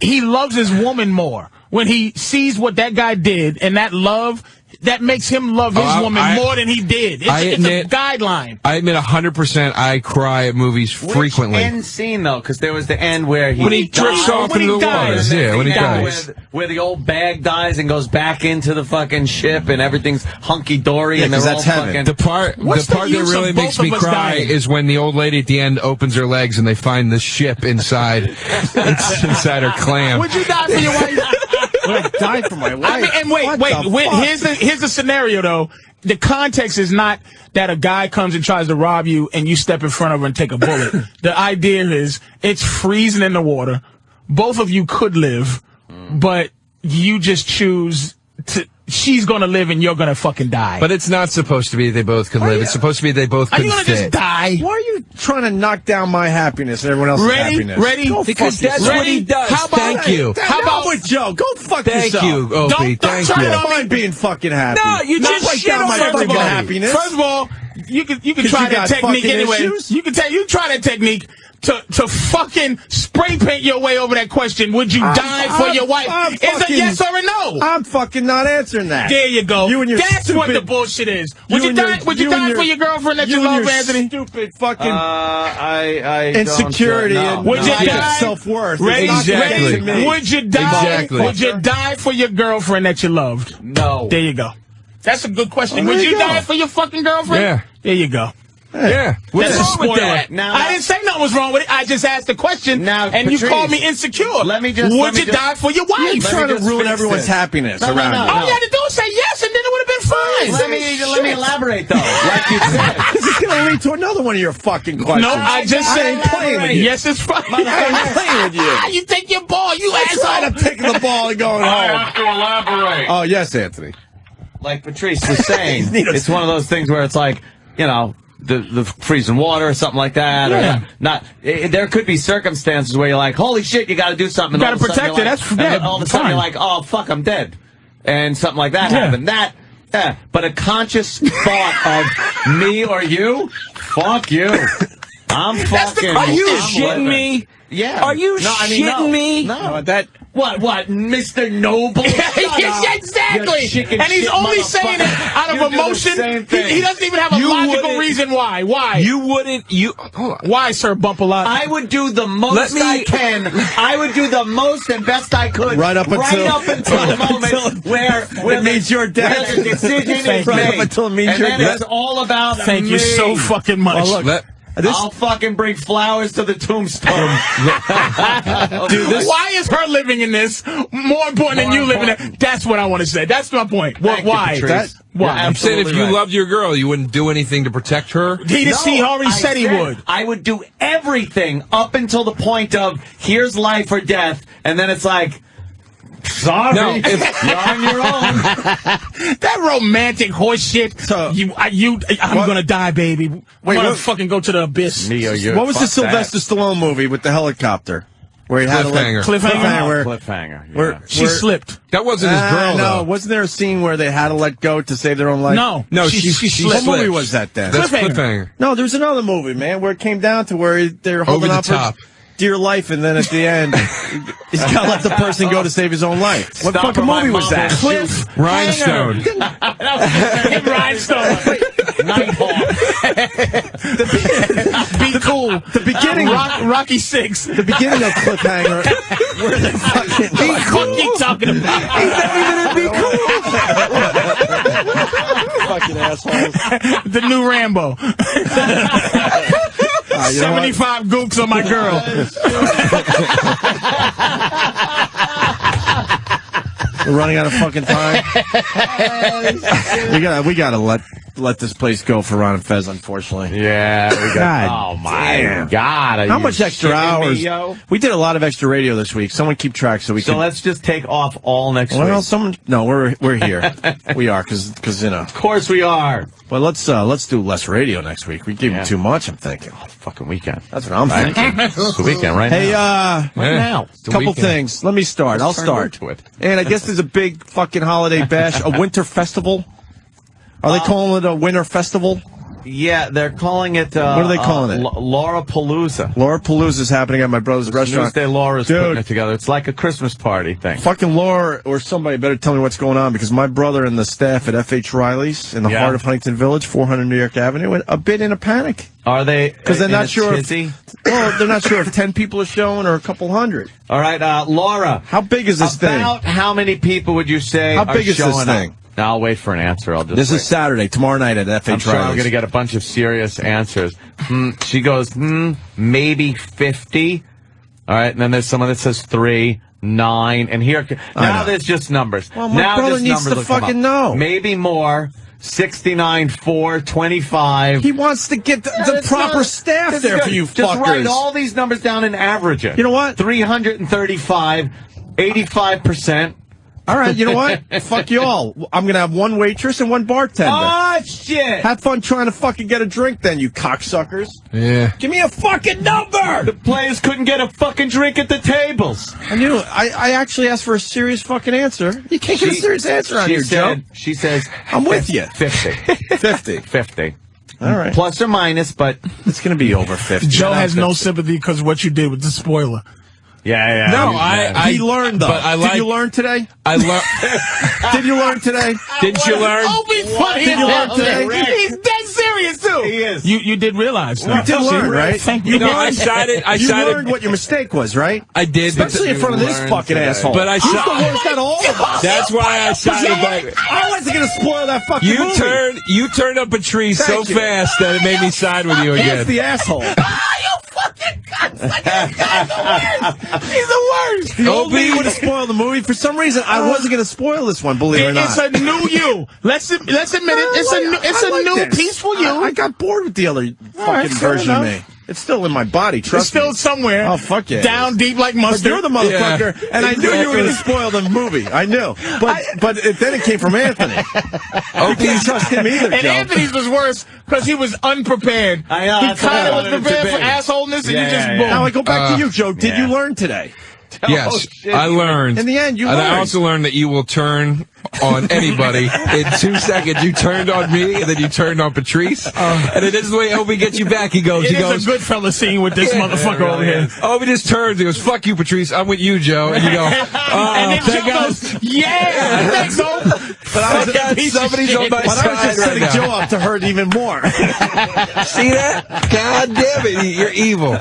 he loves his woman more. When he sees what that guy did and that love, that makes him love his woman more than he did. It's a guideline. I admit 100% I cry at movies frequently. Which end scene, though? Because there was the end where when he drifts off into the water. Yeah, when he dies. Where the old bag dies and goes back into the fucking ship and everything's hunky-dory and they're all fucking... The part that really makes me cry is when the old lady at the end opens her legs and they find the ship inside. It's inside her clam. Would you die for your wife? I died for my wife. I mean, and wait. Here's the scenario though. The context is not that a guy comes and tries to rob you and you step in front of her and take a bullet. The idea is it's freezing in the water. Both of you could live, but you just choose to. She's gonna live and you're gonna fucking die. But it's not supposed to be they both could live. It's supposed to be they both could fit. Are you gonna just die? Why are you trying to knock down my happiness and everyone else's happiness? Ready? Because that's what he does. Thank you. How about with Joe? Go fuck yourself. Thank you, Opie. Thank you. I don't mind being fucking happy. No, you Not just like shit down on my everybody. fucking happiness. First of all, you can try that technique anyway. You try that technique to fucking spray paint your way over that question. Would you die for your wife? Is a yes or a no? I'm fucking not answering that. There you go. You and your That's stupid, what the bullshit is. Would you die for your girlfriend that you love, Anthony? Stupid fucking I insecurity don't, and would you die? Self-worth. Exactly. Would you die? Exactly. Would you die for your girlfriend that you loved? No. There you go. That's a good question. Well, Would there you you go. die for your fucking girlfriend? Yeah. There you go. Yeah. What's That's a wrong with spoiler. that? Now, I didn't say nothing was wrong with it. I just asked the question, and Patrice, you called me insecure. Would you die for your wife? You're trying to ruin everyone's happiness around you. All you had to do was say yes, and then it would have been fine. Let me elaborate, though. Like you said. This is going to lead to another one of your fucking questions. No, I just said ain't playing with you. yes, it's fine. I ain't playing with you. You take your ball, you I'm trying asshole. to take the ball and going I home. have to elaborate. Oh, yes, Anthony. Like Patrice was saying, it's one of those things where it's like, the freezing water or something like that. Yeah. Or not. There could be circumstances where you're like, holy shit, you got to do something. You got to protect it. That's and all of a sudden you're like, oh fuck, I'm dead, and something like that happened. But a conscious thought of me or you, fuck you. I'm fucking. Are you I'm shitting living. me? Yeah. Are you shitting me? No. That. What, Mr. Noble? Exactly. And he's only saying it out of emotion. He doesn't even have a logical reason why. Why? You wouldn't. Hold on. Why, Sir Bump-A-Lot? I would do the most I can. I would do the most and best I could. Right up until the moment where it means you're dead. the decision is made. Right up until it means and you're then dead. it's all about Thank me. you so fucking much. Well, look, I'll fucking bring flowers to the tombstone. Dude, why is her living in this more important than you living in it? That's what I want to say. That's my point. Why? Why? I'm saying if you loved your girl, you wouldn't do anything to protect her. He already said he would. I would do everything up until the point of here's life or death, and then it's like, sorry, no, you're on your own. That romantic horse shit. So, I'm gonna die, baby. I'm gonna fucking go to the abyss. Me or you. What was the Sylvester Stallone movie with the helicopter? Where he had Cliffhanger. Where she slipped. That wasn't his girl, no, though. Wasn't there a scene where they had to let go to save their own life? No, she What slipped. movie was that then? That's Cliffhanger. No, there was another movie, man, where it came down to where they're holding Over the up top. for dear life, and then at the end, he's got to let the person go to save his own life. What fucking movie was that? Rhinestone. Rhinestone. Nighthawk. Be cool. The beginning. Rocky 6. The beginning of Cliffhanger. Where they fucking. Be cool. What are you talking about? He's not even in Be Cool. Fucking assholes. The new Rambo. 75 gooks on my girl. We're running out of fucking time. we gotta let this place go for Ron and Fez, unfortunately. Yeah, we got. God, Oh my damn. God! How much extra hours? Me, we did a lot of extra radio this week. Someone keep track so we can. So let's just take off all next week. Well, we're here. We are because you know. Of course we are. Well, let's do less radio next week. We gave them too much. I'm thinking. Oh, fucking weekend. That's what I'm thinking. It's the weekend right Hey, now. Right now. Couple things. Let me start. I'll start. To it. And I guess there's a big fucking holiday bash, a winter festival. Are they calling it a winter festival? Yeah, they're calling it. What are they calling it? Laura Palooza. Laura Palooza is happening at my brother's restaurant. Tuesday, Laura's putting it together. It's like a Christmas party thing. Fucking Laura or somebody better tell me what's going on, because my brother and the staff at F.H. Riley's in the heart of Huntington Village, 400 New York Avenue, a bit in a panic. Are they? Because they're not sure. Well, they're not sure if 10 people are showing or a couple hundred. All right, Laura. How big is this thing? About how many people would you say How big are is this showing thing? up? Now, I'll wait for an answer. This is Saturday, tomorrow night at F.H. I'm sure I'm Riley's. going to get a bunch of serious answers. She goes, maybe 50. All right, and then there's someone that says 3, 9, and here now there's just numbers. Well, my brother needs to fucking know. Maybe more. 69, 4, 25. He wants to get the proper staff there for you fuckers. Just write all these numbers down and average it. You know what? 335, 85%. All right, you know what? Fuck you all. I'm going to have one waitress and one bartender. Oh, shit. Have fun trying to fucking get a drink then, you cocksuckers. Yeah. Give me a fucking number! The players couldn't get a fucking drink at the tables. I actually asked for a serious fucking answer. You can't get a serious answer on here, Joe. She says, I'm with you. 50. 50. 50. All right. Plus or minus, but it's going to be over 50. Joe has no sympathy because of what you did with the spoiler. Yeah. No, he learned though. But Did you learn today? Did you learn today? Didn't you learn? Opie's funny. Did you learn today? He's dead serious too. He is. You did realize that. You did learn, right? Thank you. You learned what your mistake was, right? I did, especially in front of this fucking asshole. But He's the worst out of all of us. That's why I sided by. I wasn't going to spoil that fucking movie. You turned up Patrice so Thank you. fast that it made me side with you again. He's the asshole. He's the worst. Opie would have spoiled the movie. For some reason, I wasn't going to spoil this one, believe it or not. It's a new you. Let's admit it. It's a new peaceful you. I got bored with the other fucking version of me. It's still in my body, trust me. It's still somewhere. Oh, fuck yeah. Down deep like mustard. But you're the motherfucker, and I knew you were going to spoil the movie. I knew. But then it came from Anthony. I didn't trust him either, And Joe. Anthony's was worse because he was unprepared. I know, He that's what kind I of was wanted prepared to for be. assholeness, and you just boom. Now I go back to you, Joe. Did you learn today? Yes, I learned. In the end, you And learned. I also learned that you will turn on anybody. In 2 seconds, you turned on me, and then you turned on Patrice. And it is the way Opie gets you back. He goes, It is a good fella scene with this motherfucker over here. Opie just turns. He goes, "Fuck you, Patrice. I'm with you, Joe." And you go, "Oh, And then thank Joe God." goes, yeah, thanks, Hope. But I was somebody's on my But I was side just setting right Joe now. up to hurt even more. See that? God damn it, you're evil.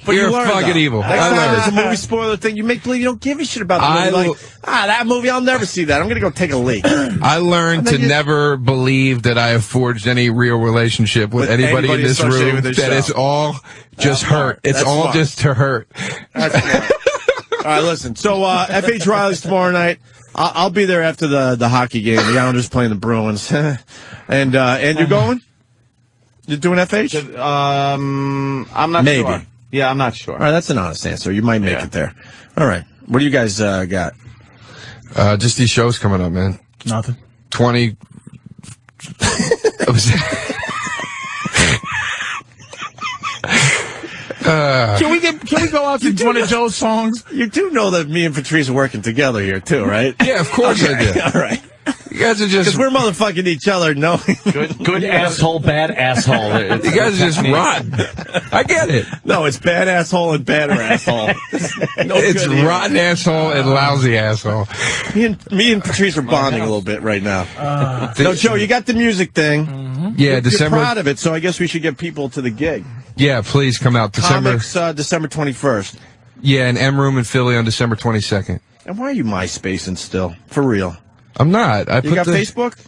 But You're you learned, fucking though. evil. Next I time learned. there's a movie spoiler thing, you make believe you don't give a shit about the movie. Like, that movie, I'll never see that. I'm going to go take a leak. I learned to never believe that I have forged any real relationship with anybody in this associated room. with this That show. it's all just hurt. It's That's all smart. just to hurt. That's smart. All right, listen. So, F.H. Riley's tomorrow night. I'll be there after the hockey game. The Islanders playing the Bruins. And you're going? You're doing F.H.? I'm not Maybe. sure. Yeah, I'm not sure. All right, that's an honest answer. You might make it there. All right. What do you guys got? Just these shows coming up, man. Nothing. 20. Can we go out to one of Joe's songs? You do know that me and Patrice are working together here, too, right? Yeah, of course I do. All right. You guys are just. Because we're motherfucking each other, knowing. Good asshole, bad asshole. You guys are just rotten. I get it. No, it's bad asshole and badder asshole. It's rotten asshole and lousy asshole. Me and Patrice are bonding a little bit right now. No, Joe, you got the music thing. Yeah, You're December. proud of it, so I guess we should get people to the gig. Yeah, please come out. December. Comics, December 21st. Yeah, in M Room in Philly on December 22nd. And why are you MySpacing still? For real. I'm not. You got Facebook?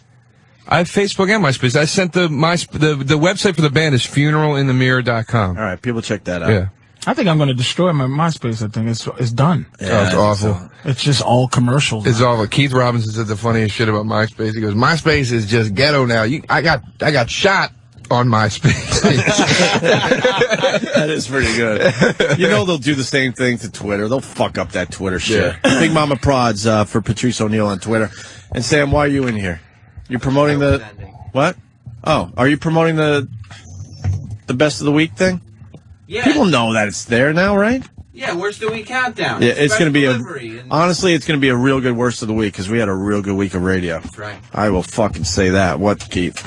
I have Facebook and MySpace. I sent the website for the band is funeраlinthemirror.com. All right, people check that out. Yeah. I think I'm going to destroy my MySpace. I think it's done. Yeah, it's awful. It's just all commercials. It's awful. Keith Robinson said the funniest shit about MySpace. He goes, MySpace is just ghetto now. I got shot on MySpace. That is pretty good. You know they'll do the same thing to Twitter. They'll fuck up that Twitter shit. Yeah. Big Mama Prods for Patrice O'Neill on Twitter. And Sam, why are you in here? You're promoting the what? Oh, are you promoting the best of the week thing? Yeah. People know that it's there now, right? Yeah, worst of the week countdown. Yeah, it's going to be honestly, it's going to be a real good worst of the week because we had a real good week of radio. That's right. I will fucking say that. What, Keith?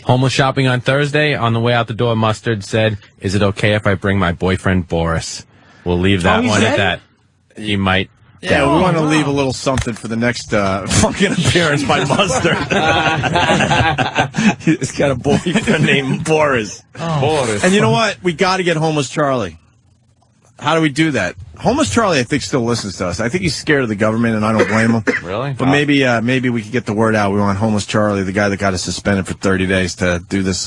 Homeless shopping on Thursday. On the way out the door, Mustard said, "Is it okay if I bring my boyfriend Boris?" We'll leave that one at that. He might. Yeah, we want to leave a little something for the next fucking appearance by Mustard. He's got a boyfriend named Boris. Boris. And you know what? We got to get Homeless Charlie. How do we do that? Homeless Charlie, I think, still listens to us. I think he's scared of the government, and I don't blame him. Really? But maybe we could get the word out. We want Homeless Charlie, the guy that got us suspended for 30 days, to do this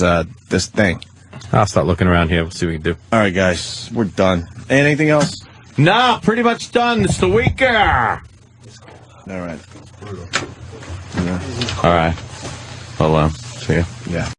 thing. I'll start looking around here. We'll see what we can do. All right, guys, we're done. Anything else? Nah, pretty much done. It's the weekend. All right. All right. Hold on. See ya. Yeah.